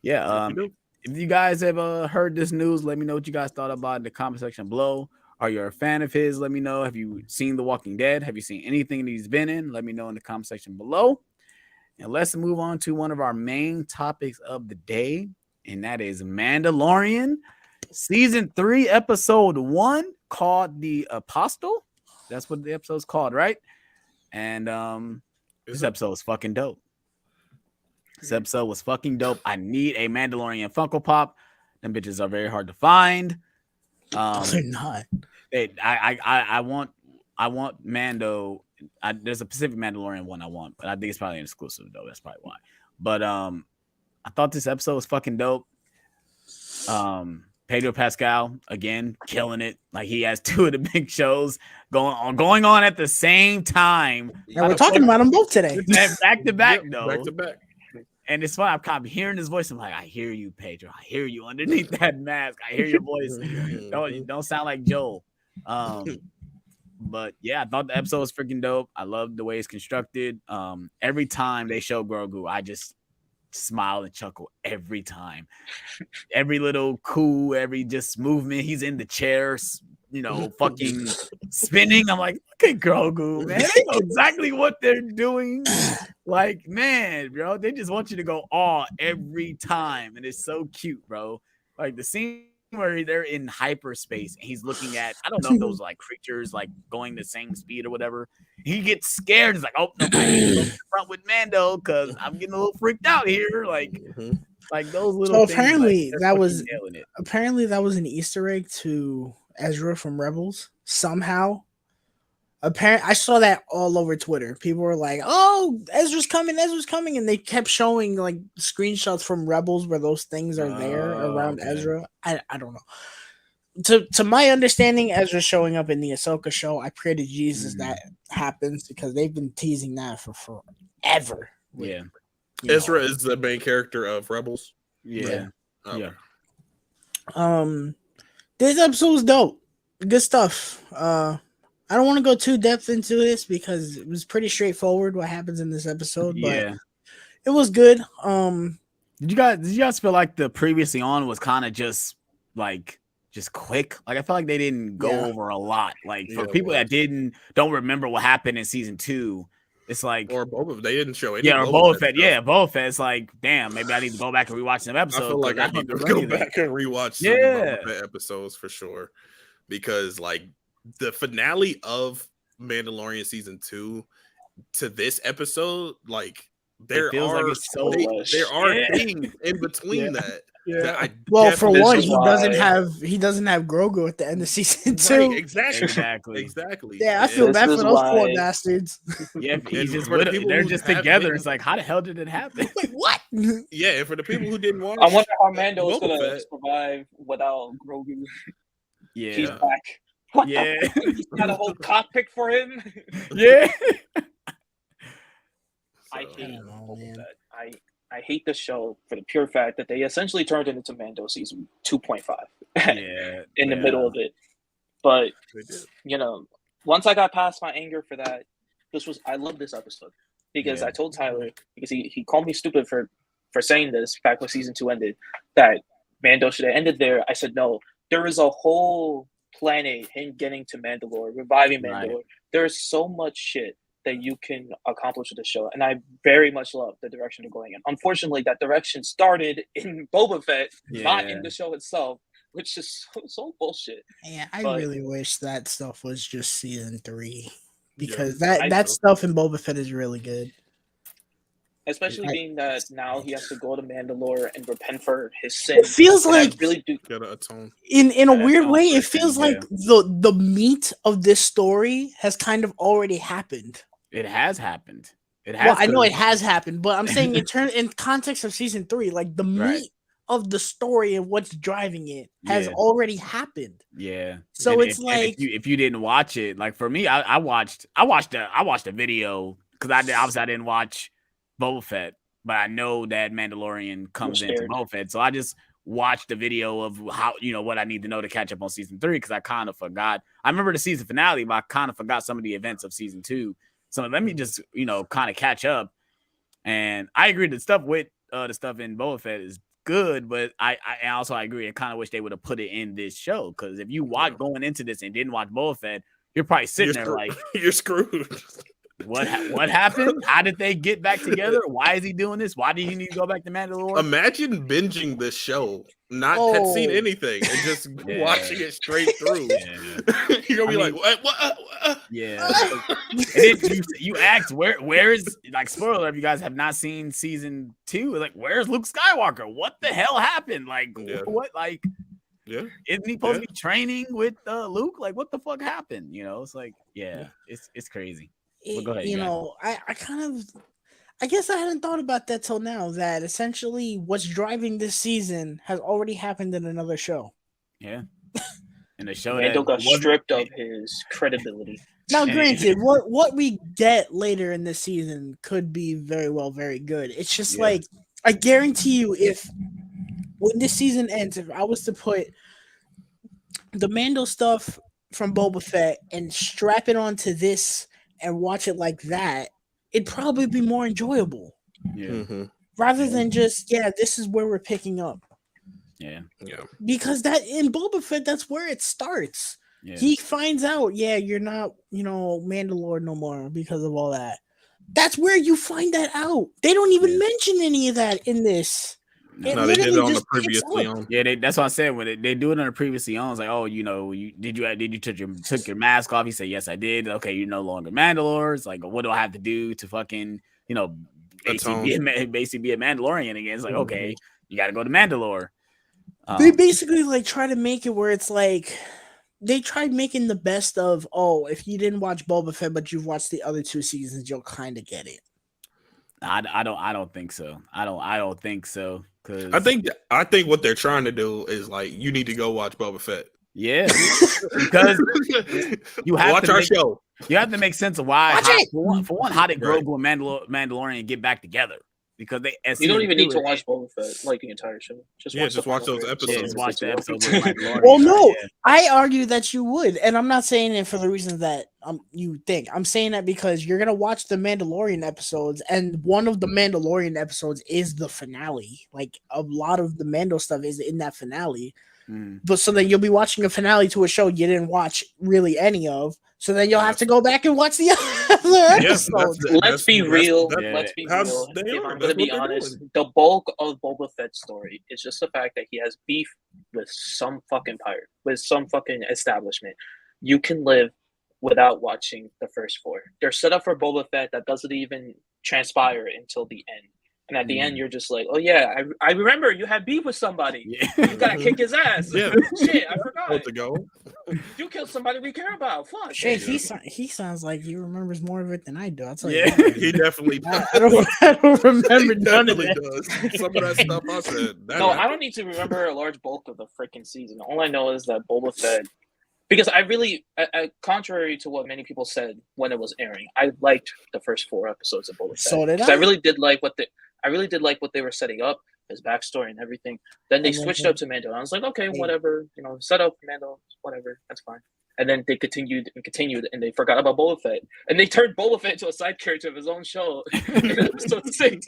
Yeah. If you guys have heard this news, let me know what you guys thought about it in the comment section below. Are you a fan of his? Let me know. Have you seen The Walking Dead? Have you seen anything that he's been in? Let me know in the comment section below. And let's move on to one of our main topics of the day, and that is Mandalorian Season 3, Episode 1, called The Apostle. That's what the episode's called, right? And this episode was fucking dope. This episode was fucking dope. I need a Mandalorian Funko Pop. Them bitches are very hard to find. They're not. I want Mando. There's a Pacific Mandalorian one I want, but I think it's probably an exclusive though. That's probably why. But I thought this episode was fucking dope. Pedro Pascal again killing it. Like he has two of the big shows going on at the same time. And we're talking about them both today. Back to back though. Back to back. And it's fun. I'm kind of hearing his voice. I'm like, I hear you, Pedro. I hear you underneath that mask. I hear your voice. Don't sound like Joel. But yeah, I thought the episode was freaking dope. I love the way it's constructed. Every time they show Grogu, I just smile and chuckle every time. Every little cool, every just movement. He's in the chair, fucking spinning. I'm like, look at Grogu, man. They know exactly what they're doing. Like, man, bro, they just want you to go every time. And it's so cute, bro. Like the scene where they're in hyperspace and he's looking at, I don't know if those like creatures like going the same speed or whatever. He gets scared. He's like, oh, no, I need to go in front with Mando because I'm getting a little freaked out here. Like those little So things, apparently that was an Easter egg to Ezra from Rebels somehow. I saw that all over Twitter. People were like, "Oh, Ezra's coming," and they kept showing like screenshots from Rebels where those things are there around Ezra. I don't know. To my understanding, Ezra's showing up in the Ahsoka show. I pray to Jesus that happens because they've been teasing that for forever. Yeah, Ezra is the main character of Rebels. Yeah. Okay. This episode was dope. Good stuff. I don't want to go too depth into this because it was pretty straightforward what happens in this episode, but it was good. Did you guys feel like the previously on was kind of just quick? Like I felt like they didn't go over a lot. Like for people that don't remember what happened in season 2, it's like or Boba. They didn't show any. Yeah, or Boba Fett. Yeah, Boba Fett. It's like, damn, maybe I need to go back and rewatch some episodes. I feel like I need to go back and rewatch some Boba Fett episodes for sure, because like the finale of Mandalorian season 2 to this episode, like there are things in between that. Yeah. Well, for one, he doesn't have Grogu at the end of season 2. Right, exactly. Yeah, I feel bad for those poor bastards. Yeah, they're just together. It's like, how the hell did it happen? Wait, what? Yeah, and for the people who didn't watch, I wonder how Mando is gonna survive without Grogu. Yeah, he's back. What He's got a whole cockpit for him. Yeah. I hate the show for the pure fact that they essentially turned it into Mando season 2.5 in the middle of it. But once I got past my anger for that, I love this episode because I told Tyler, because he called me stupid for saying this back when season 2 ended, that Mando should have ended there. I said no, there is a whole planet, him getting to Mandalore, reviving Mandalore. Right. There's so much shit that you can accomplish with the show, and I very much love the direction they're going in. Unfortunately, that direction started in Boba Fett, not in the show itself, which is so bullshit. Yeah, I really wish that stuff was just season 3 because that stuff in Boba Fett is really good. Especially being that now he has to go to Mandalore and repent for his sin. It feels like really gotta atone. In a weird way, it feels like the meat of this story has kind of already happened. It has happened. I know it has happened, but I'm saying in context of season 3, like the meat of the story and what's driving it has already happened. Yeah. So it's like if you didn't watch it, like for me, I watched a video because I didn't watch Boba Fett, but I know that Mandalorian comes into Boba Fett, so I just watched the video of how what I need to know to catch up on season 3 because I kind of forgot. I remember the season finale, but I kind of forgot some of the events of season 2. So let me just kind of catch up. And I agree, the stuff with the stuff in Boba Fett is good, but I also agree. I kind of wish they would have put it in this show, because if you watch going into this and didn't watch Boba Fett, you're probably sitting there like, you're screwed. What happened? How did they get back together? Why is he doing this? Why do you need to go back to Mandalore? Imagine binging this show, not had seen anything, and just watching it straight through. Yeah. You're gonna be like, what? Yeah. And then you asked where is, like, spoiler if you guys have not seen season 2, like, where's Luke Skywalker? What the hell happened? Like, what? Like, isn't he supposed to be training with Luke? Like, what the fuck happened? You know, it's like, it's crazy. Well, go ahead, I guess I hadn't thought about that till now, that essentially what's driving this season has already happened in another show. Yeah. And the show Mando got stripped of his credibility. Now, granted, what we get later in this season could be very well very good. It's just like, I guarantee you, when this season ends, if I was to put the Mando stuff from Boba Fett and strap it onto this and watch it like that, it'd probably be more enjoyable. Yeah. Rather than just, this is where we're picking up. Yeah. Because that in Boba Fett, that's where it starts. Yeah. He finds out, you're not, Mandalore no more because of all that. That's where you find that out. They don't even mention any of that in this. No, they did it on the previously on. Yeah, that's what I said. When they do it on the previously on, it's like, oh, did you took your mask off? He said, yes, I did. Okay, you're no longer Mandalore. It's like, what do I have to do to fucking, basically be a Mandalorian again? It's like, okay, you got to go to Mandalore. They basically like try to make it where it's like they tried making the best of, if you didn't watch Boba Fett but you've watched the other 2 seasons, you'll kind of get it. I don't think so. I don't think so. I think what they're trying to do is like, you need to go watch Boba Fett. Yeah, because you have watch our show. You have to make sense of why. For one, how did Grogu and Mandalorian get back together? Because you don't even need to watch Boba Fett like the entire show. Just watch those episodes. Yeah, just watch the episodes. Well, no, I argue that you would, and I'm not saying it for the reasons that you think. I'm saying that because you're gonna watch the Mandalorian episodes, and one of the Mandalorian episodes is the finale. Like, a lot of the Mando stuff is in that finale. But so then you'll be watching a finale to a show you didn't watch really any of. So then you'll have to go back and watch the other episodes. Let's be real. Let's be real. If I'm going to be honest, the bulk of Boba Fett's story is just the fact that he has beef with some fucking pirate, with some fucking establishment. You can live without watching the first 4. They're set up for Boba Fett that doesn't even transpire until the end. And at the end, you're just like, oh, yeah, I remember you had beef with somebody. Yeah. You got to kick his ass. Yeah. Shit, I forgot. To go. You killed somebody we care about. Fuck. Shit, he sounds like he remembers more of it than I do. I'll tell you. Yeah, he definitely does. I don't remember none of it. Does. Some of that stuff I said. I don't need to remember a large bulk of the freaking season. All I know is that Boba Fett, because I really, contrary to what many people said when it was airing, I liked the first 4 episodes of Boba Fett. So did I. I really did like what they were setting up, his backstory and everything. Then they switched up to Mando. And I was like, okay, whatever, set up Mando, whatever, that's fine. And then they continued, and they forgot about Boba Fett. And they turned Boba Fett into a side character of his own show in episode 6.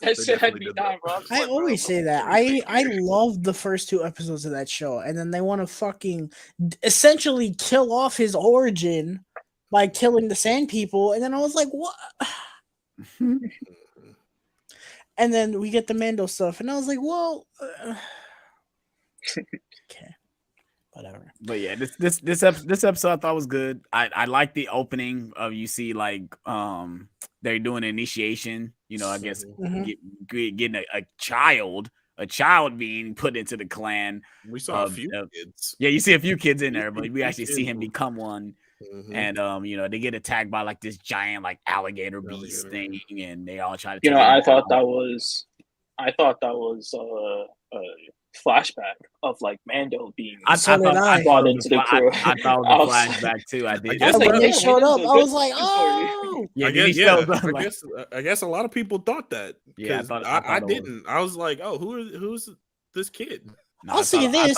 That shit had me down, bro. I always say that. I love the first 2 episodes of that show. And then they want to fucking essentially kill off his origin by killing the Sand People. And then I was like, what? And then we get the Mando stuff, and I was like, "Well, okay, whatever." But yeah, this episode I thought was good. I like the opening of, you see, like, they're doing an initiation. I guess getting a child being put into the clan. We saw a few kids. Yeah, you see a few kids in there, but we actually see him become one. And they get attacked by like this giant like alligator beast thing, and they all try to. I thought that was a flashback of like Mando being. I brought into the crew. I thought it was a flashback too. I did. When they showed up, I was like, oh. Yeah, I guess a lot of people thought that. Yeah, I didn't. I was like, oh, who's this kid? I'll say this: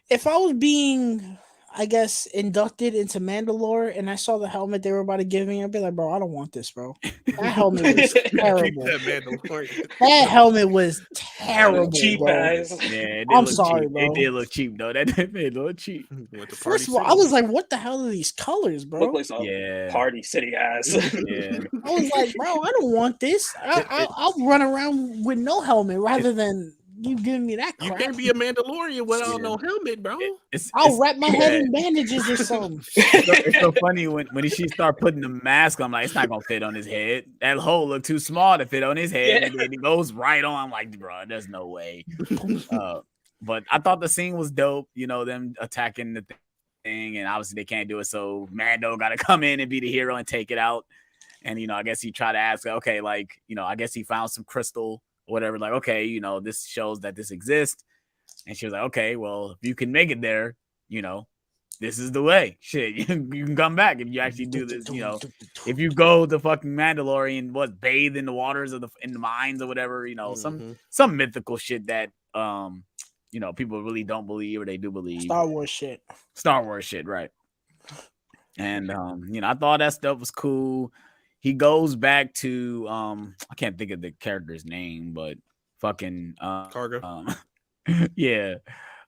if I was being, I guess, inducted into Mandalore, and I saw the helmet they were about to give me, I'd be like, bro, I don't want this, bro. That helmet was Keep terrible. that Mandalorian. That helmet was terrible, Cheap bro. ass. Yeah, it did I'm look sorry, cheap. bro. It did look cheap though. That did look cheap. Went to First of Party all, I was City. like, what the hell are these colors, bro? Look like some Yeah. Party City ass. Yeah. I was like, bro, I don't want this. I'll run around with no helmet rather than you giving me that You crap. can't be a Mandalorian without Yeah. no helmet, bro. I'll wrap my head yeah. in bandages or something. It's so funny when she start putting the mask on. I'm like, it's not gonna fit on his head. That hole looked too small to fit on his head, Yeah. and then it goes right on. I'm like, bro, there's no way. But I thought the scene was dope. You know, them attacking the thing, and obviously they can't do it. So Mando got to come in and be the hero and take it out. And I guess he tried to ask, okay, like, I guess he found some crystal or whatever. Like, okay, this shows that this exists. And she was like, okay, well, if you can make it there, this is the way. Shit, you can come back if you actually do this. If you go to fucking Mandalorian, bathe in the waters of in the mines or whatever, some mythical shit that people really don't believe or they do believe. Star Wars shit, right? And I thought that stuff was cool. He goes back to I can't think of the character's name, but fucking Cargo. Yeah.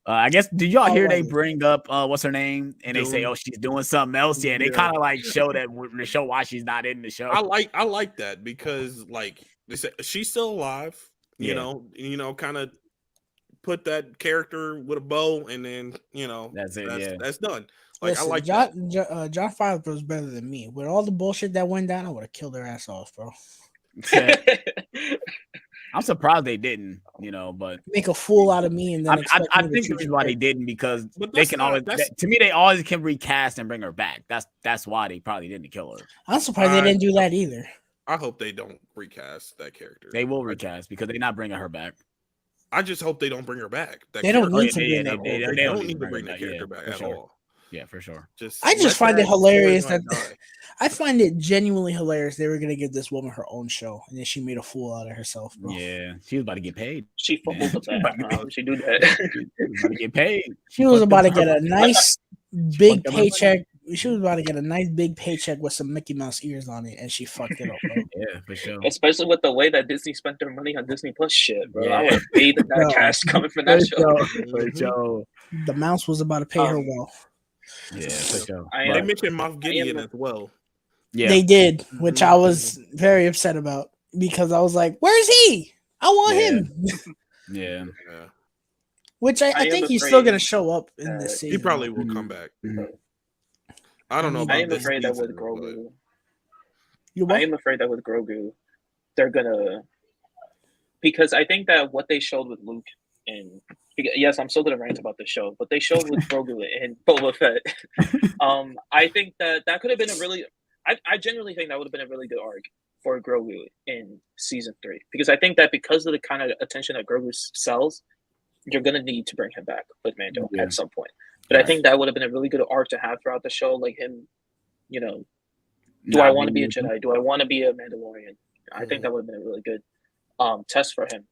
I guess did y'all hear they bring up what's her name and they say, oh, she's doing something else? Yeah, they kind of like show why she's not in the show. I like that because like they say she's still alive, you know, kind of put that character with a bow and then that's it. That's done. Like, listen, I like John Favreau was better than me. With all the bullshit that went down, I would have killed their ass off, bro. I'm surprised they didn't, but make a fool out of me, and then I think the reason why they didn't because they can always. To me, they always can recast and bring her back. That's why they probably didn't kill her. I'm surprised they didn't do that either. I hope they don't recast that character. They will recast because they're not bringing her back. I just hope they don't bring her back. They don't need to bring that. They don't need to bring that character back at all. Yeah, for sure. I just find it hilarious that I find it genuinely hilarious they were gonna give this woman her own show, and then she made a fool out of herself, bro. Yeah, she was about to get paid. She fumbled the bag. She do that. She was about to get paid. She was about to get a nice big paycheck. She was about to get a nice big paycheck with some Mickey Mouse ears on it, and she fucked it up, bro. Yeah, for sure. Especially with the way that Disney spent their money on Disney Plus shit, bro. I would have paid that cash coming from that show. The mouse was about to pay her well. Yeah, for sure. They mentioned Moff Gideon as well. Yeah, they did, which I was very upset about because I was like, "Where's he? I want him." Yeah. Which I think he's still gonna show up in this season. He probably will come back. I don't know. I am afraid that with Grogu. I am afraid that with Grogu, they're gonna, because I think that what they showed with Luke and yes, I'm still gonna rant about the show, but they showed with Grogu and Boba Fett. I think that could have been a really. I genuinely think that would have been a really good arc for Grogu in season 3 because I think that because of the kind of attention that Grogu sells, you're gonna need to bring him back with Mando at some point. But I think that would have been a really good arc to have throughout the show, like him, do I want to be a Jedi? Do I want to be a Mandalorian? I think that would have been a really good test for him.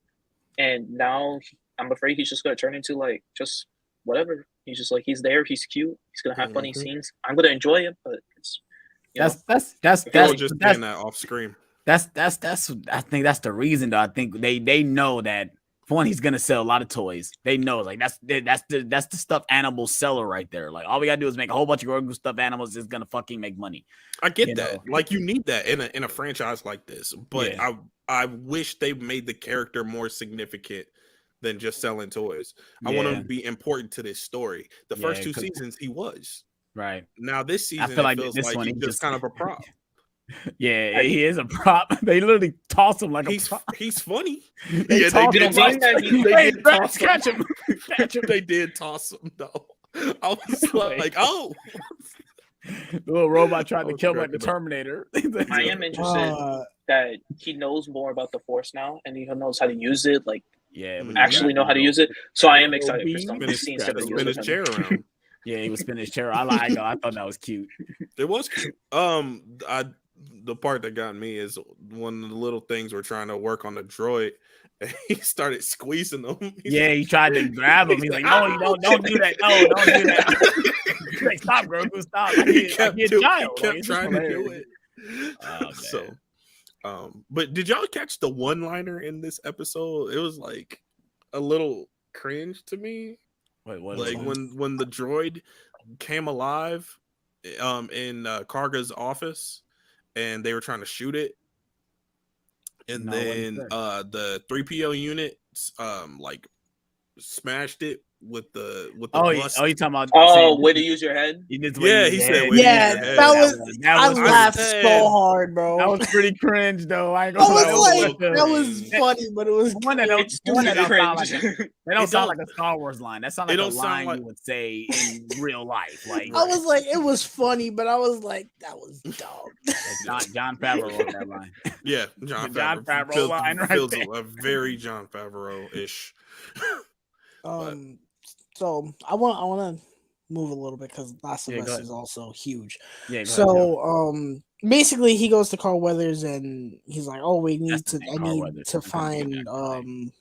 And now I'm afraid he's just going to turn into like just whatever. He's just like he's there. He's cute. He's going to have funny scenes. I'm going to enjoy him, but it's just saying that off screen. That's I think that's the reason though. I think they know that. For one, he's gonna sell a lot of toys. They know, like that's the stuffed animal seller right there. Like all we gotta do is make a whole bunch of Grogu stuffed animals. It's gonna fucking make money. I get that. Like you need that in a franchise like this. But I wish they made the character more significant than just selling toys. I want him to be important to this story. The first 2 seasons he was right. Now this season I feel like it feels this like one he's just kind of a prop. Yeah, he is a prop. They literally toss him like a prop. He's funny. They did toss him. Catch him. They did toss him though. I was like, oh. The little robot tried to kill him like the Terminator. I am interested that he knows more about the Force now and he knows how to use it. Like, actually know how to use it. So I am excited for some scenes to spin his chair around. Yeah, he was spinning his chair. I thought that was cute. It was cute. The part that got me is one of the little things we're trying to work on the droid, He started squeezing them. He tried to grab him. He's like, no, you don't do that. No, don't do that. He's like, stop, Grogu, stop. He kept trying to do it. Oh, so, but did y'all catch the one-liner in this episode? It was like a little cringe to me. Wait, what? Like when the droid came alive in Karga's office and they were trying to shoot it, and then the 3PO unit like smashed it with the bus. You talking about way to use your head? He said way that was I laughed so hard, bro. That was pretty cringe though. I was like, that was funny, but it was one that don't sound like a Star Wars line. That sounds like a line you would say in real life. Like I was like, it was funny, but I was like, that was dumb. John Favreau wrote that line. Yeah, John Favreau line feels a very John Favreau-ish. So I want to move a little bit because Last of Us is also huge. Yeah. Basically, he goes to Carl Weathers and he's like, "Oh, I need to find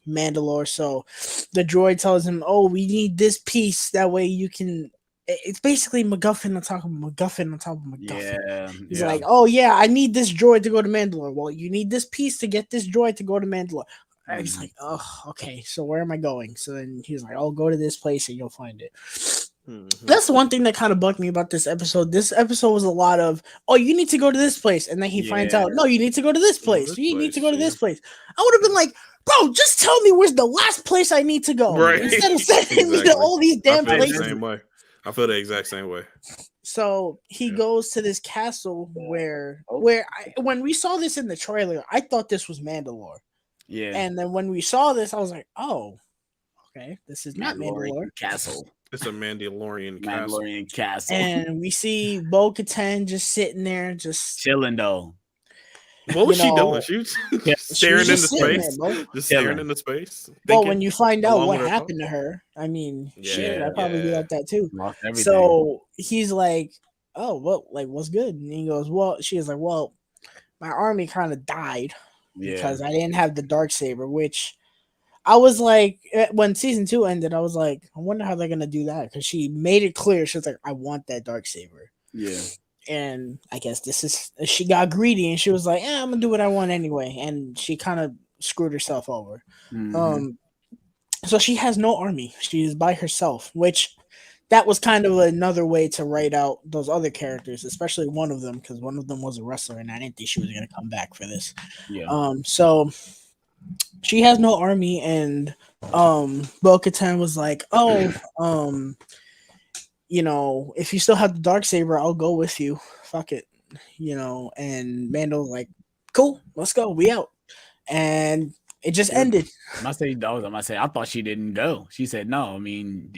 Mandalore." So the droid tells him, "Oh, we need this piece. That way you can." It's basically MacGuffin on top of MacGuffin on top of MacGuffin. Yeah, he's like, "Oh yeah, I need this droid to go to Mandalore." Well, you need this piece to get this droid to go to Mandalore. And he's like, "Oh, okay. So where am I going?" So then he's like, "I'll go to this place and you'll find it." That's the one thing that kind of bugged me about this episode. This episode was a lot of, "Oh, you need to go to this place," and then he finds out, "No, you need to go to this place. You need to go to this place." I would have been like, "Bro, just tell me where's the last place I need to go." Right. Instead of sending me to all these damn places. I feel the exact same way. So he goes to this castle where when we saw this in the trailer, I thought this was Mandalore. Yeah. And then when we saw this, I was like, "Oh, okay, this is not Mandalore Castle. It's a Mandalorian castle." And we see Bo-Katan just sitting there, just chilling though. What was she doing? She was staring into space. Just staring into space. Well, when you find out what happened to her, I mean, shit, I'd probably be like that too. So he's like, "Oh, well, like, what's good?" And he goes, "Well," she is like, "Well, my army kind of died because I didn't have the Darksaber," which I was like, when season 2 ended, I was like, I wonder how they're gonna do that because she made it clear. She was like, "I want that Darksaber." Yeah. And I guess she got greedy and she was like, "I'm gonna do what I want anyway," and she kind of screwed herself over. So she has no army. She is by herself, which that was kind of another way to write out those other characters, especially one of them, because one of them was a wrestler and I didn't think she was gonna come back for this. So she has no army, and Bo-Katan was like, "Oh, if you still have the Darksaber, I'll go with you. Fuck it." And Mando was like, "Cool, let's go. We out." And it just ended. I thought she didn't go. She said no. I mean,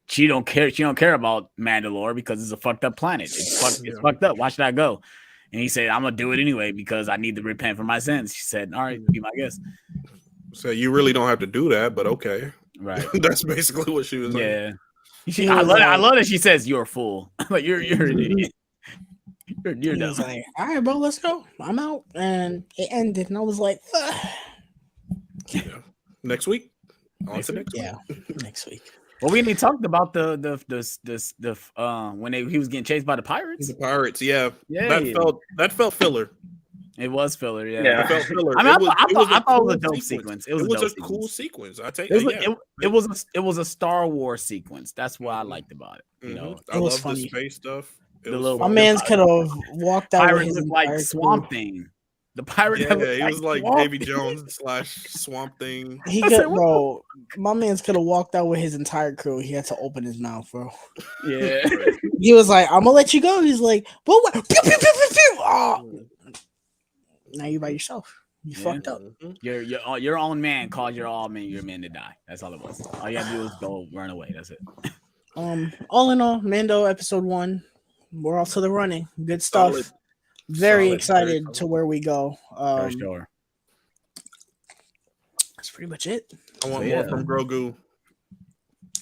she don't care. She don't care about Mandalore because it's a fucked up planet. It's fucked up. Why should I go? And he said, "I'm gonna do it anyway because I need to repent for my sins." She said, "All right, be my guest." So you really don't have to do that, but okay. Right. That's basically what she was saying. I love that she says you're a fool. Like you're an idiot. You're dumb. He's like, "All right, bro, let's go. I'm out." And it ended, and I was like, Next week. Next week. Well, we talked about the when he was getting chased by the pirates. The pirates, that felt filler. It was filler, yeah. It felt filler. I mean, I thought it was a dope sequence. It was a cool sequence. It was a Star Wars sequence. That's what I liked about it. I love the space stuff. My man's could have walked out with his like Swamp Thing. The pirate, he was like Davy Jones / Swamp Thing. He could, bro. My man's could have walked out with his entire crew. He had to open his mouth, bro. Yeah, he was like, "I'm gonna let you go." He's like, "But what?" Pew, pew, pew, pew, pew. Oh. Now you're by yourself. You fucked up. Your own man called your all man. Your man to die. That's all it was. All you gotta do is go run away. That's it. All in all, Mando episode 1. We're off to the running. Good stuff. Very excited to where we go. For sure. That's pretty much it. I want more from Grogu.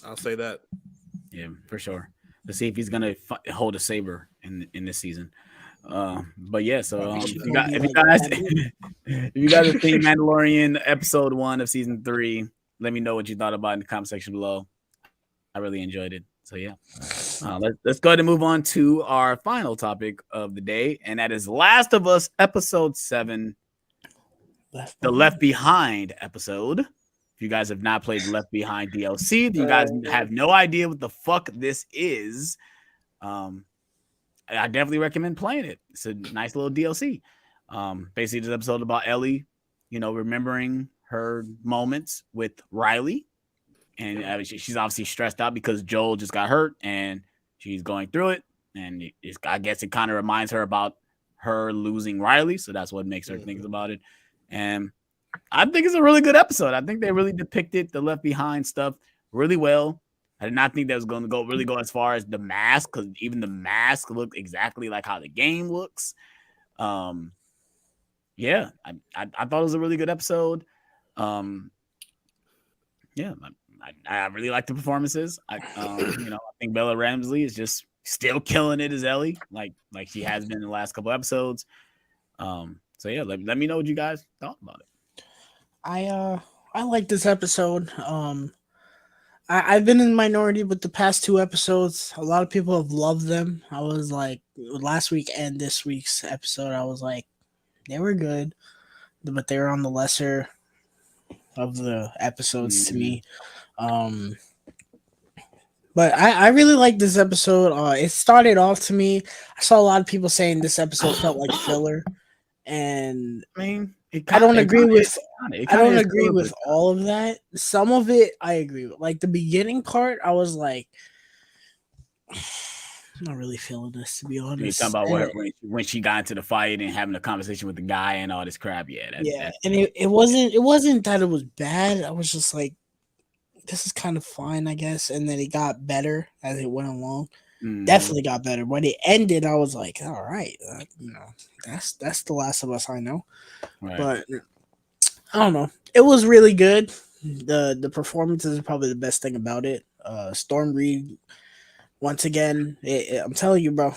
I'll say that. Yeah, for sure. Let's see if he's gonna hold a saber in this season. But yeah, so It's if gonna be you like guys that. if you guys have seen Mandalorian episode 1 of season 3, let me know what you thought about it in the comment section below. I really enjoyed it. So yeah, let's go ahead and move on to our final topic of the day, and that is Last of Us episode 7, the Left Behind episode. If you guys have not played the Left Behind DLC, you guys have no idea what the fuck this is. I definitely recommend playing it. It's a nice little DLC. Basically, this episode about Ellie, remembering her moments with Riley, and she's obviously stressed out because Joel just got hurt, and she's going through it. And I guess it kind of reminds her about her losing Riley, so that's what makes her think about it. And I think it's a really good episode. I think they really depicted the Left Behind stuff really well. I did not think that was going to go as far as the mask, because even the mask looked exactly like how the game looks. Yeah, I thought it was a really good episode. Yeah, I really like the performances. I think Bella Ramsey is just still killing it as Ellie, like she has been in the last couple episodes. So yeah, let me know what you guys thought about it. I like this episode. I've been in the minority with the past 2 episodes. A lot of people have loved them. I was like, last week and this week's episode, I was like, they were good, but they were on the lesser of the episodes to me. But I really like this episode. It started off to me. I saw a lot of people saying this episode felt like filler, and I mean, I don't agree with all of that. Some of it I agree with. Like the beginning part, I was like, I'm not really feeling this, to be honest. You're talking about when she got into the fight and having a conversation with the guy and all this crap. Yeah, and it wasn't that it was bad. I was just like, this is kind of fine, I guess. And then it got better as it went along. Definitely got better. When it ended, I was like, all right, that's the Last of Us I know. Right. But I don't know. It was really good. The performances are probably the best thing about it. Storm Reed, once again, I'm telling you, bro,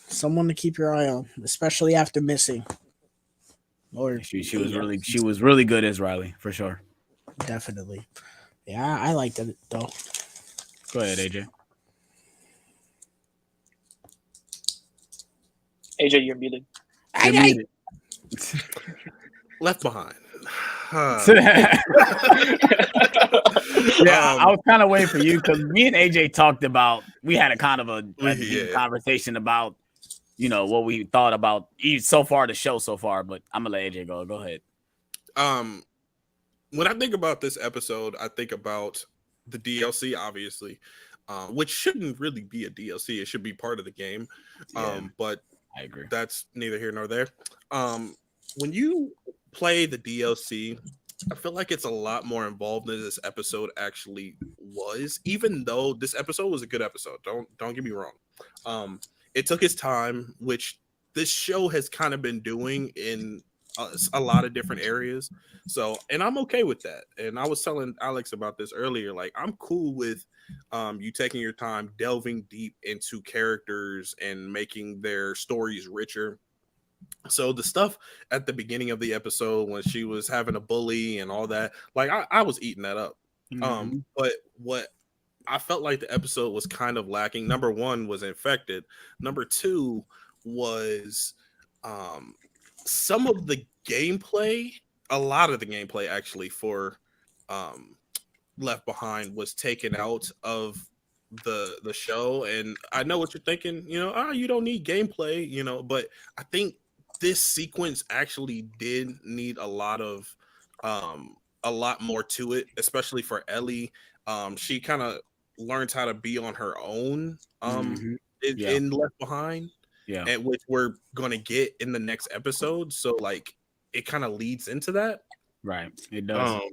someone to keep your eye on, especially after missing. Or she was really good as Riley, for sure. Definitely. Yeah, I liked it though. Go ahead, AJ. AJ, you're muted. You're muted. Left Behind. Yeah, I was kind of waiting for you because me and AJ talked about. We had a kind of a deep conversation about, what we thought about so far the show so far. But I'm gonna let AJ go. Go ahead. When I think about this episode, I think about the DLC, obviously, which shouldn't really be a DLC. It should be part of the game. But I agree. That's neither here nor there. When you play the DLC, I feel like it's a lot more involved than this episode actually was, even though this episode was a good episode. Don't get me wrong. It took its time, which this show has kind of been doing in a lot of different areas. So, and I'm okay with that. And I was telling Alex about this earlier. Like, I'm cool with you taking your time, delving deep into characters and making their stories richer. So the stuff at the beginning of the episode when she was having a bully and all that, like I was eating that up. But what I felt like the episode was kind of lacking. Number one was Infected. Number two was some of the gameplay, a lot of the gameplay actually for Left Behind was taken out of the show. And I know what you're thinking, you don't need gameplay, but I think this sequence actually did need a lot more to it, especially for Ellie. She kind of learns how to be on her own in Left Behind, and which we're gonna get in the next episode. So like it kind of leads into that, right? It does.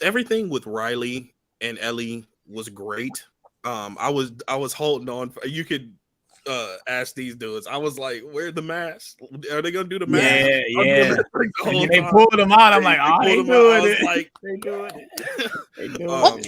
Everything with Riley and Ellie was great. I was holding on. You could ask these dudes. I was like, "Where's the mask? Are they gonna do the mask?" Yeah. They pulled them out. I'm like, "Oh, they doing it." Like, they doing it. They doing it.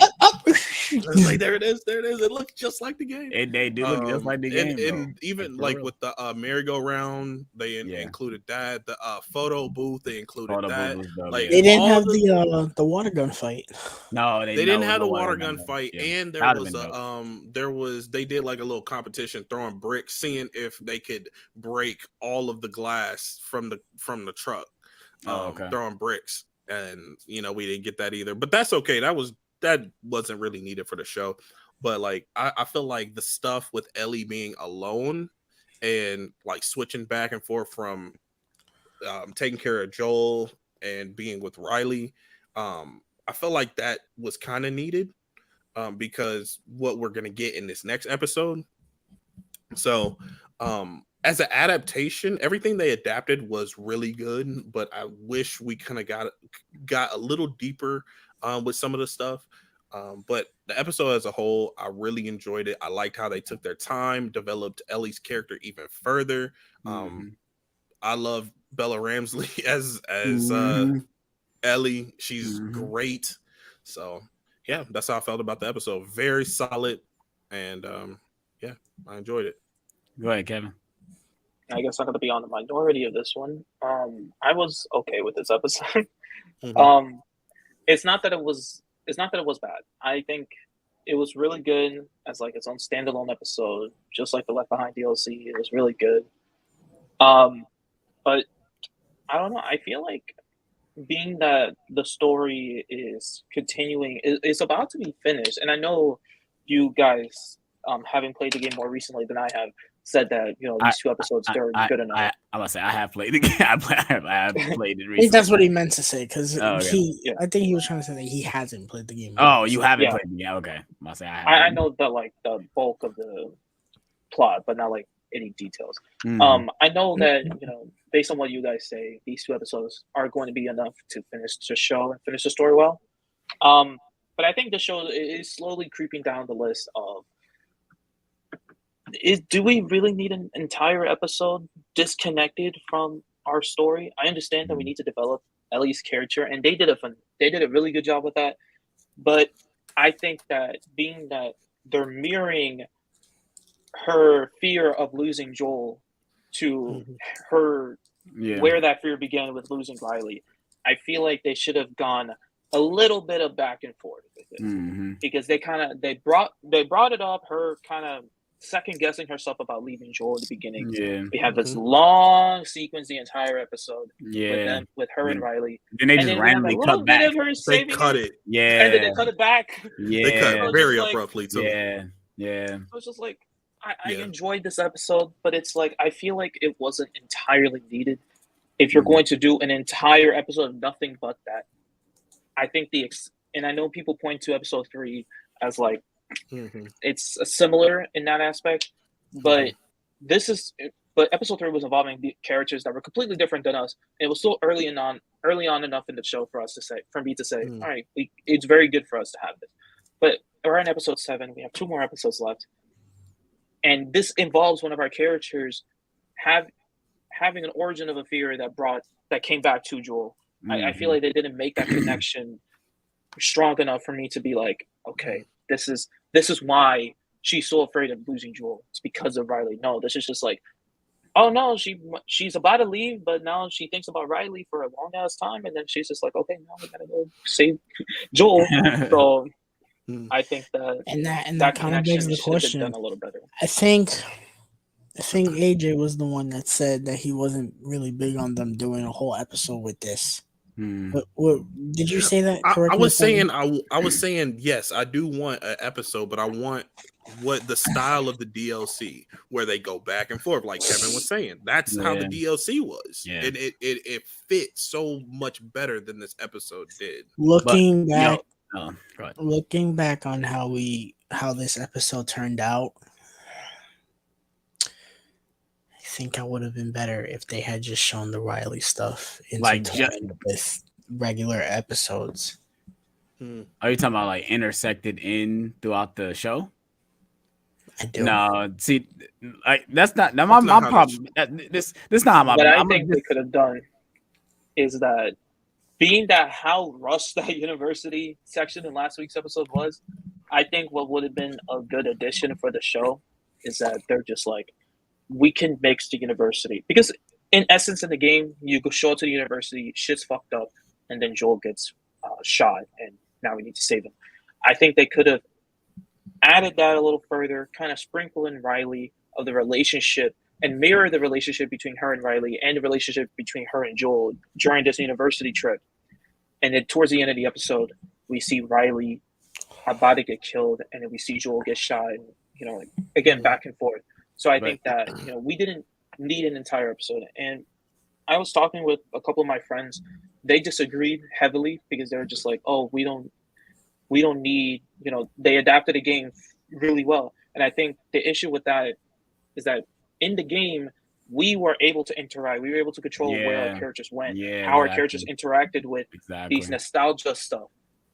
It's like there it is. It looks just like the game. They do look just like the game, and even like real. with the merry-go-round, they included that. The photo booth, they included that. Like they didn't have the water gun fight. No, they didn't have the water gun fight, and there was they did like a little competition throwing bricks, seeing if they could break all of the glass from the truck. Throwing bricks, and we didn't get that either, but that's okay. That wasn't really needed for the show. But like I feel like the stuff with Ellie being alone and like switching back and forth from taking care of Joel and being with Riley, I feel like that was kind of needed because what we're gonna get in this next episode. So as an adaptation, everything they adapted was really good, but I wish we kind of got a little deeper with some of the stuff. But the episode as a whole, I really enjoyed it. I liked how they took their time, developed Ellie's character even further. I love Bella Ramsey as Ellie. She's great. So yeah, that's how I felt about the episode. Very solid, and yeah, I enjoyed it. Go ahead, Kevin. I guess I'm going to be on the minority of this one. I was okay with this episode. It's not that it was bad. I think it was really good as like its own standalone episode, just like the Left Behind DLC. It was really good. But I don't know. I feel like being that the story is continuing, it's about to be finished, and I know you guys, having played the game more recently than I have, said that these two episodes are good enough. I must say I have played the game. I have played it recently. I think that's what he meant to say because I think he was trying to say that he hasn't played the game. Oh, you haven't played the game? Okay, must say I know the the bulk of the plot, but not like any details. I know that based on what you guys say, these two episodes are going to be enough to finish the show and finish the story well. But I think the show is slowly creeping down the list of. Do we really need an entire episode disconnected from our story? I understand that we need to develop Ellie's character, and they did a really good job with that. But I think that being that they're mirroring her fear of losing Joel to her where that fear began with losing Riley, I feel like they should have gone a little bit of back and forth with it because they brought it up, her kind of second guessing herself about leaving Joel at the beginning. We have this long sequence the entire episode with her and Riley. Then they just randomly cut back. They cut it. Yeah. And then they cut it back. Yeah. They cut it very abruptly too. Yeah. Yeah. I was just like, I enjoyed this episode, but it's like I feel like it wasn't entirely needed. If you're going to do an entire episode of nothing but that, I think and I know people point to episode 3 as like it's similar in that aspect, but episode 3 was involving the characters that were completely different than us, and it was still early on enough in the show for me to say, all right, it's very good for us to have this. But we're in episode 7. We have 2 more episodes left, and this involves one of our characters having an origin of a fear that came back to Joel. I feel like they didn't make that connection strong enough for me to be like, okay, this is why she's so afraid of losing Joel. It's because of Riley. No, this is just like, oh no, she's about to leave, but now she thinks about Riley for a long ass time, and then she's just like, okay, now we gotta go save Joel. So I think that kind of begs the question. Done a little better. I think AJ was the one that said that he wasn't really big on them doing a whole episode with this. What did you say that? I was saying yes, I do want an episode, but I want what the style of the DLC where they go back and forth, like Kevin was saying. That's how the DLC was. Yeah. And it fit so much better than this episode did. Looking back on how this episode turned out, I think I would have been better if they had just shown the Riley stuff with regular episodes. Are you talking about like intersected in throughout the show? I do. No, see, like that's not my problem. This not my. What I think they could have done is that, being that how rushed that university section in last week's episode was, I think what would have been a good addition for the show is that they're just like, we can mix the university, because in essence in the game you go show up to the university, shit's fucked up, and then Joel gets shot, and now we need to save him. I think they could have added that a little further, kind of sprinkle in Riley of the relationship and mirror the relationship between her and Riley and the relationship between her and Joel during this university trip. And then towards the end of the episode, we see Riley about to get killed, and then we see Joel get shot, and like, again, back and forth. So I think that we didn't need an entire episode. And I was talking with a couple of my friends; they disagreed heavily because they were just like, "Oh, we don't need." They adapted the game really well, and I think the issue with that is that in the game we were able to interact, we were able to control where our characters went, how our characters interacted with these nostalgia stuff.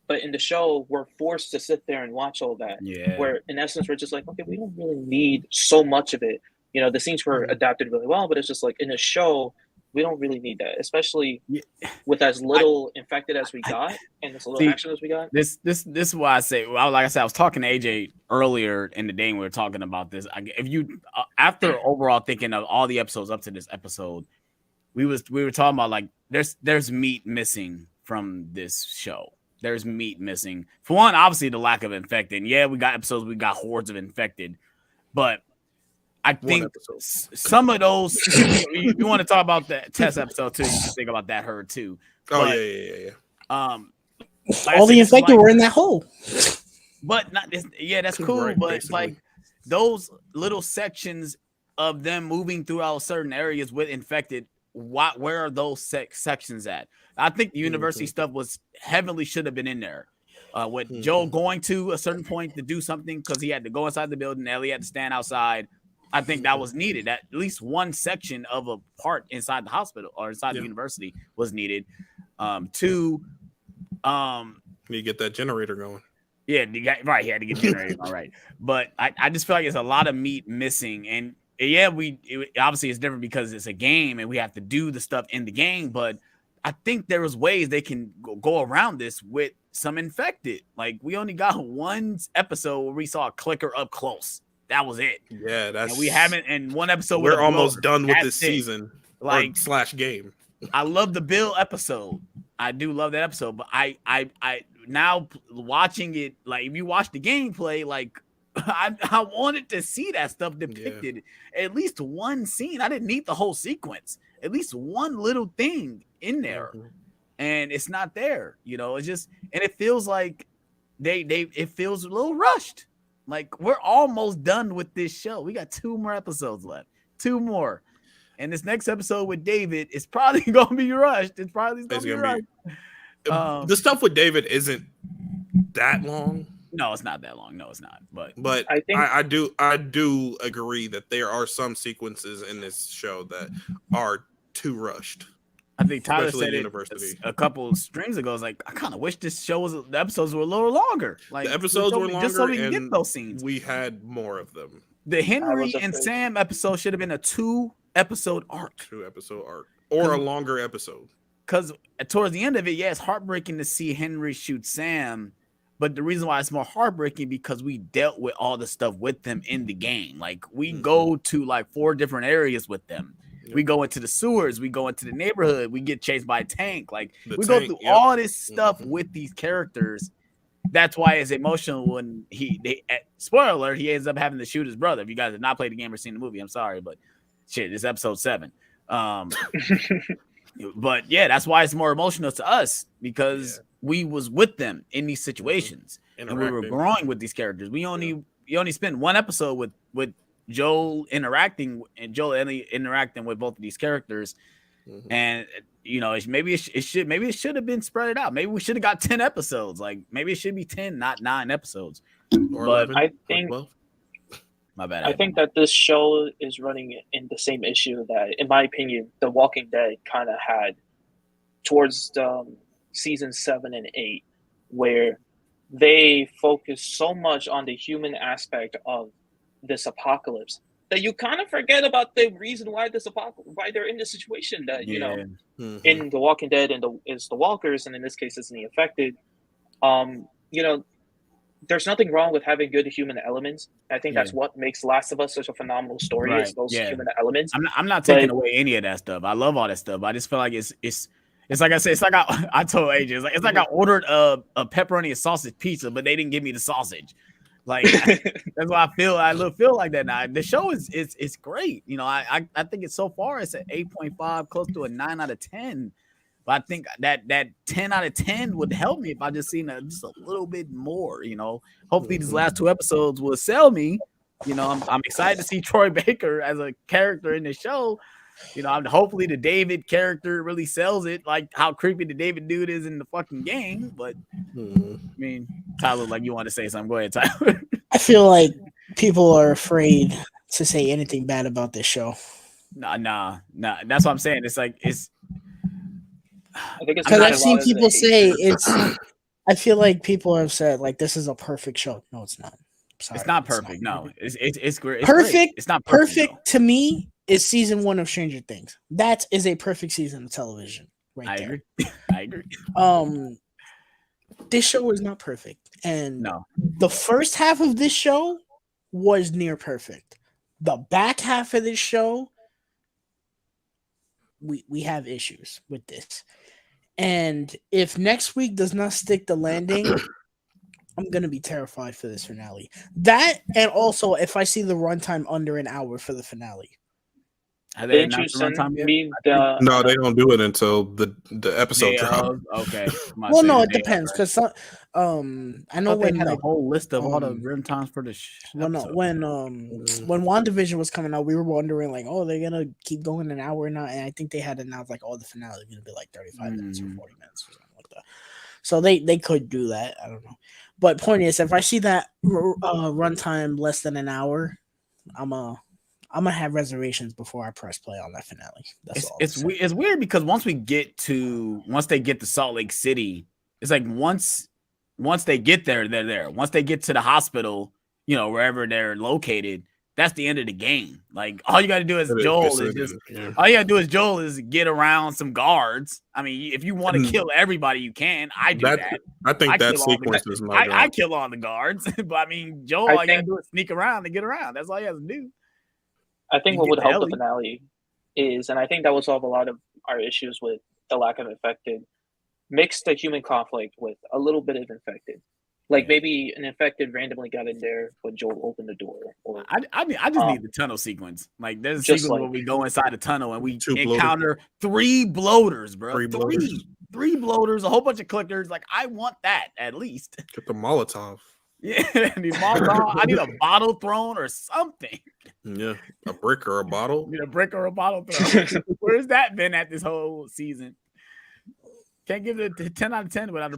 But in the show, we're forced to sit there and watch all that. Yeah. Where in essence, we're just like, okay, we don't really need so much of it. The scenes were adapted really well, but it's just like in a show, we don't really need that, especially with as little infected as we got and as little action as we got. This is why I say, well, like I said, I was talking to AJ earlier in the day when we were talking about this. If you after overall thinking of all the episodes up to this episode, we were talking about like there's meat missing from this show. There's meat missing. For one, obviously the lack of infected. Yeah, we got episodes, we got hordes of infected, but I think some of those, you want to talk about the test episode too, you can think about that herd too. Oh, but, yeah. Like all the infected were in that hole. But not this, that's cool. Right, but basically. Like those little sections of them moving throughout certain areas with infected, where are those sections at? I think the university stuff was heavily should have been in there. With Joel going to a certain point to do something because he had to go inside the building, Ellie had to stand outside. I think that was needed. At least one section of a part inside the hospital or inside the university was needed. Two, you get that generator going. Yeah, he had to get generator going, right. But I just feel like there's a lot of meat missing. And obviously it's different because it's a game and we have to do the stuff in the game. But I think there was ways they can go around this with some infected. Like we only got one episode where we saw a clicker up close. That was it. Yeah, and we haven't in one episode. We're almost done with this season, like / game. I love the Bill episode. I do love that episode, but I now watching it, like if you watch the gameplay, like I wanted to see that stuff depicted. At least one scene. I didn't need the whole sequence. At least one little thing in there, and it's not there. It's just, and it feels like it feels a little rushed. Like we're almost done with this show. We got 2 more episodes left. 2 more. And this next episode with David is probably going to be rushed. It's probably going to be rushed. The stuff with David isn't that long. No, it's not that long. No, it's not. But I think I do agree that there are some sequences in this show that are too rushed. I think Tyler said it a couple of streams ago. It's like I kind of wish the episodes were a little longer. Like the episodes were longer, just so we can get those scenes. We had more of them. The Henry and Sam episode should have been a 2-episode arc. 2-episode arc or a longer episode. Because towards the end of it, it's heartbreaking to see Henry shoot Sam. But the reason why it's more heartbreaking because we dealt with all the stuff with them in the game. Like we go to like 4 different areas with them. We go into the sewers. We go into the neighborhood. We get chased by a tank. Like go through all this stuff with these characters. That's why it's emotional when spoiler alert, he ends up having to shoot his brother. If you guys have not played the game or seen the movie, I'm sorry, but shit, it's episode 7. But that's why it's more emotional to us because we was with them in these situations and we were growing with these characters. We only spent 1 episode with Joel interacting with both of these characters, and maybe it should have been spread out. Maybe we should have got 10 episodes. Like maybe it should be 10, not 9 episodes. Or but 11, I think, my bad. I think that this show is running in the same issue that, in my opinion, The Walking Dead kind of had towards season 7 and 8, where they focus so much on the human aspect of this apocalypse that you kind of forget about the reason why why they're in this situation. That in The Walking Dead and it's the walkers, and in this case it's the infected. there's nothing wrong with having good human elements. I think that's Yeah. what makes Last of Us such a phenomenal story. Right, Is those yeah. human elements. I'm not taking But- away any of that stuff. I love all that stuff. I just feel like it's like I said, it's like I told AJ, it's like I ordered a pepperoni and sausage pizza, but they didn't give me the sausage. Like that's why I feel like that now. The show is great. You know, I think it's so far it's an 8.5, close to a 9 out of 10. But I think that 10 out of 10 would help me if I just seen just a little bit more, you know. Hopefully these last 2 episodes will sell me. You know, I'm excited to see Troy Baker as a character in the show. You know, hopefully the David character really sells it, like how creepy the David dude is in the fucking game. But I mean, Tyler, like you want to say something? Go ahead, Tyler. I feel like people are afraid to say anything bad about this show. Nah. That's what I'm saying. It's like I think it's Because not I've a seen lot of the people hate. say it's. I feel like people have said like this is a perfect show. No, it's not. Sorry, it's not perfect. No, it's great. It's Perfect. great. It's not perfect. Perfect to me is season 1 of Stranger Things. That is a perfect season of television, right there. I agree. This show is not perfect, and No, the first half of this show was near perfect. The back half of this show, we have issues with this. And if next week does not stick the landing, I'm gonna be terrified for this finale. That, and also if I see the runtime under an hour for the finale. have they Didn't you announced the send runtime yet? me the? No, they don't do it until the episode drops. Okay. Well, no, it depends because some. I know they when had a like whole list of all the um, run times for the Well, no, episode. when WandaVision was coming out, we were wondering like, oh, they're gonna keep going an hour now, and I think they had announced like, oh, the finale is gonna be like 35 minutes or 40 minutes or something like that. So they could do that. I don't know, but point is, if I see that runtime less than an hour, I'm gonna have reservations before I press play on that finale. That's all. It's weird because once they get to Salt Lake City, it's like once they get there, they're there. Once they get to the hospital, you know, wherever they're located, that's the end of the game. Like all you got to do is Joel is get around some guards. I mean, if you want to kill everybody, you can. I do that. I think that kill all sequence is my I kill all the guards, but I mean, Joel, all you got to do is sneak around and get around. That's all you have to do. I think You what get would to help Ellie. the finale is, and I think that would solve a lot of our issues with the lack of infected, mix the human conflict with a little bit of infected. Like maybe an infected randomly got in there when Joel opened the door. Or I just need the tunnel sequence. Like there's a just sequence where we go inside the tunnel and we 2 encounter 3 bloaters, bro. 3 bloaters. 3 bloaters, a whole bunch of clickers. Like I want that at least. Get the Molotov. Yeah, I need Molotov. I need a bottle thrown or something. Yeah, a brick or a bottle. I need a brick or a bottle thrown. Where's that been at this whole season? Can't give it a 10 out of 10 without a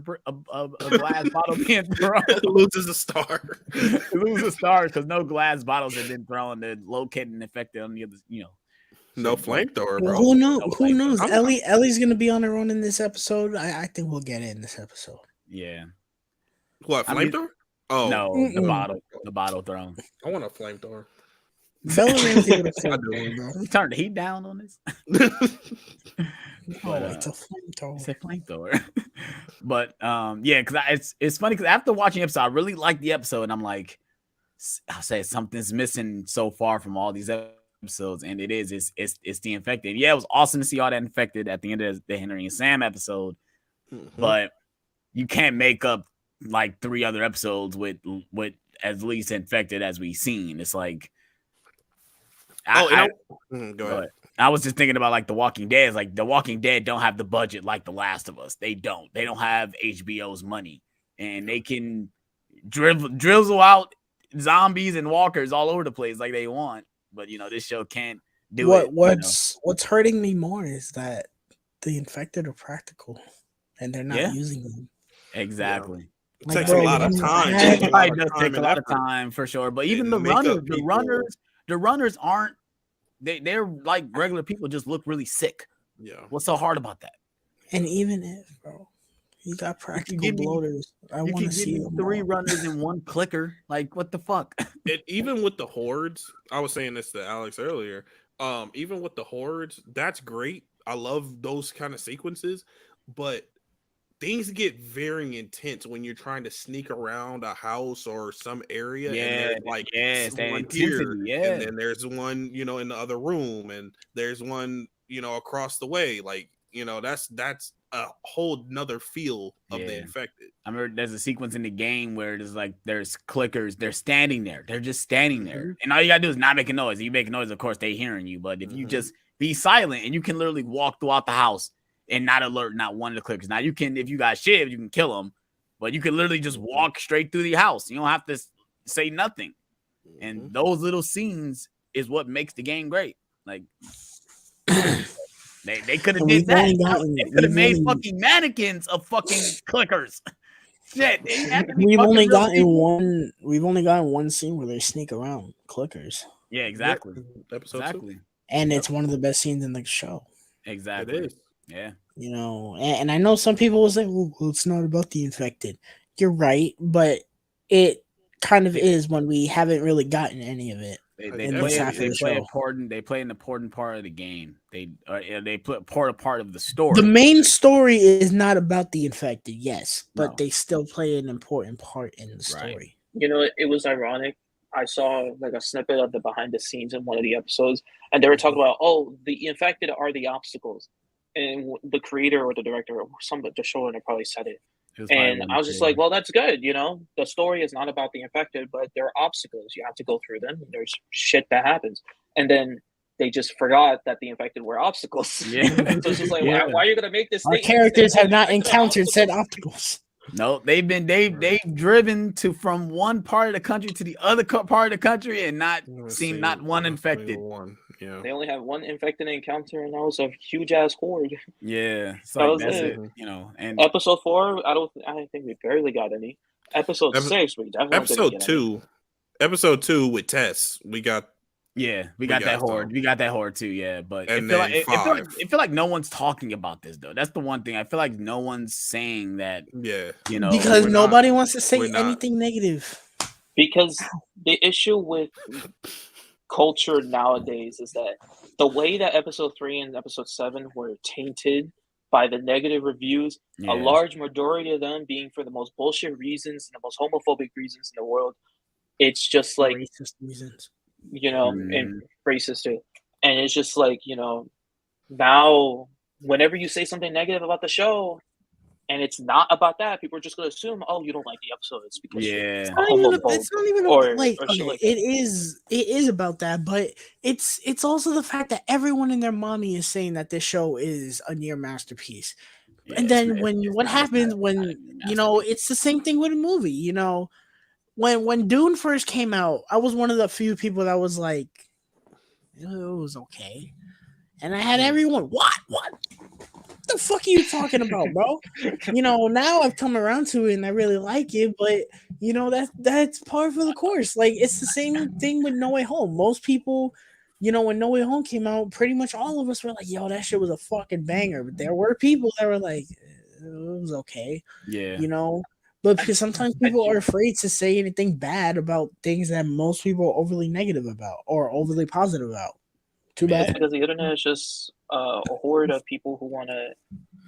glass bottle being thrown. Loses a star. It loses stars because no glass bottles have been thrown to locate and infected on the other, you know. No flamethrower, bro. Who knows? No Who knows? I'm- Ellie's gonna be on her own in this episode. I think we'll get it in this episode. Yeah. What, I mean- flamethrower? Oh, No, Mm-mm. the bottle thrown. I want a flamethrower. Bella Ramsey with a I do. flamethrower, bro. We turned the heat down on this. Oh, it's a flamethrower. It's a flamethrower. But yeah, because it's funny because after watching the episode, I really liked the episode, and I'm like, I'll say something's missing so far from all these episodes, and it's the infected. Yeah, it was awesome to see all that infected at the end of the Henry and Sam episode, but you can't make up like 3 other episodes with as least infected as we've seen. It's like Go ahead. I was just thinking about like The Walking Dead. It's like The Walking Dead don't have the budget like The Last of Us. They don't have HBO's money, and they can drizzle out zombies and walkers all over the place like they want. But you know, this show can't do it. What's hurting me more is that the infected are practical, and they're not using them. Exactly. It takes a lot of time. It probably does take a lot of time for sure. But even the runners aren't. They're like regular people, just look really sick. Yeah. What's so hard about that? And even if, bro, you got practical bloaters, I want to see them 3 runners and 1 clicker. Like, what the fuck? Even with the hordes, I was saying this to Alex earlier. Even with the hordes, that's great. I love those kind of sequences, but things get very intense when you're trying to sneak around a house or some area, and Yeah, there's like yes, that one intensity, here, yeah. and then there's one, you know, in the other room, and there's one, you know, across the way. Like, you know, that's a whole nother feel of the Yeah. infected. I remember there's a sequence in the game where there's clickers, they're standing there, they're just standing there, and all you gotta do is not make a noise. If you make a noise, of course they hearing you, but if you just be silent, and you can literally walk throughout the house and not alert not one of the clickers. Now you can, if you got shivs, you can kill them, but you can literally just walk straight through the house. You don't have to say nothing, and those little scenes is what makes the game great. Like they could have did that. They could have made fucking mannequins of fucking clickers. Shit, we've only gotten one scene where they sneak around clickers. Yeah, exactly. Episode exactly. 2. And it's one of the best scenes in the show. Exactly. It is. Yeah. You know, and I know some people will say, well, it's not about the infected. You're right, but it kind of is when we haven't really gotten any of it. They play an important part of the game. They put a part of the story. The main story is not about the infected, yes, but they still play an important part in the story. Right. You know, it was ironic. I saw like a snippet of the behind the scenes in one of the episodes, and they were talking about, the infected are the obstacles, and the creator or the director or somebody, the showrunner probably said it. And I was just like, well, that's good. You know, the story is not about the infected, but there are obstacles. You have to go through them. There's shit that happens. And then they just forgot that the infected were obstacles. Yeah. So it's just like, why are you going to make this? Our characters have not encountered said obstacles. No, they've driven from one part of the country to the other part of the country and not one infected. Yeah. They only have one infected encounter, and that was a huge ass horde. Yeah, so that's it. You know, and episode 4, I think we barely got any. Episode 6, we definitely episode 2. Episode 2 with Tess, we got. Yeah, we got that horde. We got that horde too. Yeah, but it feel like no one's talking about this though. That's the one thing. I feel like no one's saying that. Yeah, you know, because nobody wants to say anything negative. Because the issue with culture nowadays is that the way that episode 3 and episode 7 were tainted by the negative reviews, a large majority of them being for the most bullshit reasons and the most homophobic reasons in the world. It's just like racist reasons. You know, and racist too. And it's just like, you know, now whenever you say something negative about the show and it's not about that, people are just going to assume, you don't like the episode. It's because it's not even like it is about that, but it's also the fact that everyone and their mommy is saying that this show is a near masterpiece. And then what happens when, you know, it's the same thing with a movie, you know. When Dune first came out, I was one of the few people that was like, it was okay. And I had everyone, what the fuck are you talking about, bro? You know, now I've come around to it and I really like it, but you know, that's par for the course. Like, it's the same thing with No Way Home. Most people, you know, when No Way Home came out, pretty much all of us were like, yo, that shit was a fucking banger. But there were people that were like, it was okay. Yeah. You know? But because sometimes people are afraid to say anything bad about things that most people are overly negative about or overly positive about. Too bad. Because the internet is just a horde of people who want to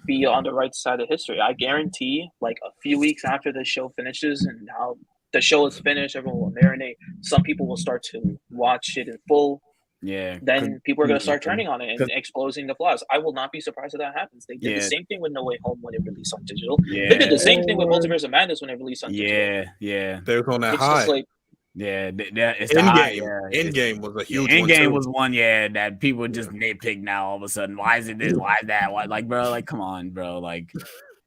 be on the right side of history. I guarantee, like a few weeks after the show finishes and now the show is finished, everyone will marinate. Some people will start to watch it in full. Yeah. Then people are going to start turning on it and exposing the flaws. I will not be surprised if that happens. They did the same thing with No Way Home when it released on digital. Yeah. They did the same thing with Multiverse of Madness when it released on digital. Yeah. They were on that high. Just like, it's Endgame was a huge one. Endgame was one, that people just nitpick now all of a sudden. Why is it this? Why is that? Why, like, bro, like, come on, bro, like,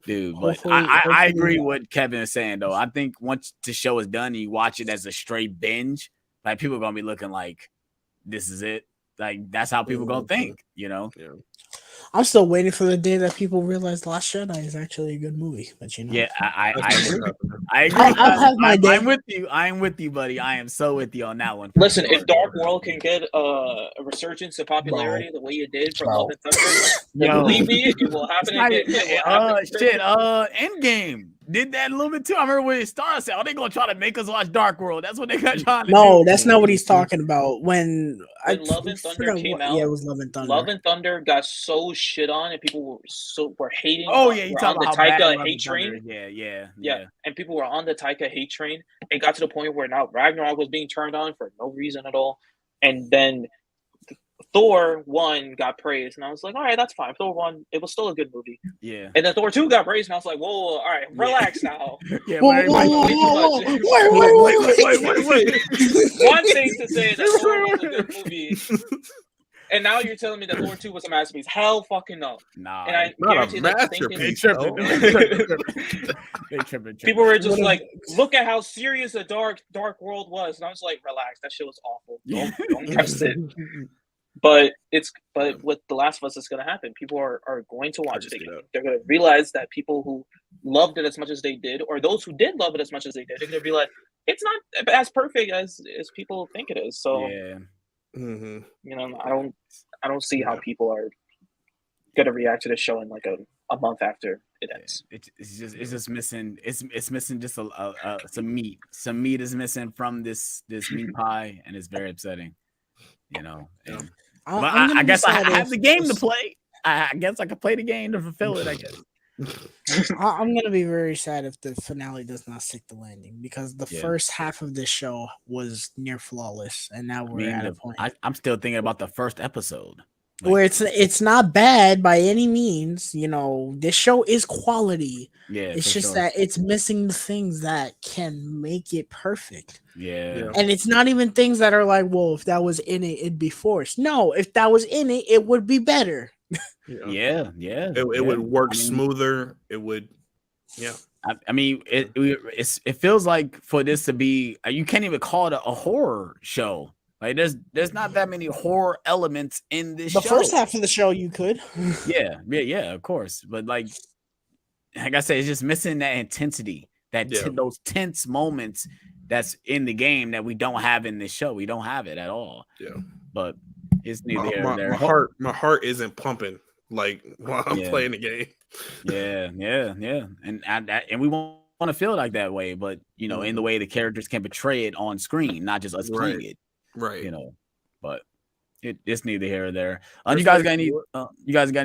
dude. But I agree with what Kevin is saying though. I think once the show is done, and you watch it as a straight binge, like people are gonna be looking like, this is it. Like that's how people gonna think, you know. Yeah. I'm still waiting for the day that people realize Last Jedi is actually a good movie. But you know, yeah, I agree. I'll have my day. I'm with you. I'm with you, buddy. I am so with you on that one. Listen, if Dark World can get a resurgence of popularity the way it did for Love and Thunder, then believe me, it will happen again. Endgame. did that a little bit too. I remember when it started, I said, "Oh, they're gonna try to make us watch Dark World." That's what they got trying to do. No, that's not what he's talking about. When Love and Thunder came out, yeah, it was Love and Thunder. Love and Thunder got so shit on, and people were hating. Oh yeah, you were talking on about the how bad Taika Love hate and Thunder train. is. Yeah, and people were on the Taika hate train. It got to the point where now Ragnarok was being turned on for no reason at all, and then Thor 1 got praised, and I was like, all right, that's fine. Thor 1, it was still a good movie. Yeah. And then Thor 2 got praised, and I was like, whoa, all right, relax now. Yeah, Wait. One thing to say that Thor was a good movie, and now you're telling me that Thor 2 was a masterpiece. Hell fucking no. Nah, And I Not guarantee a that masterpiece. they tripping. people were just like, look at how serious a dark world was, and I was like, relax, that shit was awful. Don't trust it. But with The Last of Us, it's going to happen. People are going to watch it again. They're going to realize that people who loved it as much as they did, or those who did love it as much as they did, they're going to realize it's not as perfect as people think it is. So, yeah. Mm-hmm. you know, I don't see how people are going to react to this show in like a month after it ends. It's just missing. It's missing just some meat. Some meat is missing from this meat pie, and it's very upsetting. You know. And, I guess I have the game to play. I guess I could play the game to fulfill it. I guess. I'm gonna be very sad if the finale does not stick the landing, because the first half of this show was near flawless, and now we're at a point. I'm still thinking about the first episode. Where it's not bad by any means, you know. This show is quality. Yeah, it's just that it's missing the things that can make it perfect. Yeah, and it's not even things that are like, well, if that was in it, it'd be forced. No, if that was in it, it would be better. Yeah. It would work smoother. It would, yeah. I mean, it feels like for this to be, you can't even call it a horror show. Like there's not that many horror elements in this show. The first half of the show you could. Yeah, of course. But like I said, it's just missing that intensity, those tense moments that's in the game that we don't have in this show. We don't have it at all. Yeah. But it's neither here nor there. My heart isn't pumping like while I'm playing the game. Yeah. And we want to feel like that way, but you know, in the way the characters can portray it on screen, not just us playing it. Right. You know, but it's neither here or there. You guys got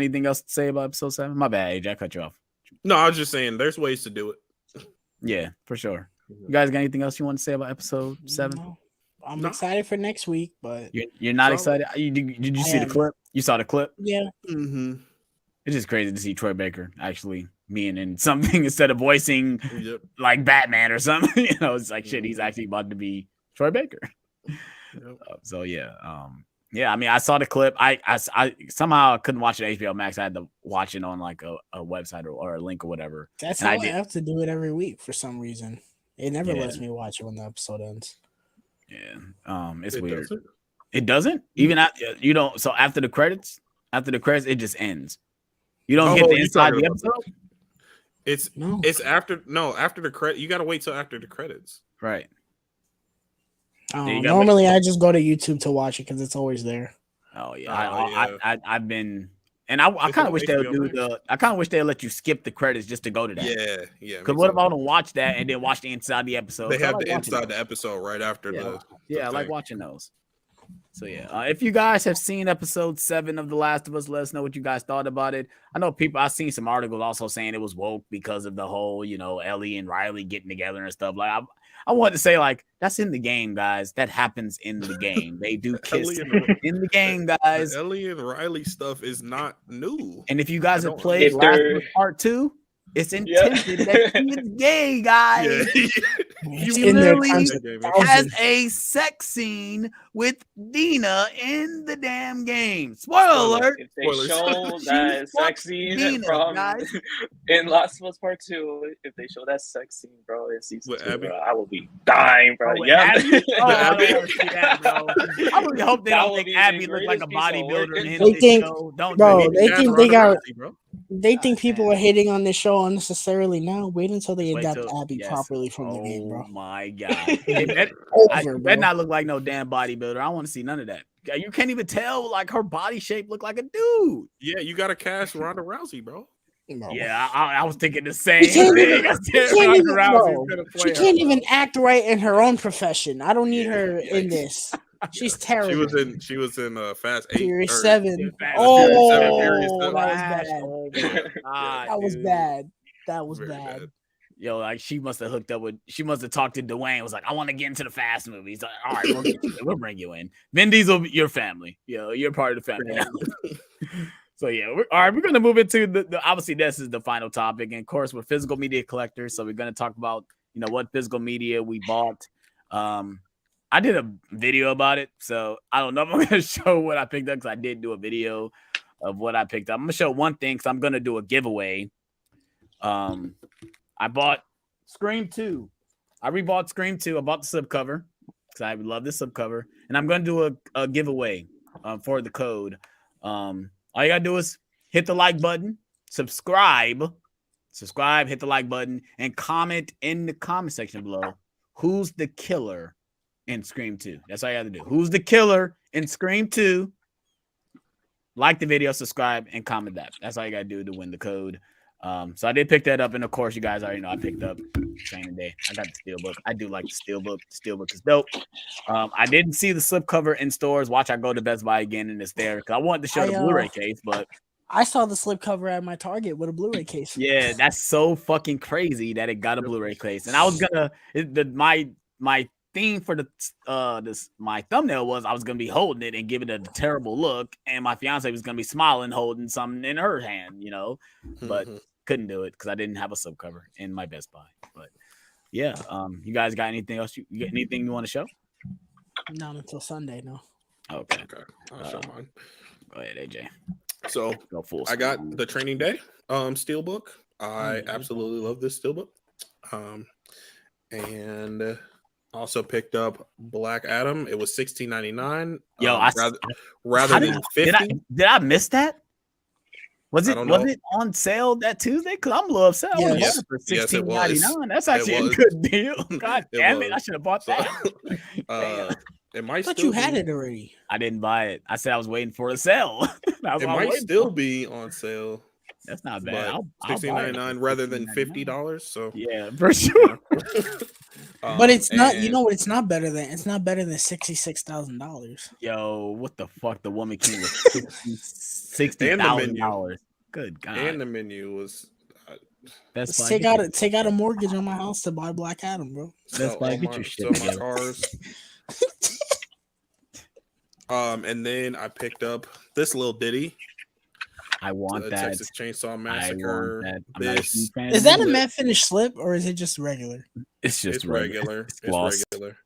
anything else to say about episode 7? My bad, AJ, I cut you off. No, I was just saying there's ways to do it. Yeah, for sure. You guys got anything else you want to say about episode 7? No. I'm excited for next week, but you're not excited. Did you see the clip? You saw the clip? Yeah. Mm-hmm. It's just crazy to see Troy Baker actually being in something instead of voicing like Batman or something. You know, it's like shit. He's actually about to be Troy Baker. So I mean, I saw the clip. I somehow couldn't watch it on HBO Max. I had to watch it on like a website or a link or whatever. That's how I have to do it every week for some reason. It never lets me watch it when the episode ends. Yeah, it's weird. Doesn't? It doesn't even you don't. So after the credits, it just ends. You don't get the inside the episode. It's after the credit. You got to wait till after the credits. Right. Normally, I just go to YouTube to watch it because it's always there. Oh yeah, I've been, and I kind of wish they would do I kind of wish they let you skip the credits just to go to that. Yeah. Because what if I don't watch that and then watch the inside the episode? They have the inside the episode right after the. Yeah, I like watching those. So if you guys have seen episode 7 of The Last of Us, let us know what you guys thought about it. I know I've seen some articles also saying it was woke because of the whole, Ellie and Riley getting together and stuff. Like I wanted to say, like, that's in the game, guys. That happens in the game. They do kiss in the game, guys. The Ellie and Riley stuff is not new. And if you guys have played Last of Us Part 2, it's intended that he is gay, guys. He literally has a sex scene with Dina in the damn game. Spoiler alert. If they show that sex scene in Last of Us Part 2, if they show that sex scene, bro, in season 2, bro, I will be dying, bro. Abby? I don't want to see that, bro. I really hope they don't make Abby look like a bodybuilder in this show. They think people are hating on this show unnecessarily now. Wait until they adapt Abby properly from the game, bro. Oh my god. That not look like no damn bodybuilder. I don't want to see none of that. You can't even tell, like, her body shape look like a dude. Yeah, you gotta cast Ronda Rousey, bro. Bro. Yeah, I was thinking the same She can't thing. even- I said she can't Ronda even- Rousey's bro, gonna She play her. can't even act right in her own profession. I don't need Yeah, her in yikes. this. She's She terrible. was in Fast 8 Furious or 7. Fast Oh, Furious 7, Furious that 7. was Flash. bad. Oh my god, That was dude. bad. That was Very bad. bad. Yo, like she must have hooked up with. She must have talked to Dwayne. Was like, I want to get into the Fast movies. Like, all right, we'll get you in. We'll bring you in. Vin Diesel, your family. Yo, you're part of the family now. So yeah, all right. We're gonna move into the obviously this is the final topic, and of course we're physical media collectors. So we're gonna talk about what physical media we bought. I did a video about it, so I don't know if I'm gonna show what I picked up because I did do a video of what I picked up. I'm gonna show one thing because I'm gonna do a giveaway. I bought Scream 2. I rebought Scream 2. I bought the slipcover because I love this slipcover, and I'm gonna do a giveaway for the code. All you gotta do is hit the like button, subscribe, hit the like button, and comment in the comment section below who's the killer in Scream 2. That's all you have to do. Who's the killer in Scream 2? Like the video, subscribe, and comment that. That's all you gotta do to win the code. So I did pick that up, and of course, you guys already know I picked up Training Day. I got the Steelbook. I do like the Steelbook. The Steelbook is dope. I didn't see the slipcover in stores. Watch, I go to Best Buy again, and it's there because I wanted to show the Blu-ray case, but I saw the slipcover at my Target with a Blu-ray case. yeah, that's so fucking crazy that it got a Blu-ray case. And I was gonna my theme for my thumbnail was I was gonna be holding it and giving it a terrible look, and my fiance was gonna be smiling, holding something in her hand, but couldn't do it because I didn't have a slipcover in my Best Buy. But yeah, you guys got anything else? You got anything you want to show? Not until Sunday, no. Okay, I'll show mine. go ahead, AJ. So Go full. I got the Training Day Steelbook. I absolutely love this Steelbook. And also picked up Black Adam. It was $16.99. Yo, rather than $50. Did I miss that? Was I it don't know. on sale that Tuesday? Because I'm a little upset. I would've Yes. bought it for Yes, it was. $16.99. That's actually It a was. good deal. God It damn it! was. I should have bought So, that. it I might thought still you had be, it already. I didn't buy it. I said I was waiting for a sale. That's It what I'm might waiting still for. be on sale, That's not but bad. I'll buy it $16.99 for rather than $16.99. $50. So Yeah, for sure. But it's not. You and- know what? It's not better than. It's not better than $66,000. Yo, what the fuck? The Woman King was And $60,000. Good God. and the menu was Best Buy, Take get out a mortgage on my house to buy Black Adam, bro. Best Buy, all get my, your shit sell my together. cars. And then I picked up this little ditty, I want the that. Texas Chainsaw I Massacre. want that. I'm not a This huge fan Is of that it. a matte finish slip or is it just regular? It's just it's regular. It's It's gloss. regular.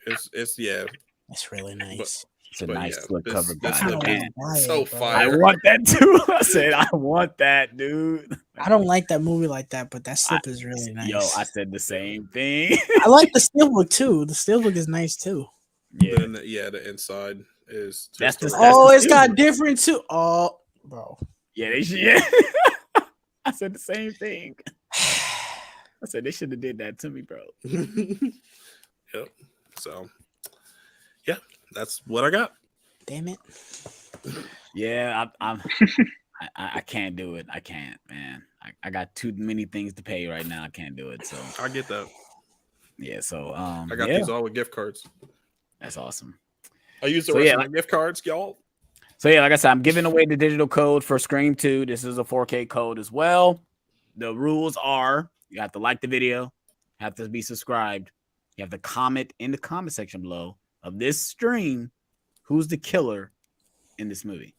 It's yeah. That's really nice. It's a But nice yeah, slip this- cover. this God slip damn. is so I fire. want that too. I said I want that, dude. I don't like that movie like that, but that slip is really nice. Yo, I said the same thing. I like the steelbook too. The steelbook is nice too. Yeah, Then the inside is That's just the- a- Oh, the it's got steelbook. different too. Oh, bro. yeah, they should. Yeah. I said the same thing. I said they should have did that to me, bro. Yep. So yeah, that's what I got. Damn it. Yeah, I can't do it. I can't, man. I got too many things to pay right now. I can't do it. So I get that. yeah, so I got yeah, these all with gift cards. that's awesome. I use the So, rest yeah, of my gift cards, y'all. So yeah, like I said, I'm giving away the digital code for Scream 2. This is a 4K code as well. The rules are you have to like the video, have to be subscribed, you have to comment in the comment section below of this stream who's the killer in this movie.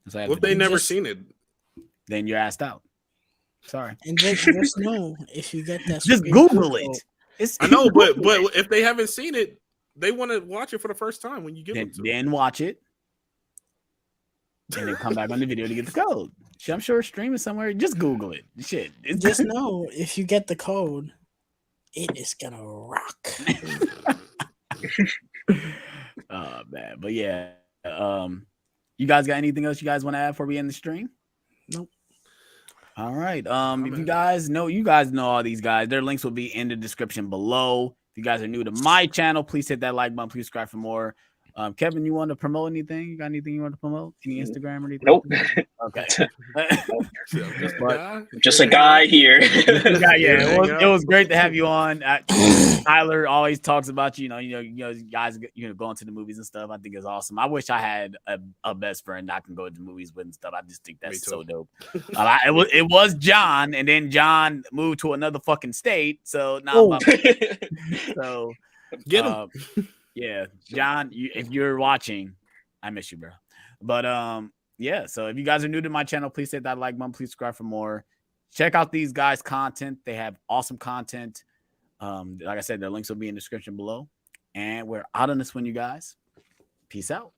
That's all I have What to if they do. never Just- seen it? Then you're asked out. Sorry. And just know if you get that. Just Scream Google code, it. It's I know, but Google it. if they haven't seen it, they want to watch it for the first time when you give then, it to them. then watch it. And then come back on the video to get the code. Shit, I'm sure it's streaming somewhere. Just Google it. Shit. It's Just know if you get the code, it is gonna rock. Oh man, but yeah, you guys got anything else you guys want to add before we end the stream? Nope. All right. If you guys know all these guys, their links will be in the description below. If you guys are new to my channel, please hit that like button. Please subscribe for more. Kevin, you want to promote anything? You got anything you want to promote? Any Instagram or anything? Nope. Okay. Just a guy here. It was great to have you on. Tyler always talks about you know, guys, going to the movies and stuff. I think it's awesome. I wish I had a best friend I can go to the movies with and stuff. I just think that's so dope. It was John, and then John moved to another fucking state. So now, so get him. Yeah, John, if you're watching, I miss you, bro. But yeah, so if you guys are new to my channel, please hit that like button. Please subscribe for more. Check out these guys' content. They have awesome content. Like I said, their links will be in the description below. And we're out on this one, you guys. Peace out.